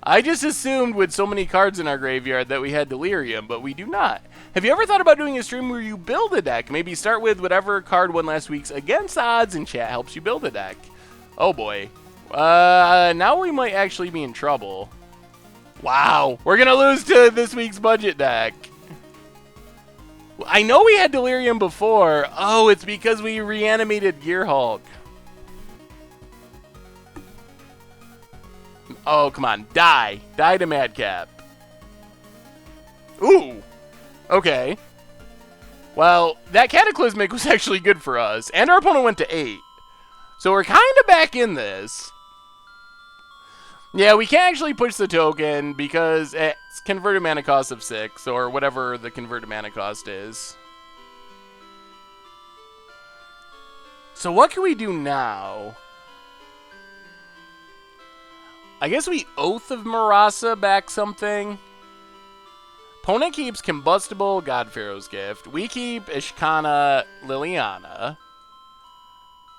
I just assumed with so many cards in our graveyard that we had Delirium, but we do not. Have you ever thought about doing a stream where you build a deck? Maybe start with whatever card won last week's Against Odds and chat helps you build a deck. Oh boy. Now we might actually be in trouble. Wow. We're going to lose to this week's budget deck. I know we had Delirium before. Oh, it's because we reanimated Gearhulk. Oh, come on. Die. Die to Madcap. Ooh. Okay. Well, that Cataclysmic was actually good for us. And our opponent went to 8. So we're kind of back in this. Yeah, we can't actually push the token because it's converted mana cost of 6. Or whatever the converted mana cost is. So what can we do now? I guess we Oath of Marasa back something. Opponent keeps Combustible, God-Pharaoh's Gift. We keep Ishkana, Liliana.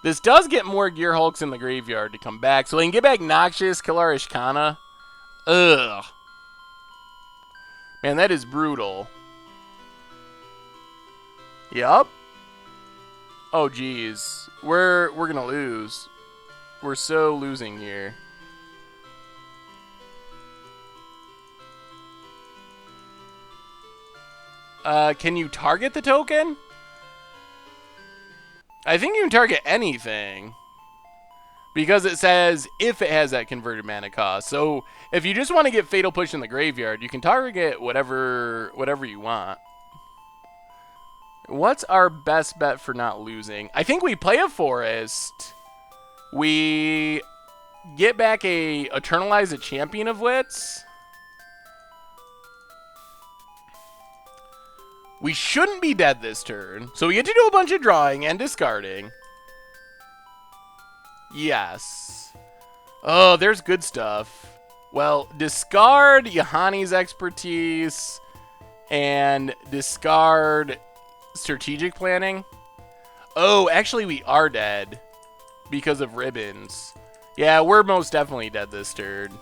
This does get more Gearhulks in the graveyard to come back. So we can get back Noxious, kill our Ishkana. Ugh. Man, that is brutal. Yup. Oh, geez. We're gonna lose. We're so losing here. Can you target the token? I think you can target anything. Because it says if it has that converted mana cost. So if you just want to get Fatal Push in the graveyard, you can target whatever you want. What's our best bet for not losing? I think we play a Forest. We get back Eternalize a Champion of Wits. We shouldn't be dead this turn. So we get to do a bunch of drawing and discarding. Yes. Oh, there's good stuff. Well, discard Yahani's Expertise and discard Strategic Planning. Oh, actually we are dead because of Ribbons. Yeah, we're most definitely dead this turn.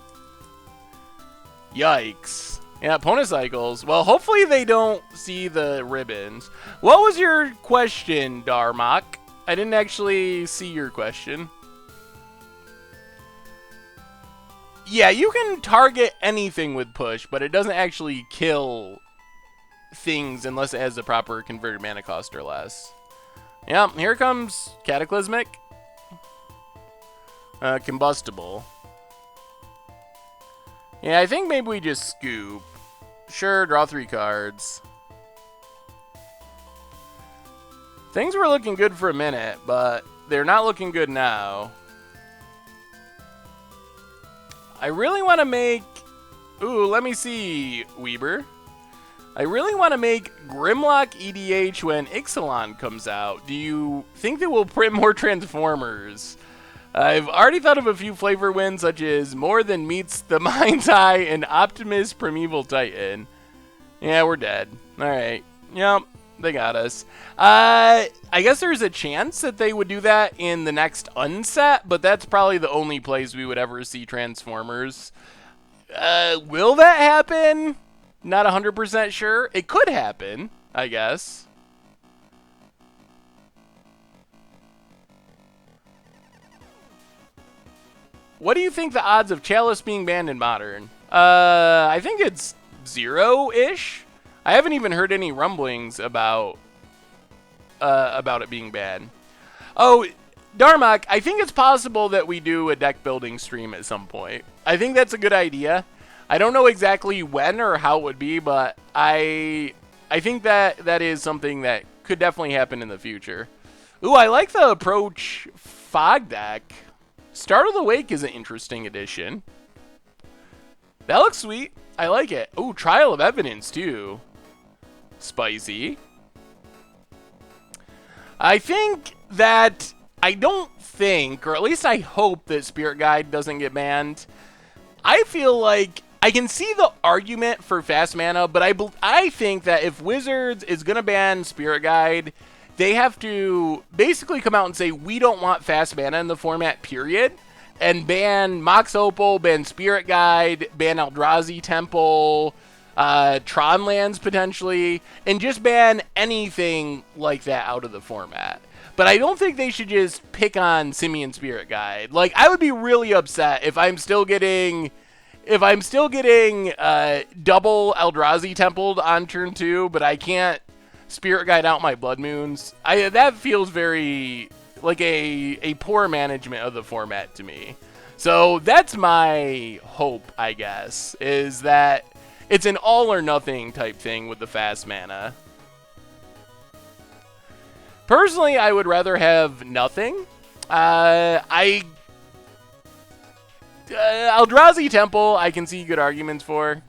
Yikes. Yeah, opponent cycles. Well, hopefully they don't see the Ribbons. What was your question, Darmok? I didn't actually see your question. Yeah, you can target anything with push, but it doesn't actually kill things unless it has the proper converted mana cost or less. Yeah, here comes Cataclysmic. Combustible. Yeah, I think maybe we just scoop. Sure, draw 3 cards. Things were looking good for a minute, but they're not looking good now. I really want to make... Ooh, let me see, Weber. I really want to make Grimlock EDH when Ixalan comes out. Do you think that we'll print more Transformers? I've already thought of a few flavor wins, such as More Than Meets the Mind's Eye and Optimus Primeval Titan. Yeah, we're dead. Alright. Yep, they got us. I guess there's a chance that they would do that in the next unset, but that's probably the only place we would ever see Transformers. Will that happen? Not 100% sure. It could happen, I guess. What do you think the odds of Chalice being banned in Modern? I think it's 0-ish. I haven't even heard any rumblings about it being banned. Oh, Darmok, I think it's possible that we do a deck building stream at some point. I think that's a good idea. I don't know exactly when or how it would be, but I think that is something that could definitely happen in the future. Ooh, I like the approach fog deck. Start of the Wake is an interesting addition. That looks sweet. I like it. Ooh, Trial of Evidence, too. Spicy. I think that... I don't think, or at least I hope that Spirit Guide doesn't get banned. I feel like... I can see the argument for fast mana, but I think that if Wizards is going to ban Spirit Guide... They have to basically come out and say, we don't want fast mana in the format, period. And ban Mox Opal, ban Spirit Guide, ban Eldrazi Temple, Tron lands potentially, and just ban anything like that out of the format. But I don't think they should just pick on Simian Spirit Guide. Like, I would be really upset if I'm still getting... double Eldrazi Templed on turn 2, but I can't Spirit Guide out my Blood Moons. That feels very like a poor management of the format to me. So that's my hope, I guess, is that it's an all or nothing type thing with the fast mana. Personally, I would rather have nothing. Eldrazi Temple, I can see good arguments for.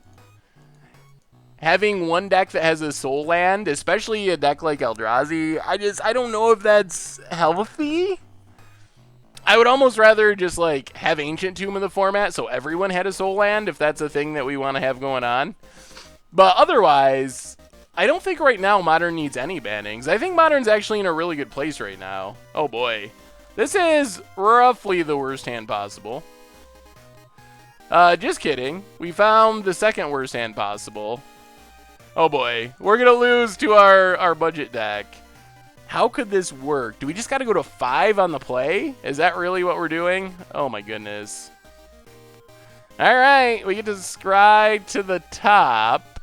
Having one deck that has a soul land, especially a deck like Eldrazi, I don't know if that's healthy. I would almost rather just like have Ancient Tomb in the format so everyone had a soul land if that's a thing that we want to have going on. But otherwise, I don't think right now Modern needs any bannings. I think Modern's actually in a really good place right now. Oh boy. This is roughly the worst hand possible. Just kidding. We found the second worst hand possible. Oh boy, we're gonna lose to our budget deck. How could this work? Do we just gotta go to 5 on the play? Is that really what we're doing? Oh my goodness. Alright, we get to scry to the top.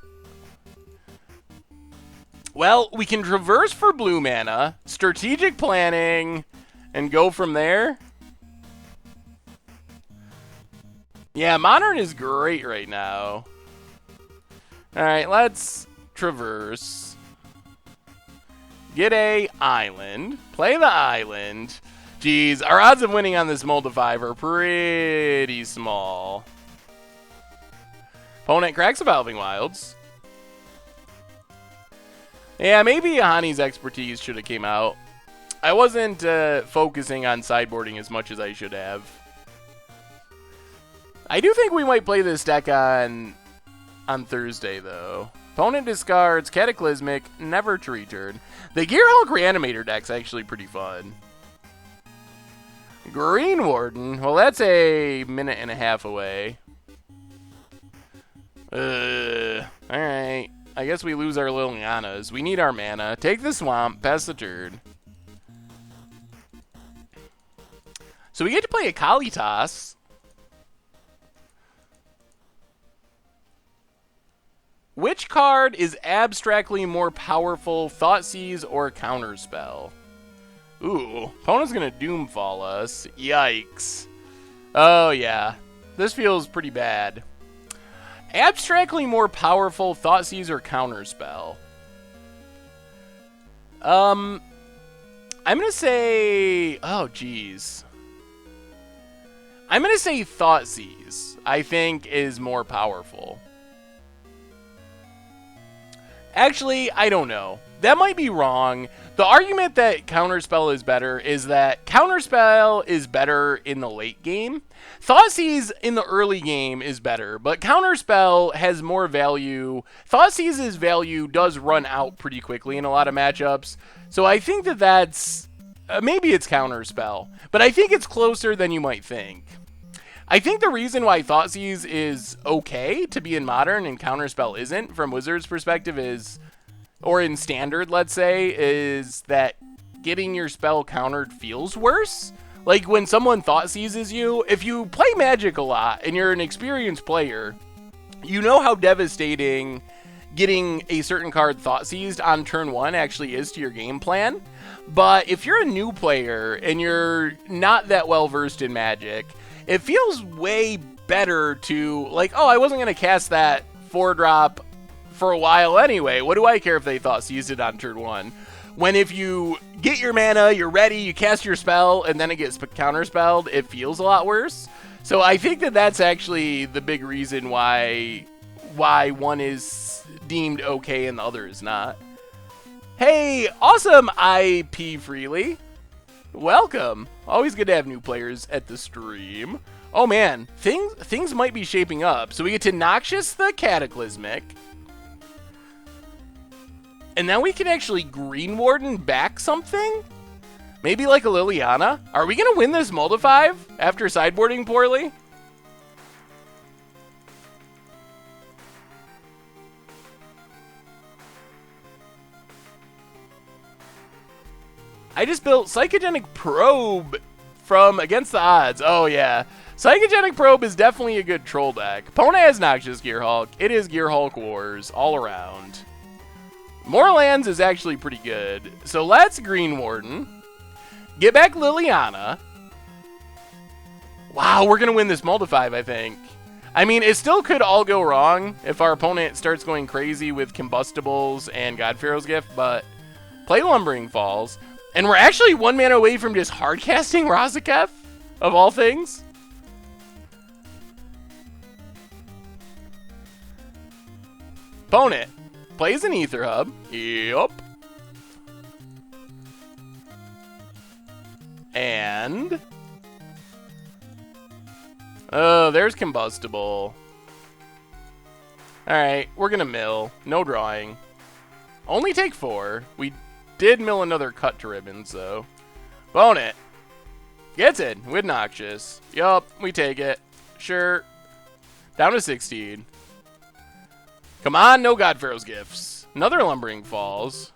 Well, we can traverse for blue mana, strategic planning, and go from there. Yeah, Modern is great right now. Alright, let's traverse. Get a island. Play the island. Jeez, our odds of winning on this Mold to 5 are pretty small. Opponent cracks Evolving Wilds. Yeah, maybe Ahani's Expertise should have came out. I wasn't focusing on sideboarding as much as I should have. I do think we might play this deck on Thursday, though. Opponent discards Cataclysmic, never to return. The Gearhulk Reanimator deck's actually pretty fun. Green Warden. Well, that's a minute and a half away. Alright. I guess we lose our Lilianas. We need our mana. Take the Swamp, pass the turn. So we get to play a Kalitas. Which card is abstractly more powerful, Thoughtseize or Counterspell? Ooh, opponent's gonna Doomfall us. Yikes. Oh yeah, this feels pretty bad. Abstractly more powerful, Thoughtseize or Counterspell? I'm gonna say... Oh, geez. I'm gonna say Thoughtseize, I think, is more powerful. Actually, I don't know. That might be wrong, The argument that Counterspell is better is that Counterspell is better in the late game. Thoughtseize in the early game is better, but Counterspell has more value. Thoughtseiz's value does run out pretty quickly in a lot of matchups, so I think that that's... maybe it's Counterspell, but I think it's closer than you might think. I think the reason why Thoughtseize is okay to be in Modern and Counterspell isn't, from Wizards' perspective, is... or in Standard, let's say, is that getting your spell countered feels worse. Like, when someone thought seizes you, if you play Magic a lot and you're an experienced player, you know how devastating getting a certain card thought seized on turn 1 actually is to your game plan. But if you're a new player and you're not that well versed in Magic, it feels way better to, like, oh, I wasn't going to cast that 4-drop for a while anyway. What do I care if they thought seized it on turn 1? When if you get your mana, you're ready, you cast your spell, and then it gets counterspelled, it feels a lot worse. So I think that that's actually the big reason why one is deemed okay and the other is not. Hey, awesome IP Freely. Welcome. Always good to have new players at the stream. Oh man, things might be shaping up. So we get to Noxious the Cataclysmic. And then we can actually Green Warden back something? Maybe like a Liliana? Are we going to win this Multi-5 after sideboarding poorly? I just built Psychogenic Probe from Against the Odds. Oh, yeah. Psychogenic Probe is definitely a good troll deck. Opponent has Noxious Gearhulk. It is Gearhulk Wars all around. More lands is actually pretty good. So let's Green Warden. Get back Liliana. Wow, we're going to win this Multi-5, I think. I mean, it still could all go wrong if our opponent starts going crazy with Combustibles and God-Pharaoh's Gift, but play Lumbering Falls. And we're actually 1 mana away from just hardcasting Razaketh, of all things. Opponent plays an Ether Hub. Yup. And... oh, there's Combustible. Alright, we're gonna mill. No drawing. Only take 4. We did mill another Cut to Ribbons, though. Opponent gets it with Noxious. Yup, we take it. Sure. Down to 16. Come on, no God-Pharaoh's Gifts. Another Lumbering Falls.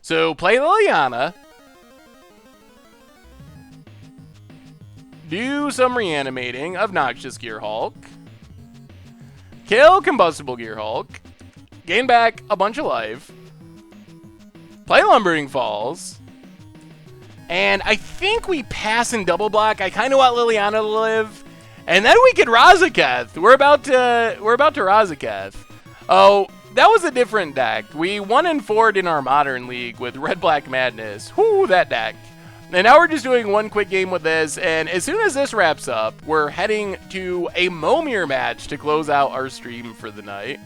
So, play Liliana. Do some reanimating of Noxious Gearhulk. Kill Combustible Gearhulk. Gain back a bunch of life. Play Lumbering Falls. And I think we pass in double block. I kind of want Liliana to live. And then we can Razaketh. We're about to Razaketh. Oh, that was a different deck. We 1-4'd in our Modern League with Red-Black Madness. Whoo, that deck. And now we're just doing one quick game with this, and as soon as this wraps up, we're heading to a Momir match to close out our stream for the night.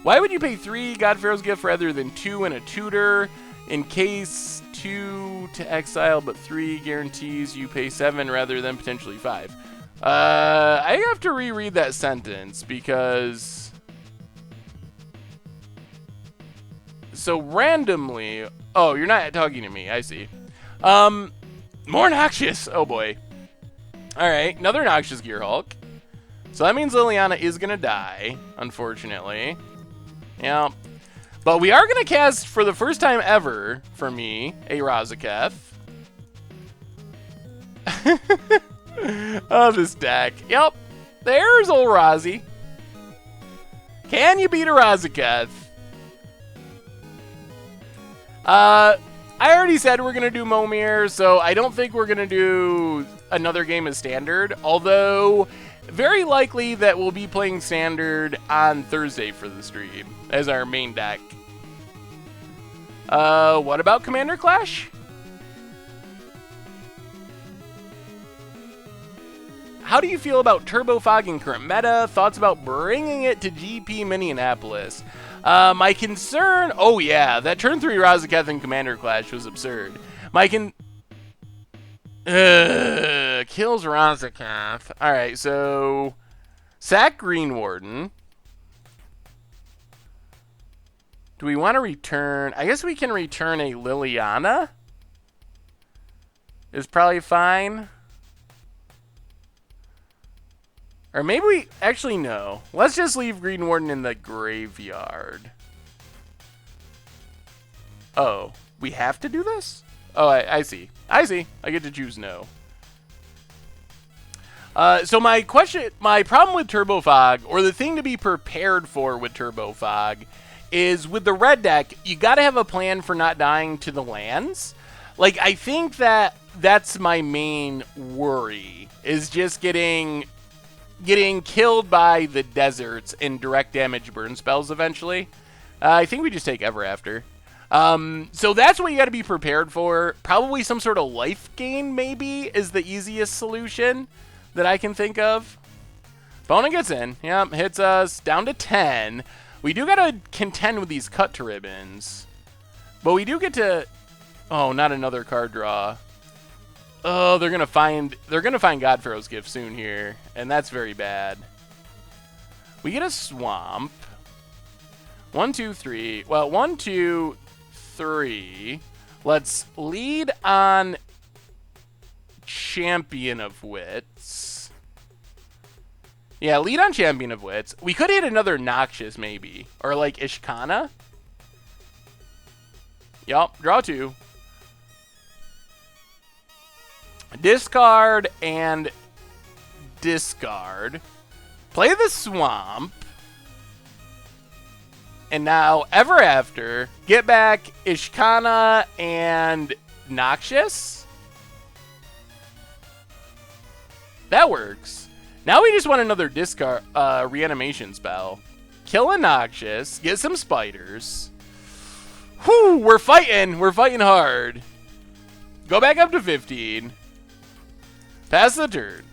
Why would you pay 3 God-Pharaoh's Gift rather than 2 and a Tutor? In case 2 to exile, but 3 guarantees you pay 7 rather than potentially 5. I have to reread that sentence, because... so randomly... oh, you're not talking to me. I see. More Noxious. Oh, boy. Alright, another Noxious Gearhulk. So that means Liliana is going to die, unfortunately. Yeah. But we are going to cast, for the first time ever, for me, a Razaketh. Oh, this deck. Yep. There's old Razi. Can you beat a Razaketh? I already said we're going to do Momir, so I don't think we're going to do another game of Standard, although very likely that we'll be playing Standard on Thursday for the stream as our main deck. What about Commander Clash? How do you feel about Turbo Fog in current meta? Thoughts about bringing it to GP Minneapolis? My concern... Oh, yeah. That turn 3 Razaketh and Commander Clash was absurd. Kills Razaketh. Alright, so... Sack Green Warden. Do we want to return... I guess we can return a Liliana. Is probably fine. Or maybe we... Actually, no. Let's just leave Green Warden in the graveyard. Oh. We have to do this? Oh, I see. I see. I get to choose no. So my problem with Turbo Fog, or the thing to be prepared for with Turbo Fog, is with the red deck, you gotta have a plan for not dying to the lands. Like, I think that's my main worry, is just getting killed by the deserts and direct damage burn spells eventually. I think we just take Ever After. So that's what you gotta be prepared for. Probably some sort of life gain, maybe, is the easiest solution that I can think of. Opponent gets in. Yep, hits us down to 10. We do gotta contend with these cut to ribbons. But we do get to... Oh, not another card draw. Oh, they're gonna find Godpharaoh's Gift soon here, and that's very bad. We get a swamp. 1, 2, 3. Well, 1, 2, 3. Let's lead on Champion of Wits. Yeah, lead on Champion of Wits. We could hit another Noxious, maybe. Or, like, Ishkana. Yup, draw 2. Discard and discard. Play the Swamp. And now, Ever After, get back Ishkana and Noxious. That works. Now we just want another discard reanimation spell. Kill a Noxious. Get some spiders. Whew, we're fighting. We're fighting hard. Go back up to 15. Pass the turn.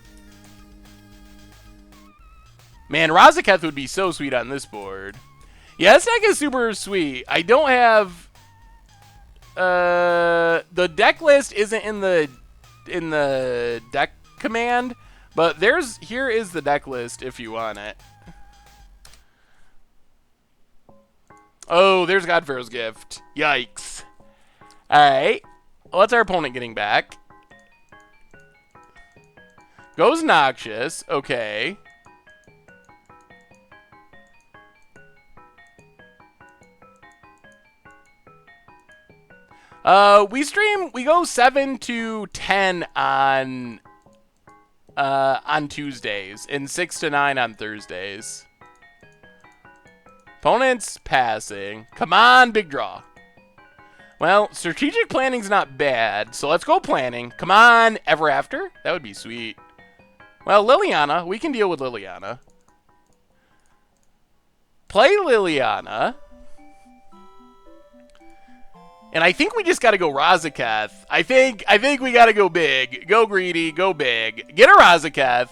Man, Razaketh would be so sweet on this board. Yeah, this deck is super sweet. I don't have... the deck list isn't in the deck command, but here is the deck list if you want it. Oh, there's Godpharaoh's Gift. Yikes. Alright. What's our opponent getting back? Goes Noxious. Okay. We go 7 to 10 on Tuesdays and 6 to 9 on Thursdays. Opponent's passing. Come on, big draw. Well, strategic planning's not bad, so let's go planning. Come on, Ever After? That would be sweet. Well, Liliana. We can deal with Liliana. Play Liliana. And I think we just got to go Razaketh. I think we got to go big. Go greedy. Go big. Get a Razaketh.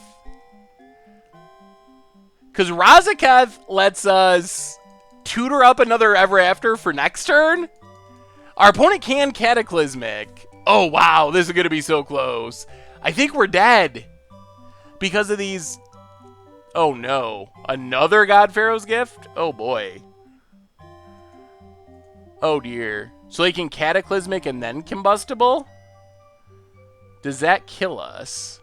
Because Razaketh lets us tutor up another Ever After for next turn. Our opponent can Cataclysmic. Oh, wow. This is going to be so close. I think we're dead. Because of these... Oh, no. Another Godpharaoh's Gift? Oh, boy. Oh, dear. So they can Cataclysmic and then Combustible? Does that kill us?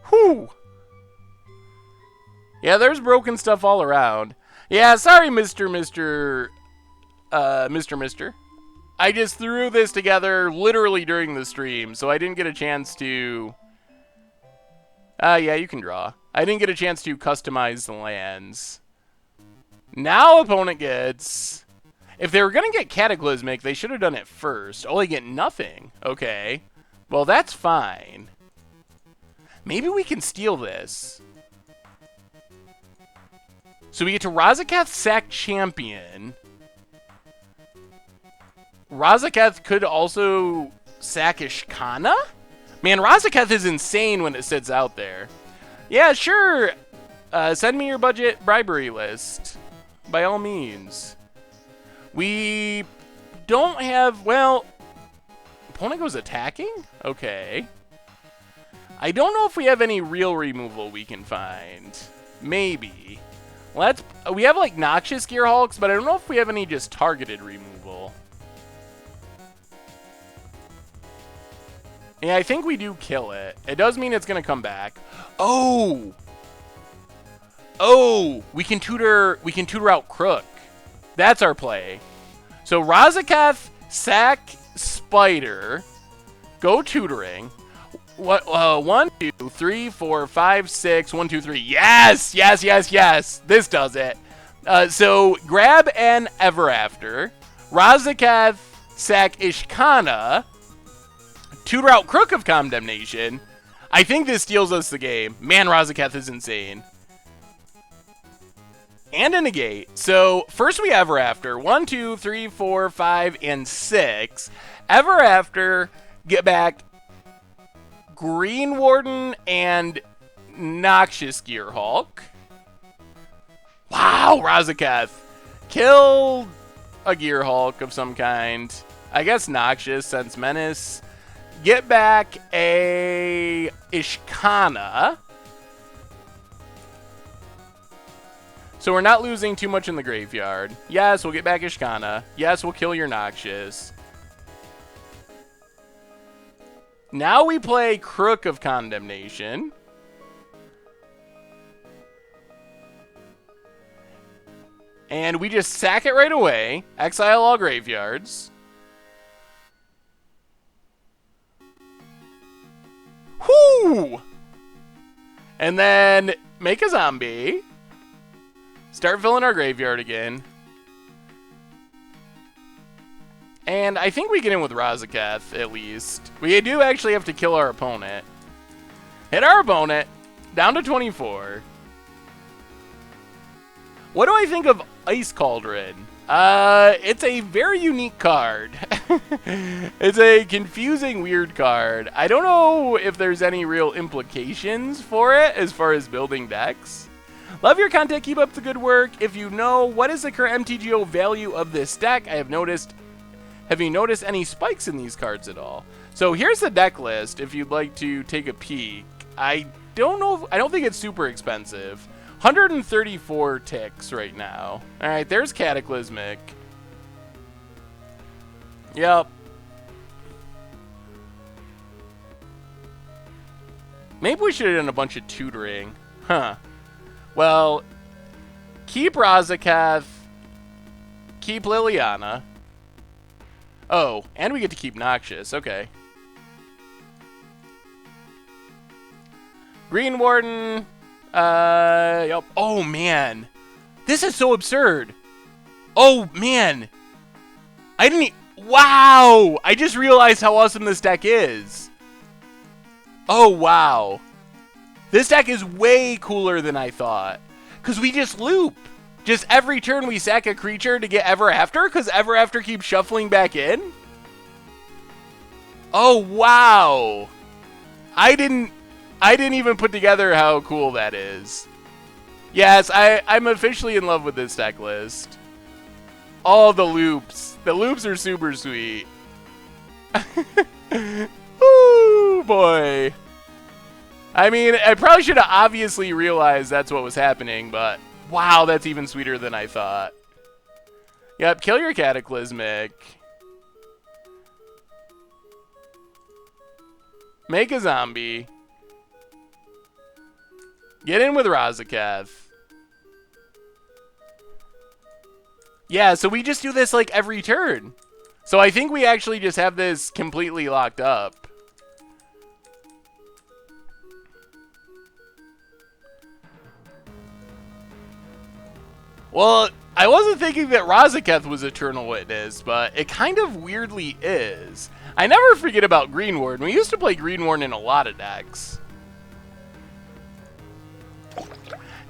Whew. Yeah, there's broken stuff all around. Yeah, sorry, Mr. I just threw this together literally during the stream, so I didn't get a chance to... yeah, you can draw. I didn't get a chance to customize the lands. Now opponent gets... If they were going to get Cataclysmic, they should have done it first. Oh, they get nothing. Okay. Well, that's fine. Maybe we can steal this. So we get to Razaketh sack Champion. Razaketh could also sack Ishkana? Man, Razaketh is insane when it sits out there. Yeah, sure. Send me your budget bribery list. By all means. We don't have... Well... Opponent goes attacking? Okay. I don't know if we have any real removal we can find. Maybe. We have like Noxious Gear Hulks, but I don't know if we have any just targeted removal. Yeah, I think we do kill it. It does mean it's gonna come back. Oh! Oh! We can tutor out Crook. That's our play. So Razaketh, sack Spider, go tutoring. What? 1, 2, 3, 4, 5, 6. 1, 2, 3. Yes, yes, yes, yes. This does it. So grab an Ever After, Razaketh, sack Ishkana, tutor out Crook of Condemnation. I think this steals us the game. Man, Razaketh is insane. And a negate. So first we Ever After. 1, 2, 3, 4, 5, and 6. Ever After, get back Green Warden and Noxious Gear Hulk. Wow, Razaketh. Kill a Gear Hulk of some kind. I guess Noxious, Sense Menace. Get back a Ishkana. So we're not losing too much in the graveyard. Yes, we'll get back Ishkana. Yes, we'll kill your Noxious. Now we play Crook of Condemnation. And we just sack it right away. Exile all graveyards. Whoo! And then make a zombie. Start filling our graveyard again. And I think we get in with Razaketh, at least. We do actually have to kill our opponent. Hit our opponent. Down to 24. What do I think of Ice Cauldron? It's a very unique card. It's a confusing, weird card. I don't know if there's any real implications for it as far as building decks. Love your content. Keep up the good work. If you know, what is the current MTGO value of this deck? I have noticed... Have you noticed any spikes in these cards at all? So here's the deck list if you'd like to take a peek. I don't know. I don't think it's super expensive. 134 ticks right now. All right, there's Cataclysmic. Yep. Maybe we should have done a bunch of tutoring. Huh. Well, keep Razaketh. Keep Liliana. Oh, and we get to keep Noxious. Okay. Green Warden. Yep. Oh, man. This is so absurd. Oh, man. I didn't... Wow! I just realized how awesome this deck is. Oh, wow. This deck is way cooler than I thought. Because we just loop. Just every turn we sack a creature to get Ever After, because Ever After keeps shuffling back in? Oh, wow. I didn't even put together how cool that is. Yes, I'm officially in love with this deck list. All the loops. The loops are super sweet. Ooh, boy. I mean, I probably should have obviously realized that's what was happening, but wow, that's even sweeter than I thought. Yep, kill your Cataclysmic. Make a zombie. Get in with Razaketh. Yeah, so we just do this like every turn. So I think we actually just have this completely locked up. Well, I wasn't thinking that Razaketh was Eternal Witness, but it kind of weirdly is. I never forget about Green Warden. We used to play Green Warden in a lot of decks.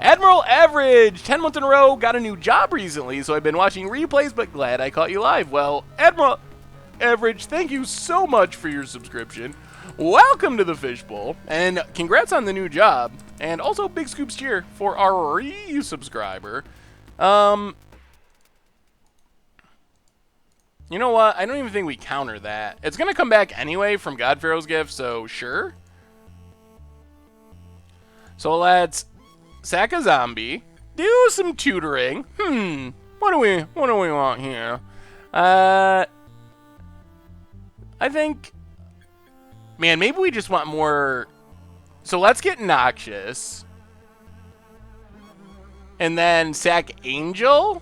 Admiral Average, 10 months in a row, got a new job recently, so I've been watching replays, but glad I caught you live. Well, Admiral Average, thank you so much for your subscription. Welcome to the Fishbowl, and congrats on the new job. And also big scoops cheer for our re-subscriber. You know what? I don't even think we counter that. It's going to come back anyway from Godpharaoh's gift, so sure. So let's sack a zombie. Do some tutoring. What do we want here? I think, man, maybe we just want more. So let's get Noxious. And then sack Angel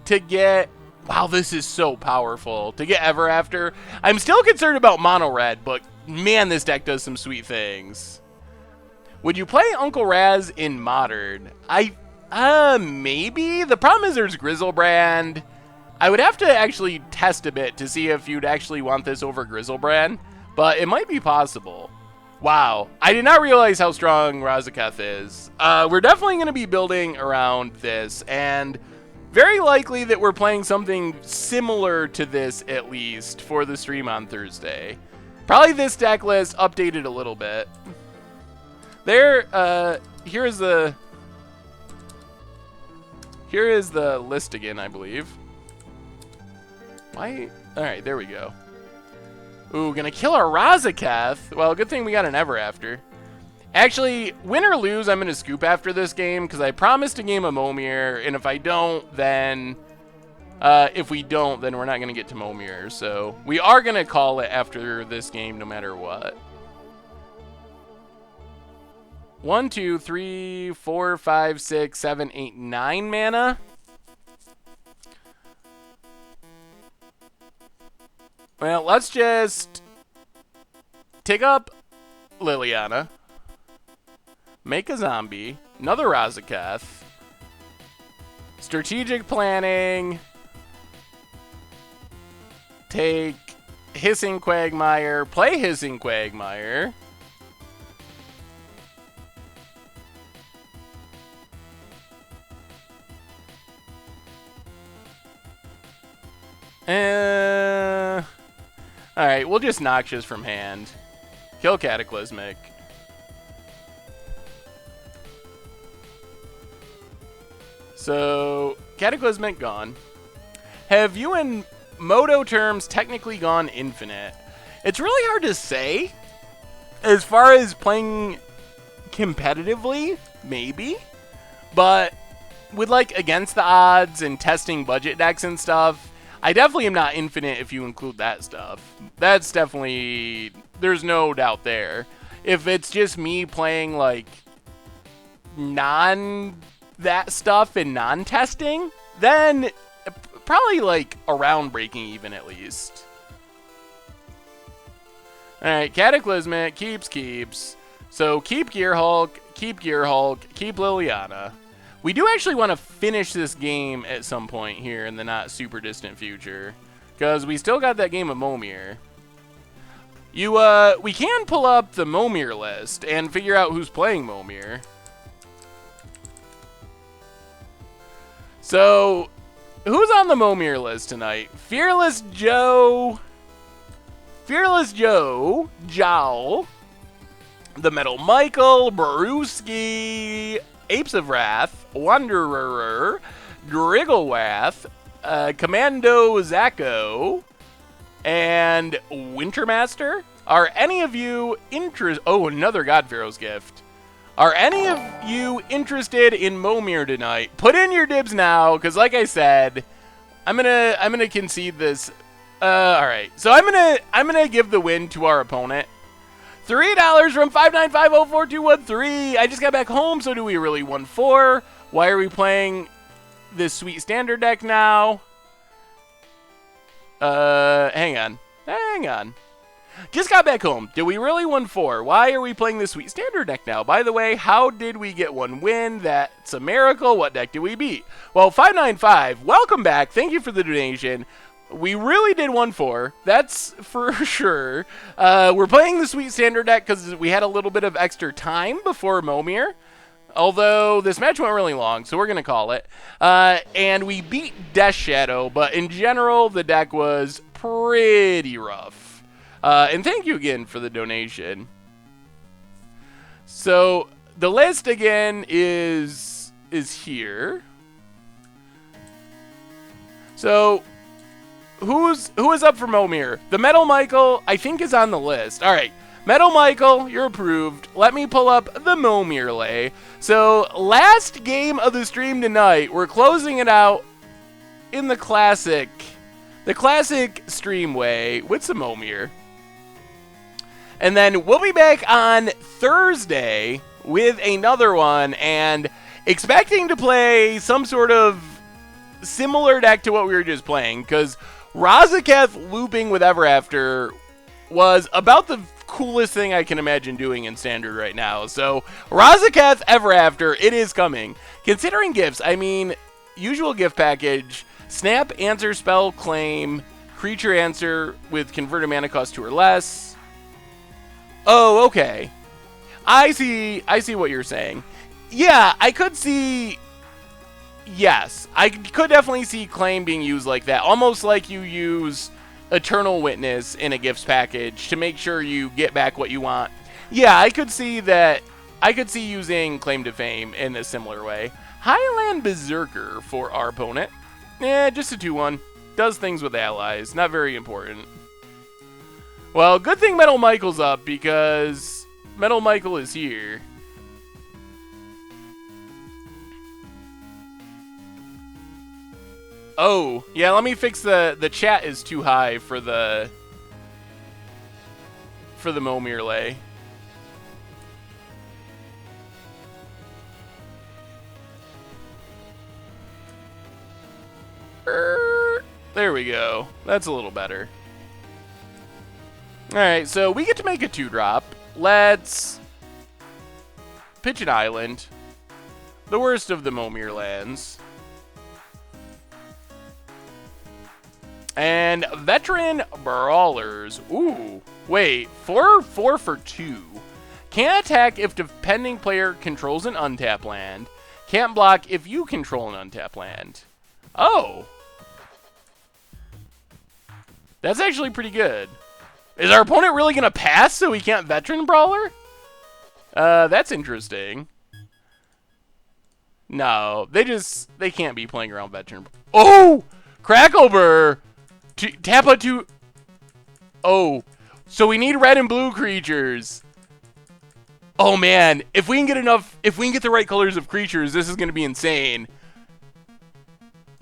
to get, wow, this is so powerful. To get Ever After. I'm still concerned about Mono Red, but man, this deck does some sweet things. Would you play Uncle Raz in Modern? Maybe. The problem is there's Grizzlebrand. I would have to actually test a bit to see if you'd actually want this over Grizzlebrand, but it might be possible. Wow. I did not realize how strong Razaketh is. We're definitely going to be building around this, and very likely that we're playing something similar to this, at least, for the stream on Thursday. Probably this deck list updated a little bit. Here is the list again, I believe. Why? All right, there we go. Ooh, gonna kill our Razaketh. Well, good thing we got an Ever After. Actually, win or lose, I'm gonna scoop after this game because I promised a game of Momir, and if I don't, then if we don't, then we're not gonna get to Momir. So we are gonna call it after this game, no matter what. 1, 2, 3, 4, 5, 6, 7, 8, 9 mana. Well, let's just take up Liliana, make a zombie, another Razaketh, strategic planning, take Hissing Quagmire, play Hissing Quagmire, alright, we'll just Noxious from hand. Kill Cataclysmic. So, Cataclysmic gone. Have you in Moto terms technically gone infinite? It's really hard to say. As far as playing competitively, maybe. But with like against the odds and testing budget decks and stuff, I definitely am not infinite if you include that stuff. That's definitely, there's no doubt there. If it's just me playing like that stuff and non-testing, then probably like around breaking even at least. Alright, Cataclysmic, keeps. So keep Gearhulk, keep Liliana. We do actually want to finish this game at some point here in the not super distant future, because we still got that game of Momir. We can pull up the Momir list and figure out who's playing Momir. So, who's on the Momir list tonight? Fearless Joe, Jowl, the Metal Michael, Brewski, Apes of Wrath, Wanderer, Grigglewath, Commando Zacko, and Wintermaster. Are any of you oh, another Godpharaoh's gift. Are any of you interested in Momir tonight? Put in your dibs now, because like I said, I'm gonna concede this. All right, so I'm gonna give the win to our opponent. $3 from 595042113. I just got back home, so do we really 1-4? Why are we playing this sweet standard deck now? Hang on. Just got back home. Did we really 1-4? Why are we playing this sweet standard deck now? By the way, how did we get one win? That's a miracle. What deck did we beat? Well, 595, welcome back. Thank you for the donation. We really did 1-4. That's for sure. We're playing the sweet standard deck because we had a little bit of extra time before Momir. Although this match went really long, so we're going to call it. And we beat Death Shadow, but in general, the deck was pretty rough. And thank you again for the donation. So the list again is here. So who is up for Momir? The Metal Michael, I think, is on the list. All right. Metal Michael, you're approved. Let me pull up the Momir lay. So, last game of the stream tonight, we're closing it out in the classic stream way with some Momir. And then we'll be back on Thursday with another one, and expecting to play some sort of similar deck to what we were just playing, because Razaketh looping with Ever After was about the coolest thing I can imagine doing in Standard right now. So, Razaketh Ever After, it is coming. Considering gifts, I mean, usual gift package, snap, answer, spell, claim, creature answer with converted mana cost 2 or less. Oh, okay. I see what you're saying. Yeah, I could see... Yes, I could definitely see claim being used like that. Almost like you use Eternal Witness in a gifts package to make sure you get back what you want. Yeah, I could see that. I could see using Claim to Fame in a similar way. Highland Berserker for our opponent. Just a 2-1. Does things with allies. Not very important. Well, good thing Metal Michael's up, because Metal Michael is here. Oh, yeah, let me fix the chat is too high for the Momir lay. There we go. That's a little better. Alright, so we get to make a 2-drop. Let's pitch an island. The worst of the Momir lands. And Veteran Brawlers. Ooh. Wait. 4 for 2. Can't attack if defending player controls an untapped land. Can't block if you control an untapped land. Oh. That's actually pretty good. Is our opponent really going to pass so he can't Veteran Brawler? That's interesting. No. They can't be playing around Veteran. Oh! Crackleburr! Tap a 2. Oh. So we need red and blue creatures. Oh man, if we can get the right colors of creatures, this is going to be insane.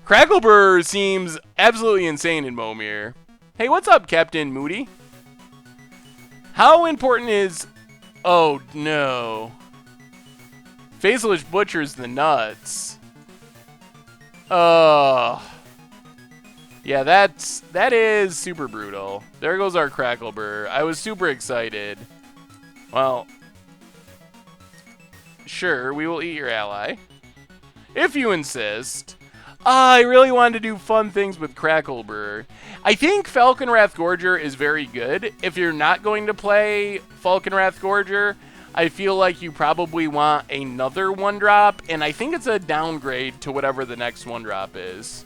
Crackleburr seems absolutely insane in Momir. Hey, what's up, Captain Moody? How important is... Oh, no. Faceless Butcher's the nuts. Yeah, that is super brutal. There goes our Crackleburr. I was super excited. Well, sure, we will eat your ally. If you insist. I really wanted to do fun things with Crackleburr. I think Falconwrath Gorger is very good. If you're not going to play Falconwrath Gorger, I feel like you probably want another 1-drop, and I think it's a downgrade to whatever the next 1-drop is.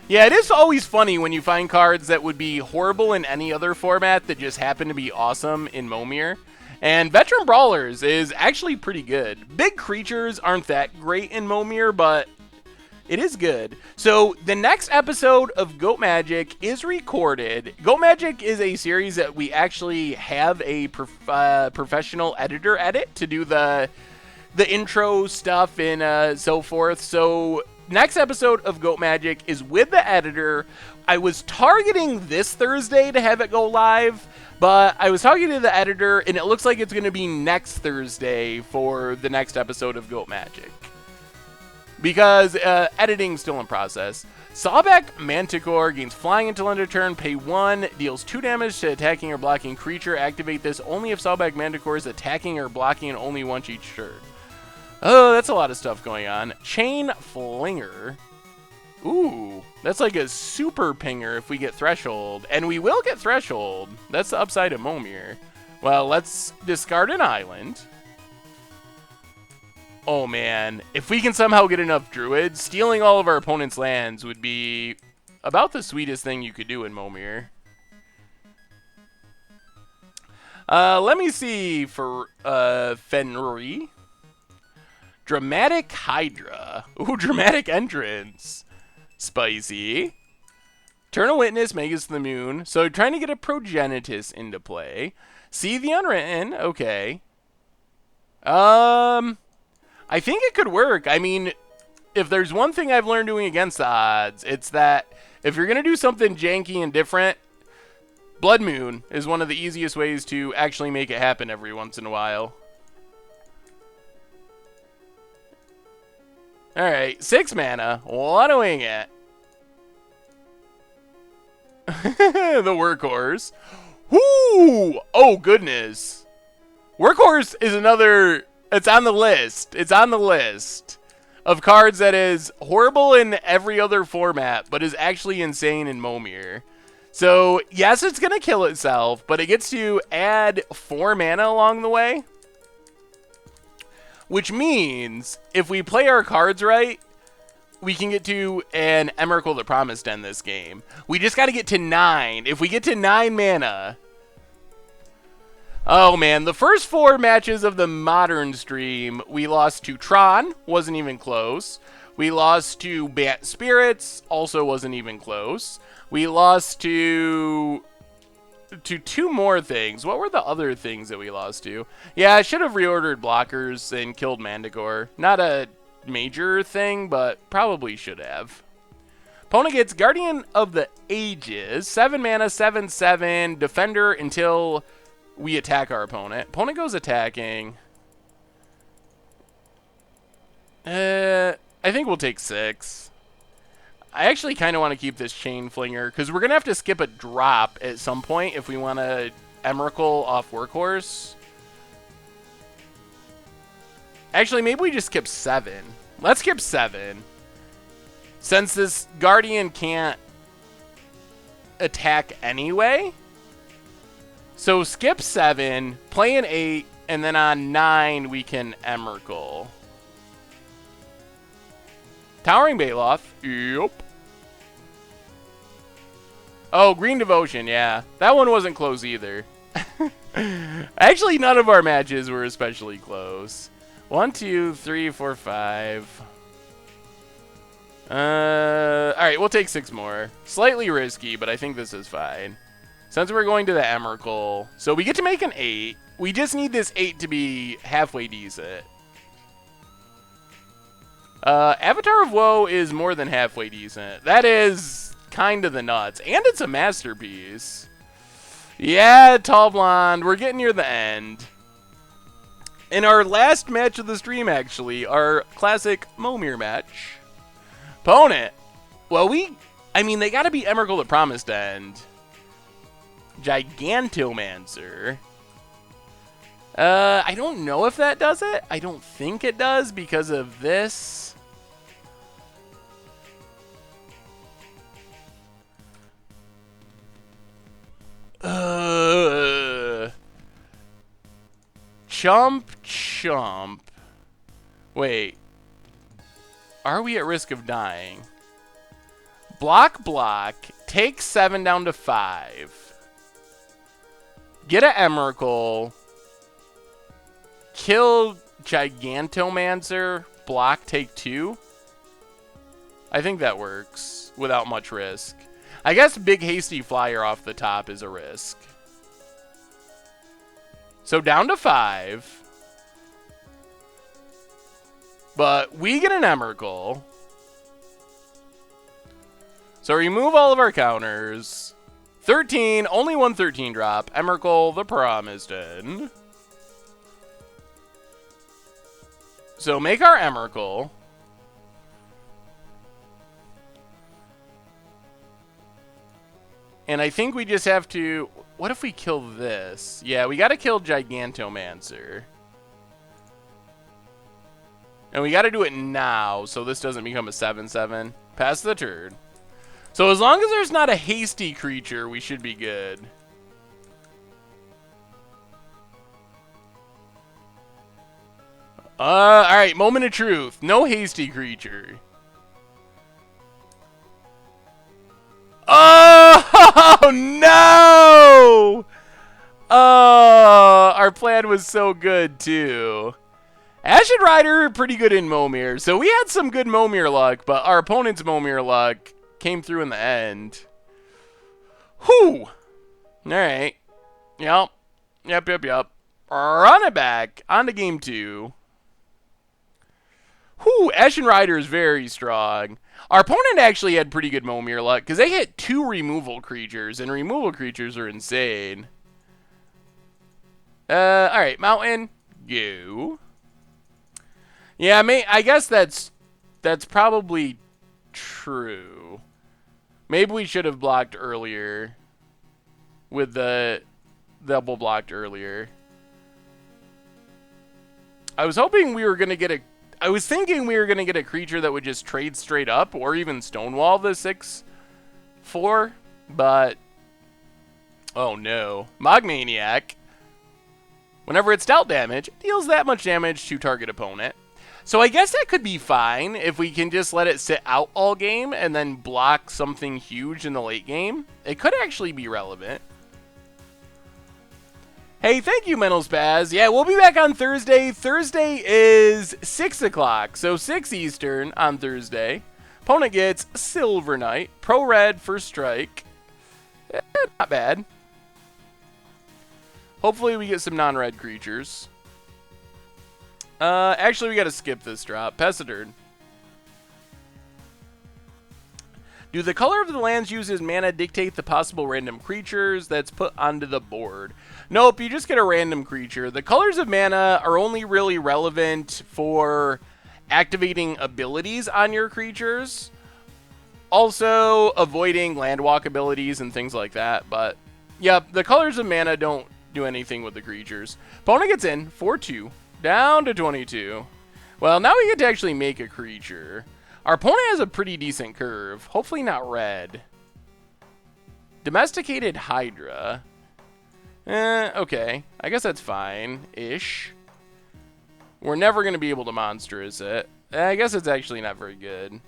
Yeah, it is always funny when you find cards that would be horrible in any other format that just happen to be awesome in Momir. And Veteran Brawlers is actually pretty good. Big creatures aren't that great in Momir, but it is good. So the next episode of Goat Magic is recorded. Goat Magic is a series that we actually have a professional editor edit to do the intro stuff and so forth. So next episode of Goat Magic is with the editor. I was targeting this Thursday to have it go live, but I was talking to the editor, and it looks like it's going to be next Thursday for the next episode of Goat Magic. Because editing's still in process. Sawback Manticore gains flying until end of turn, pay 1, deals 2 damage to attacking or blocking creature. Activate this only if Sawback Manticore is attacking or blocking and only once each turn. Oh, that's a lot of stuff going on. Chain Flinger. Ooh, that's like a super pinger if we get Threshold. And we will get Threshold. That's the upside of Momir. Well, let's discard an island. Oh, man. If we can somehow get enough druids, stealing all of our opponent's lands would be about the sweetest thing you could do in Momir. Let me see for Fenrir. Dramatic Hydra. Ooh, dramatic entrance. Spicy. Turn a witness, make us the moon. So trying to get a progenitus into play. See the unwritten. Okay. I think it could work. I mean, if there's one thing I've learned doing against the odds, it's that if you're going to do something janky and different, Blood Moon is one of the easiest ways to actually make it happen every once in a while. Alright, 6 mana. Want to wing it. The Workhorse. Whoo! Oh, goodness. Workhorse is another... It's on the list. It's on the list of cards that is horrible in every other format, but is actually insane in Momir. So, yes, it's going to kill itself, but it gets to add 4 mana along the way. Which means, if we play our cards right, we can get to an Emrakul the Promised End this game. We just got to get to 9. If we get to 9 mana... Oh, man. The first 4 matches of the modern stream, we lost to Tron. Wasn't even close. We lost to Bant Spirits. Also wasn't even close. We lost to 2 more things. What were the other things that we lost to? Yeah, I should have reordered blockers and killed Manticore. Not a major thing, but probably should have. Opponent gets Guardian of the Ages. 7 mana, 7/7. Defender until... we attack our opponent. Opponent goes attacking. I think we'll take 6. I actually kind of want to keep this Chain Flinger, because we're going to have to skip a drop at some point if we want to Emrakul off Workhorse. Actually, maybe we just skip 7. Let's skip 7. Since this Guardian can't attack anyway... So skip 7, play an 8, and then on 9 we can Emrakul. Towering Baloth. Yup. Oh, Green Devotion, yeah. That one wasn't close either. Actually, none of our matches were especially close. 1, 2, 3, 4, 5. Alright, we'll take 6 more. Slightly risky, but I think this is fine. Since we're going to the Emrakul, so we get to make an 8. We just need this 8 to be halfway decent. Avatar of Woe is more than halfway decent. That is kind of the nuts. And it's a masterpiece. Yeah, Tall Blonde. We're getting near the end. In our last match of the stream, actually, our classic Momir match. Opponent. Well, I mean, they got to be Emrakul the Promised End. Gigantomancer. I don't know if that does it. I don't think it does because of this. Chump. Wait. Are we at risk of dying? Block. Take 7 down to 5. Get an Emrakul. Kill Gigantomancer. Block, take 2. I think that works without much risk. I guess Big Hasty Flyer off the top is a risk. So down to 5. But we get an Emrakul. So remove all of our counters. 13, only one 13 drop. Emrakul the Promised End. So make our Emrakul. And I think we just have to... What if we kill this? Yeah, we got to kill Gigantomancer. And we got to do it now, so this doesn't become a 7/7. Pass the turn. So as long as there's not a hasty creature, we should be good. Alright, moment of truth. No hasty creature. Oh, no! Oh, our plan was so good, too. Ashen Rider, pretty good in Momir. So we had some good Momir luck, but our opponent's Momir luck came through in the end. Whew! Alright. Yep. Run it back. On to game 2. Whew, Ashen Rider is very strong. Our opponent actually had pretty good Momir luck, because they hit 2 removal creatures, and removal creatures are insane. Alright, Mountain, go. Yeah, I guess that's probably true. Maybe we should have blocked earlier. With the double blocked earlier. I was hoping we were going to get a... I was thinking we were going to get a creature that would just trade straight up, or even stonewall the 6/4, but... Oh no. Mogmaniac. Whenever it's dealt damage, it deals that much damage to target opponent. So I guess that could be fine if we can just let it sit out all game and then block something huge in the late game. It could actually be relevant. Hey, thank you, Mental Spaz. Yeah, we'll be back on Thursday. Thursday is 6 o'clock, so 6 Eastern on Thursday. Opponent gets Silver Knight. Pro Red, first strike. Not bad. Hopefully we get some non-red creatures. Actually, we gotta skip this drop. Pessidurn. Do the color of the lands used as mana dictate the possible random creatures that's put onto the board? Nope, you just get a random creature. The colors of mana are only really relevant for activating abilities on your creatures. Also, avoiding landwalk abilities and things like that. But, yep, the colors of mana don't do anything with the creatures. Opponent gets in, 4-2, down to 22. Well, now we get to actually make a creature. Our opponent has a pretty decent curve. Hopefully not red. Domesticated Hydra. Okay. I guess that's fine-ish. We're never going to be able to monstrous it. I guess it's actually not very good.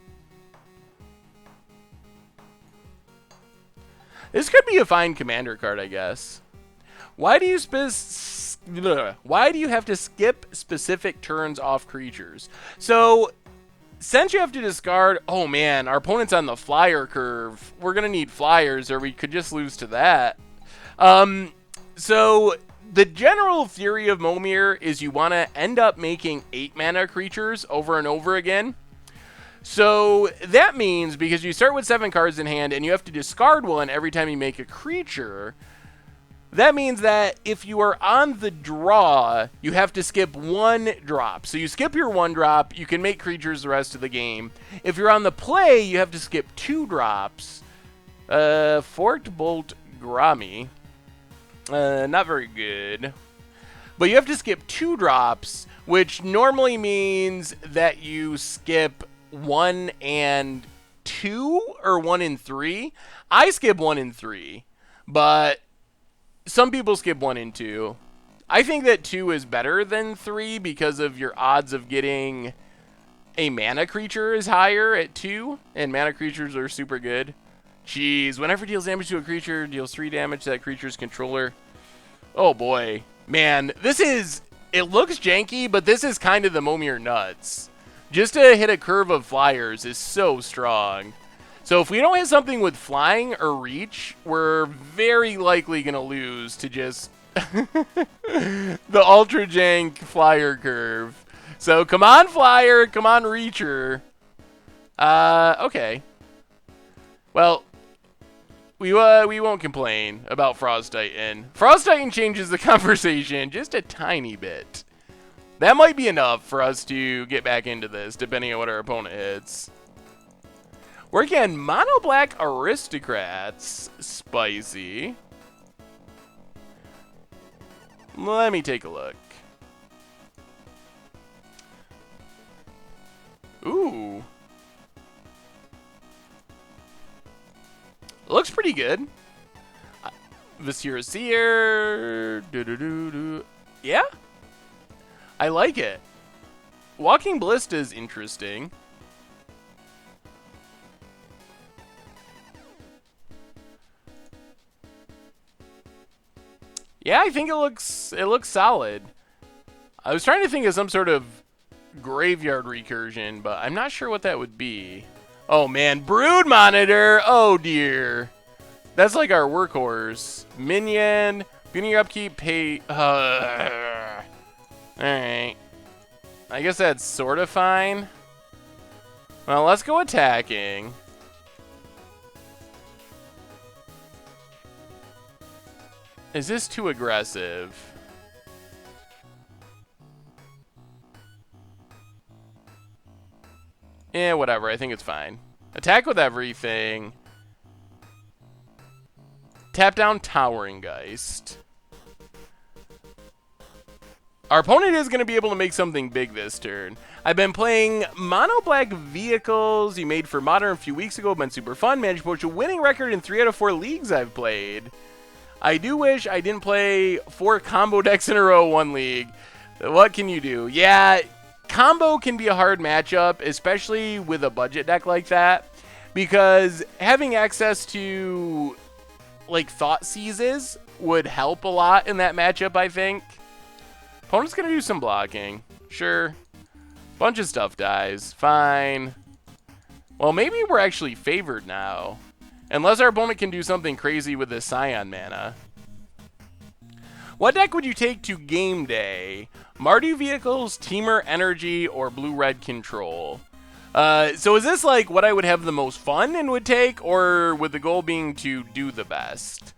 This could be a fine commander card, I guess. Why do you have to skip specific turns off creatures? So... since you have to discard... oh man, our opponent's on the flyer curve. We're going to need flyers, or we could just lose to that. So, the general theory of Momir is you want to end up making 8 mana creatures over and over again. So, that means, because you start with 7 cards in hand, and you have to discard one every time you make a creature... that means that if you are on the draw, you have to skip 1 drop. So you skip your 1 drop, you can make creatures the rest of the game. If you're on the play, you have to skip 2 drops. Forked Bolt Grommy. Not very good. But you have to skip 2 drops, which normally means that you skip 1 and 2, or 1 and 3. I skip 1 and 3, but... some people skip 1 and 2. I think that 2 is better than 3 because of your odds of getting a mana creature is higher at 2, and mana creatures are super good. Jeez, whenever it deals damage to a creature, deals 3 damage to that creature's controller. Oh boy. Man, this is... it looks janky, but this is kind of the Momir nuts. Just to hit a curve of flyers is so strong. So if we don't hit something with flying or reach, we're very likely going to lose to just the ultra jank flyer curve. So come on flyer, come on reacher. Okay. Well, we won't complain about Frost Titan. Frost Titan changes the conversation just a tiny bit. That might be enough for us to get back into this, depending on what our opponent hits. We're getting Mono Black Aristocrats. Spicy. Let me take a look. Ooh. Looks pretty good. Viscera Seer. Yeah? I like it. Walking Ballista is interesting. Yeah, I think it looks solid. I was trying to think of some sort of graveyard recursion, but I'm not sure what that would be. Oh man, Brood Monitor! Oh dear. That's like our workhorse. Minion, beginning your upkeep, pay... Alright. I guess that's sort of fine. Well, let's go attacking. Is this too aggressive? Yeah, whatever. I think it's fine. Attack with everything. Tap down Towering Geist. Our opponent is going to be able to make something big this turn. I've been playing mono black vehicles you made for Modern a few weeks ago. Been super fun. Managed to post a winning record in 3 out of 4 leagues I've played. I do wish I didn't play 4 combo decks in a row one league. What can you do? Yeah, combo can be a hard matchup, especially with a budget deck like that, because having access to like Thought Seizes would help a lot in that matchup, I think. Opponent's gonna do some blocking. Sure. Bunch of stuff dies. Fine. Well, maybe we're actually favored now. Unless our opponent can do something crazy with this Scion mana. What deck would you take to game day? Mardu Vehicles, Teamer Energy, or Blue-Red Control? So is this like what I would have the most fun and would take, or with the goal being to do the best?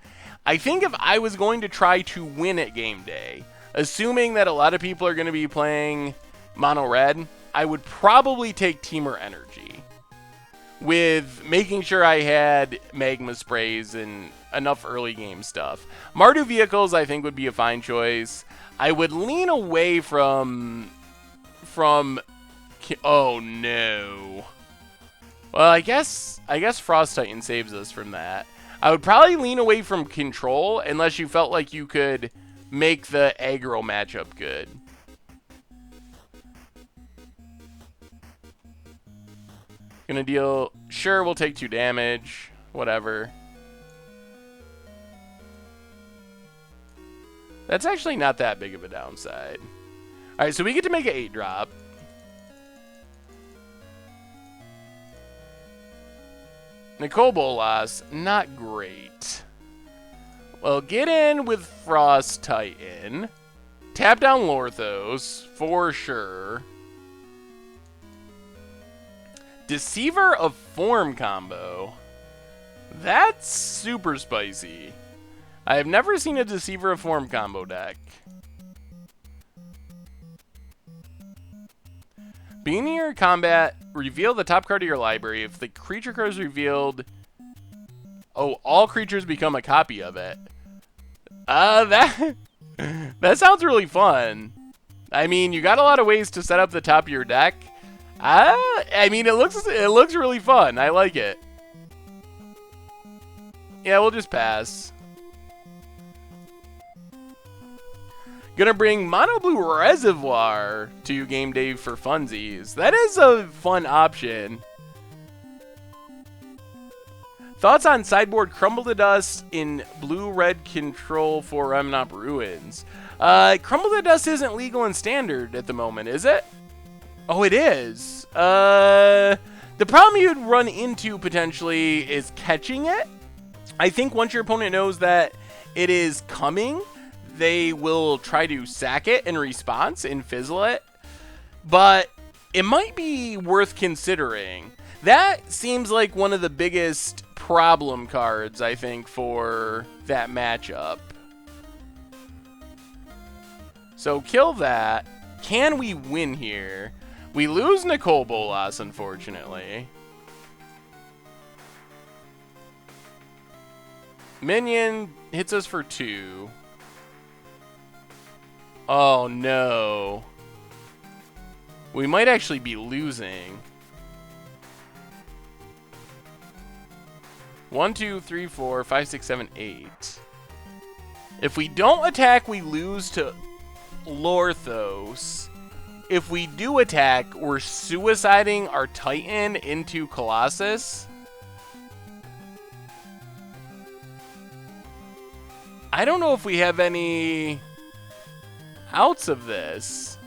I think if I was going to try to win at game day, assuming that a lot of people are going to be playing mono red, I would probably take Teamer Energy, with making sure I had magma sprays and enough early game stuff. Mardu Vehicles I think would be a fine choice. I would lean away from oh no. Well, I guess Frost Titan saves us from that. I would probably lean away from Control unless you felt like you could make the aggro matchup good. Gonna deal... Sure, we'll take 2 damage. Whatever. That's actually not that big of a downside. Alright, so we get to make an 8-drop. Nicole Bolas, not great. Well, get in with Frost Titan. Tap down Lorthos, for sure. Deceiver of Form combo. That's super spicy. I have never seen a Deceiver of Form combo deck. Beginning your combat, reveal the top card of your library. If the creature card is revealed... Oh, all creatures become a copy of it. That sounds really fun. I mean, you got a lot of ways to set up the top of your deck. I mean, it looks really fun. I like it. Yeah, we'll just pass. Gonna bring Mono Blue Reservoir to game day for funsies. That is a fun option. Thoughts on sideboard Crumble to Dust in Blue-Red Control for Remnant Ruins? Crumble to Dust isn't legal in Standard at the moment, is it? Oh, it is. The problem you'd run into potentially is catching it. I think once your opponent knows that it is coming, they will try to sack it in response and fizzle it. But it might be worth considering. That seems like one of the biggest problem cards, I think, for that matchup. So kill that. Can we win here? We lose Nicole Bolas, unfortunately. Minion hits us for 2. Oh no. We might actually be losing. 1, 2, 3, 4, 5, 6, 7, 8. If we don't attack, we lose to Lorthos. if we do attack, we're suiciding our Titan into Colossus. I don't know if we have any outs of this.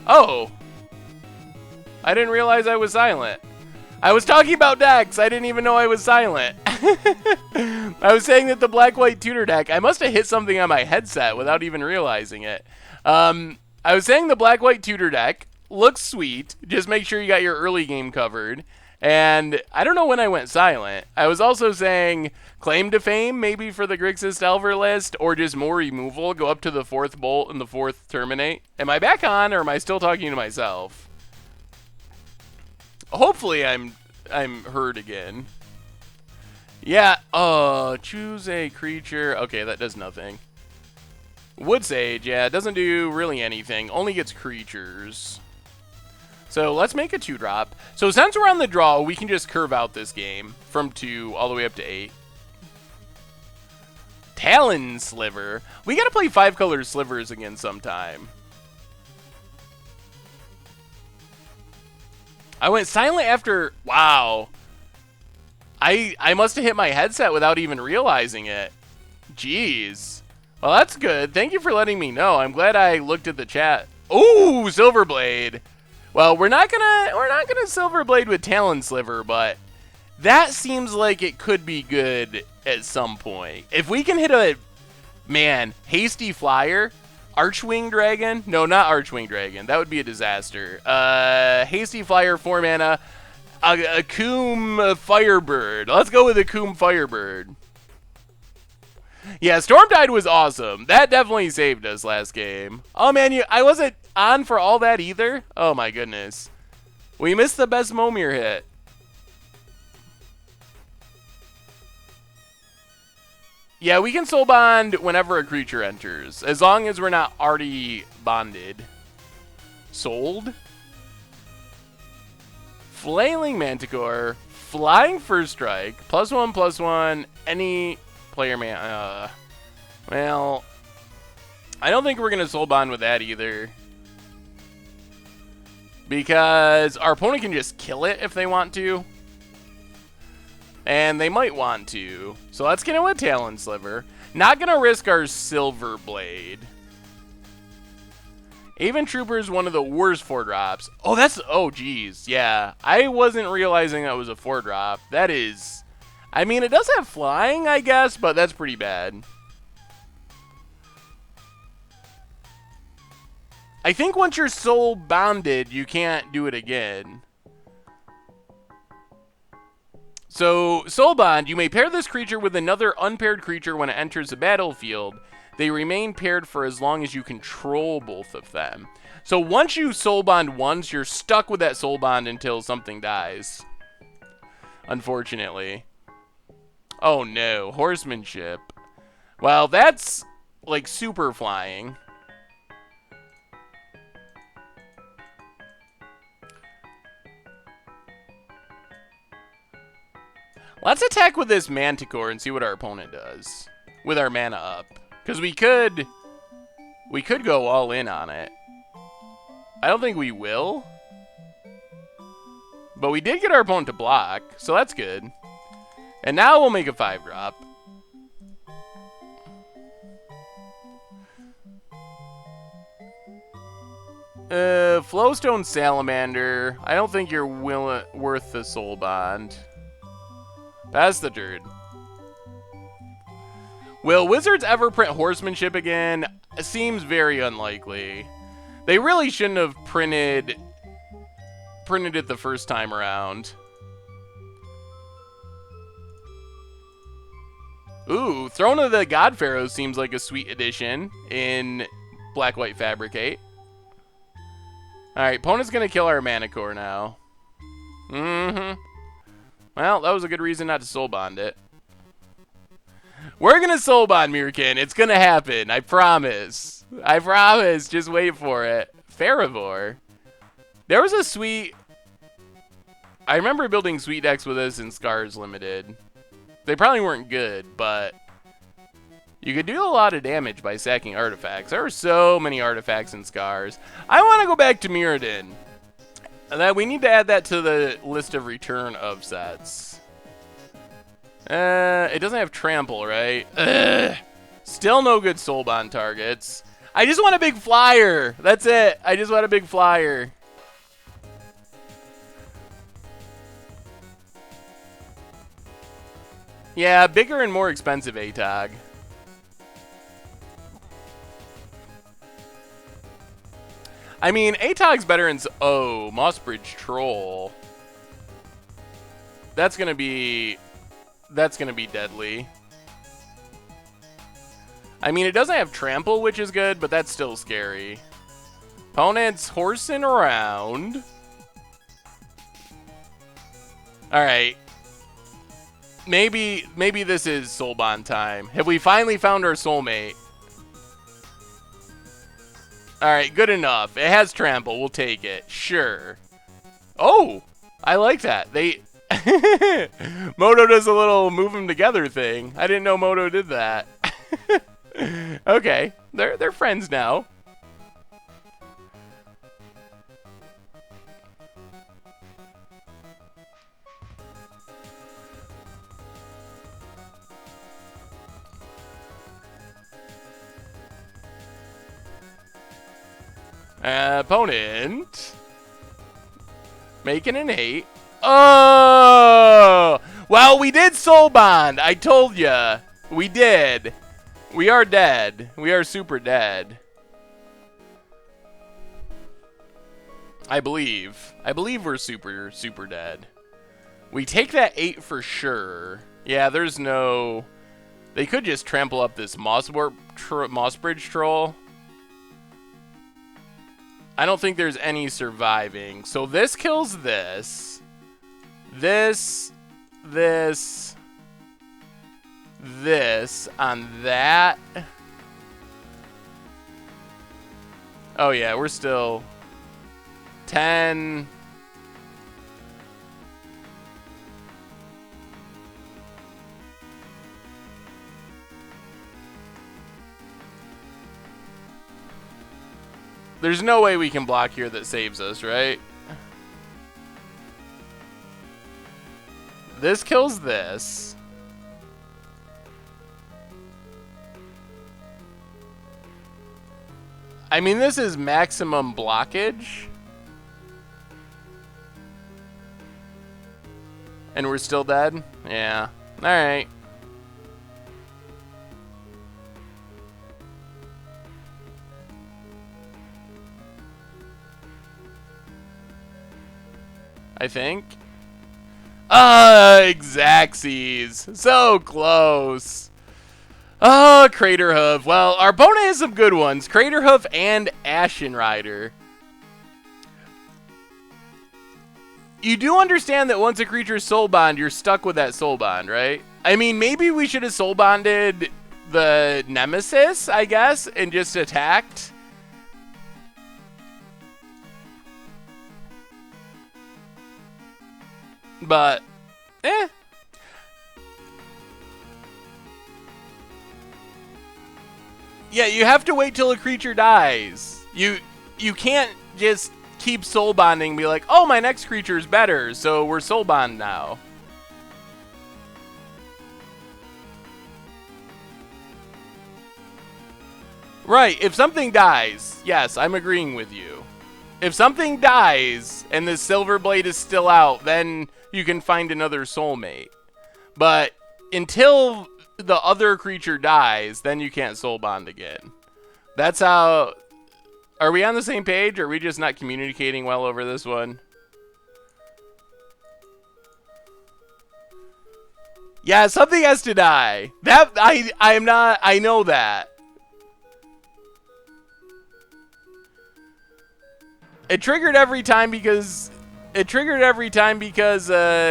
Oh! I didn't realize I was silent. I was talking about decks. I didn't even know I was silent. I was saying that the black-white tutor deck, I must have hit something on my headset without even realizing it. I was saying the black-white tutor deck looks sweet. Just make sure you got your early game covered. And I don't know when I went silent. I was also saying claim to fame, maybe for the Grixis Delver list, or just more removal, go up to the 4th bolt and the 4th terminate. Am I back on, or am I still talking to myself? Hopefully I'm heard again. Yeah, choose a creature. Okay, that does nothing. Wood Sage, yeah, it doesn't do really anything. Only gets creatures. So let's make a 2-drop. So since we're on the draw, we can just curve out this game from 2 all the way up to 8. Talon Sliver. We gotta play 5-color slivers again sometime. I went silent after... Wow. I must have hit my headset without even realizing it. Jeez. Well, that's good. Thank you for letting me know. I'm glad I looked at the chat. Ooh, Silverblade. Well, we're not gonna Silverblade with Talon Sliver, but that seems like it could be good at some point. If we can hit a, man, Hasty Flyer, Archwing Dragon. No, not Archwing Dragon. That would be a disaster. Hasty Flyer, 4 mana. Akoum Firebird. Let's go with Akoum Firebird. Yeah, Stormtide was awesome. That definitely saved us last game. Oh man, I wasn't on for all that either. Oh my goodness. We missed the best Momir hit. Yeah, we can soul bond whenever a creature enters, as long as we're not already bonded. Sold? Flailing Manticore, Flying First Strike, +1/+1, any player man. Well, I don't think we're going to soul bond with that either. Because our opponent can just kill it if they want to. And they might want to. So let's get in with Talon Sliver. Not going to risk our Silver Blade. Aven Trooper is one of the worst 4-drops. Oh, that's... Oh, geez. Yeah. I wasn't realizing that was a 4-drop. That is... I mean, it does have flying, I guess, but that's pretty bad. I think once you're soul bonded, you can't do it again. So, Soul Bond, you may pair this creature with another unpaired creature when it enters the battlefield. They remain paired for as long as you control both of them. So once you Soul Bond once, you're stuck with that Soul Bond until something dies. Unfortunately. Oh no, Horsemanship. Well, that's like super flying. Let's attack with this Manticore and see what our opponent does with our mana up. Because we could go all in on it. I don't think we will. But we did get our opponent to block, so that's good. And now we'll make a 5-drop. Flowstone Salamander. I don't think you're worth the Soul Bond. That's the turd. Will Wizards ever print Horsemanship again? Seems very unlikely. They really shouldn't have printed it the first time around. Ooh, Throne of the God Pharaohs seems like a sweet addition in Black-White Fabricate. Alright, opponent's gonna kill our Manticore now. Well, that was a good reason not to soul bond it. We're gonna soul bond Mirkin. It's gonna happen. I promise. I promise. Just wait for it. Faravor. There was a sweet... I remember building sweet decks with this in Scars Limited. They probably weren't good, but you could do a lot of damage by sacking artifacts. There are so many artifacts in Scars. I want to go back to Mirrodin. We need to add that to the list of return of sets. It doesn't have trample, right? Ugh. Still no good soul bond targets. I just want a big flyer. That's it. I just want a big flyer. Yeah, bigger and more expensive ATOG. I mean, ATOG's better in... Oh, Mossbridge Troll. That's gonna be deadly. I mean, it doesn't have trample, which is good, but that's still scary. Opponent's horsing around. Alright. Maybe this is soul bond time. Have we finally found our soulmate? Alright, good enough. It has trample. We'll take it. Sure. Oh! I like that. Moto does a little move them together thing. I didn't know Moto did that. Okay. They're friends now. Opponent making an 8. Oh! Well, we did soul bond. I told ya. We did. We are dead. We are super dead. I believe. I believe we're super dead. We take that 8 for sure. Yeah, there's no... They could just trample up this Mossbridge Troll. I don't think there's any surviving. So this kills this. This on that. Oh yeah, we're still 10. There's no way we can block here that saves us, right? This kills this. I mean, this is maximum blockage. And we're still dead? Yeah. Alright. I think. Exacxies. So close. Oh, Crater Hoof. Well, our opponent has some good ones. Crater Hoof and Ashen Rider. You do understand that once a creature is soul bond, you're stuck with that soul bond, right? I mean, maybe we should have soul bonded the Nemesis, I guess, and just attacked. But, eh. Yeah, you have to wait till a creature dies. You can't just keep soul bonding and be like, oh, my next creature is better, so we're soul bond now. Right, if something dies, yes, I'm agreeing with you. If something dies and the Silver Blade is still out, then you can find another soulmate. But until the other creature dies, then you can't soul bond again. That's how... Are we on the same page, or are we just not communicating well over this one? Yeah, something has to die. That I'm not... I know that. It triggered every time because... It triggered every time because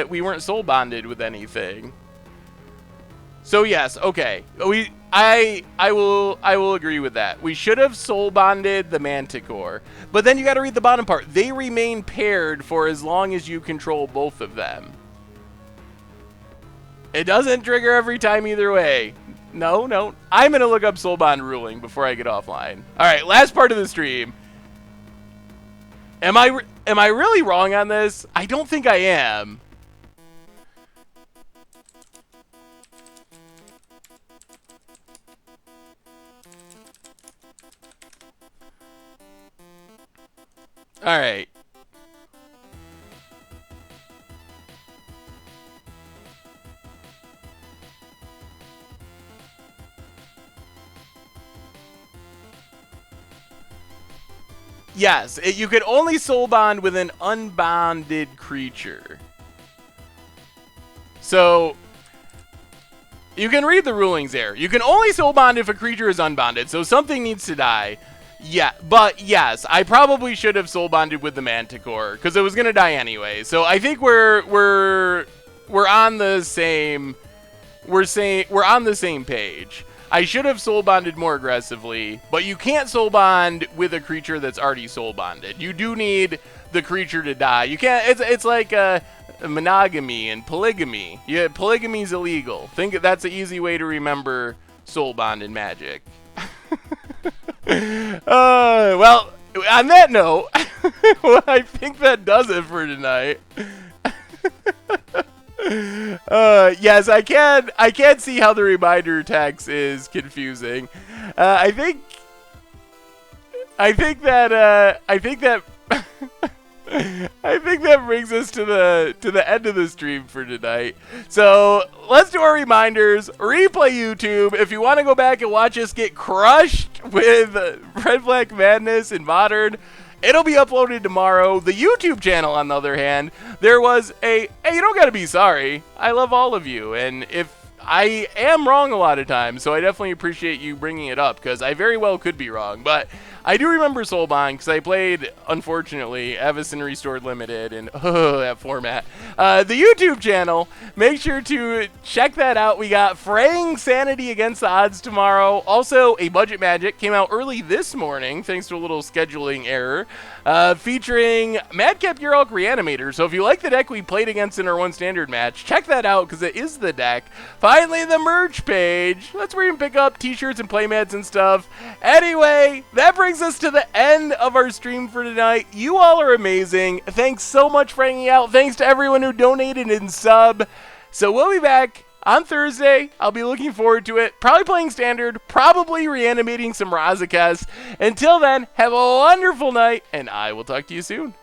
we weren't soul bonded with anything. So yes, okay. I will agree with that. We should have soul bonded the Manticore. But then you got to read the bottom part. They remain paired for as long as you control both of them. It doesn't trigger every time either way. No. I'm going to look up soul bond ruling before I get offline. All right, last part of the stream. Am I really wrong on this? I don't think I am. All right. Yes, you could only soul bond with an unbonded creature. So, you can read the rulings there. You can only soul bond if a creature is unbonded, so something needs to die. Yeah, but yes, I probably should have soul bonded with the Manticore because it was gonna die anyway. So I think we're on the same we're on the same page. I should have soul bonded more aggressively, but you can't soul bond with a creature that's already soul bonded. You do need the creature to die. You can't. It's like monogamy and polygamy. Yeah, polygamy's illegal. Think that's an easy way to remember soul bond in Magic. Well, on that note, well, I think that does it for tonight. Yes, I can see how the reminder text is confusing. I think that I think that brings us to the end of the stream for tonight. So let's do our reminders. Replay YouTube if you want to go back and watch us get crushed with Red Black Madness in Modern. It'll be uploaded tomorrow. The YouTube channel, on the other hand, there was a, hey, you don't gotta be sorry. I love all of you, and if I am wrong a lot of times, so I definitely appreciate you bringing it up, because I very well could be wrong, but I do remember Soulbond, because I played, unfortunately, Avacyn Restored Limited, and that format. the YouTube channel. Make sure to check that out. We got Fraying Sanity Against the Odds tomorrow. Also, a Budget Magic came out early this morning, thanks to a little scheduling error, featuring Madcap Gearhulk Reanimator. So if you like the deck we played against in our one standard match, check that out because it is the deck. Finally, the merch page. That's where you can pick up t-shirts and playmats and stuff. Anyway, that brings us to the end of our stream for tonight. You all are amazing. Thanks so much for hanging out. Thanks to everyone who donated and sub. So we'll be back on Thursday. I'll be looking forward to it. Probably playing standard, probably reanimating some Razakess. Until then, have a wonderful night, and I will talk to you soon.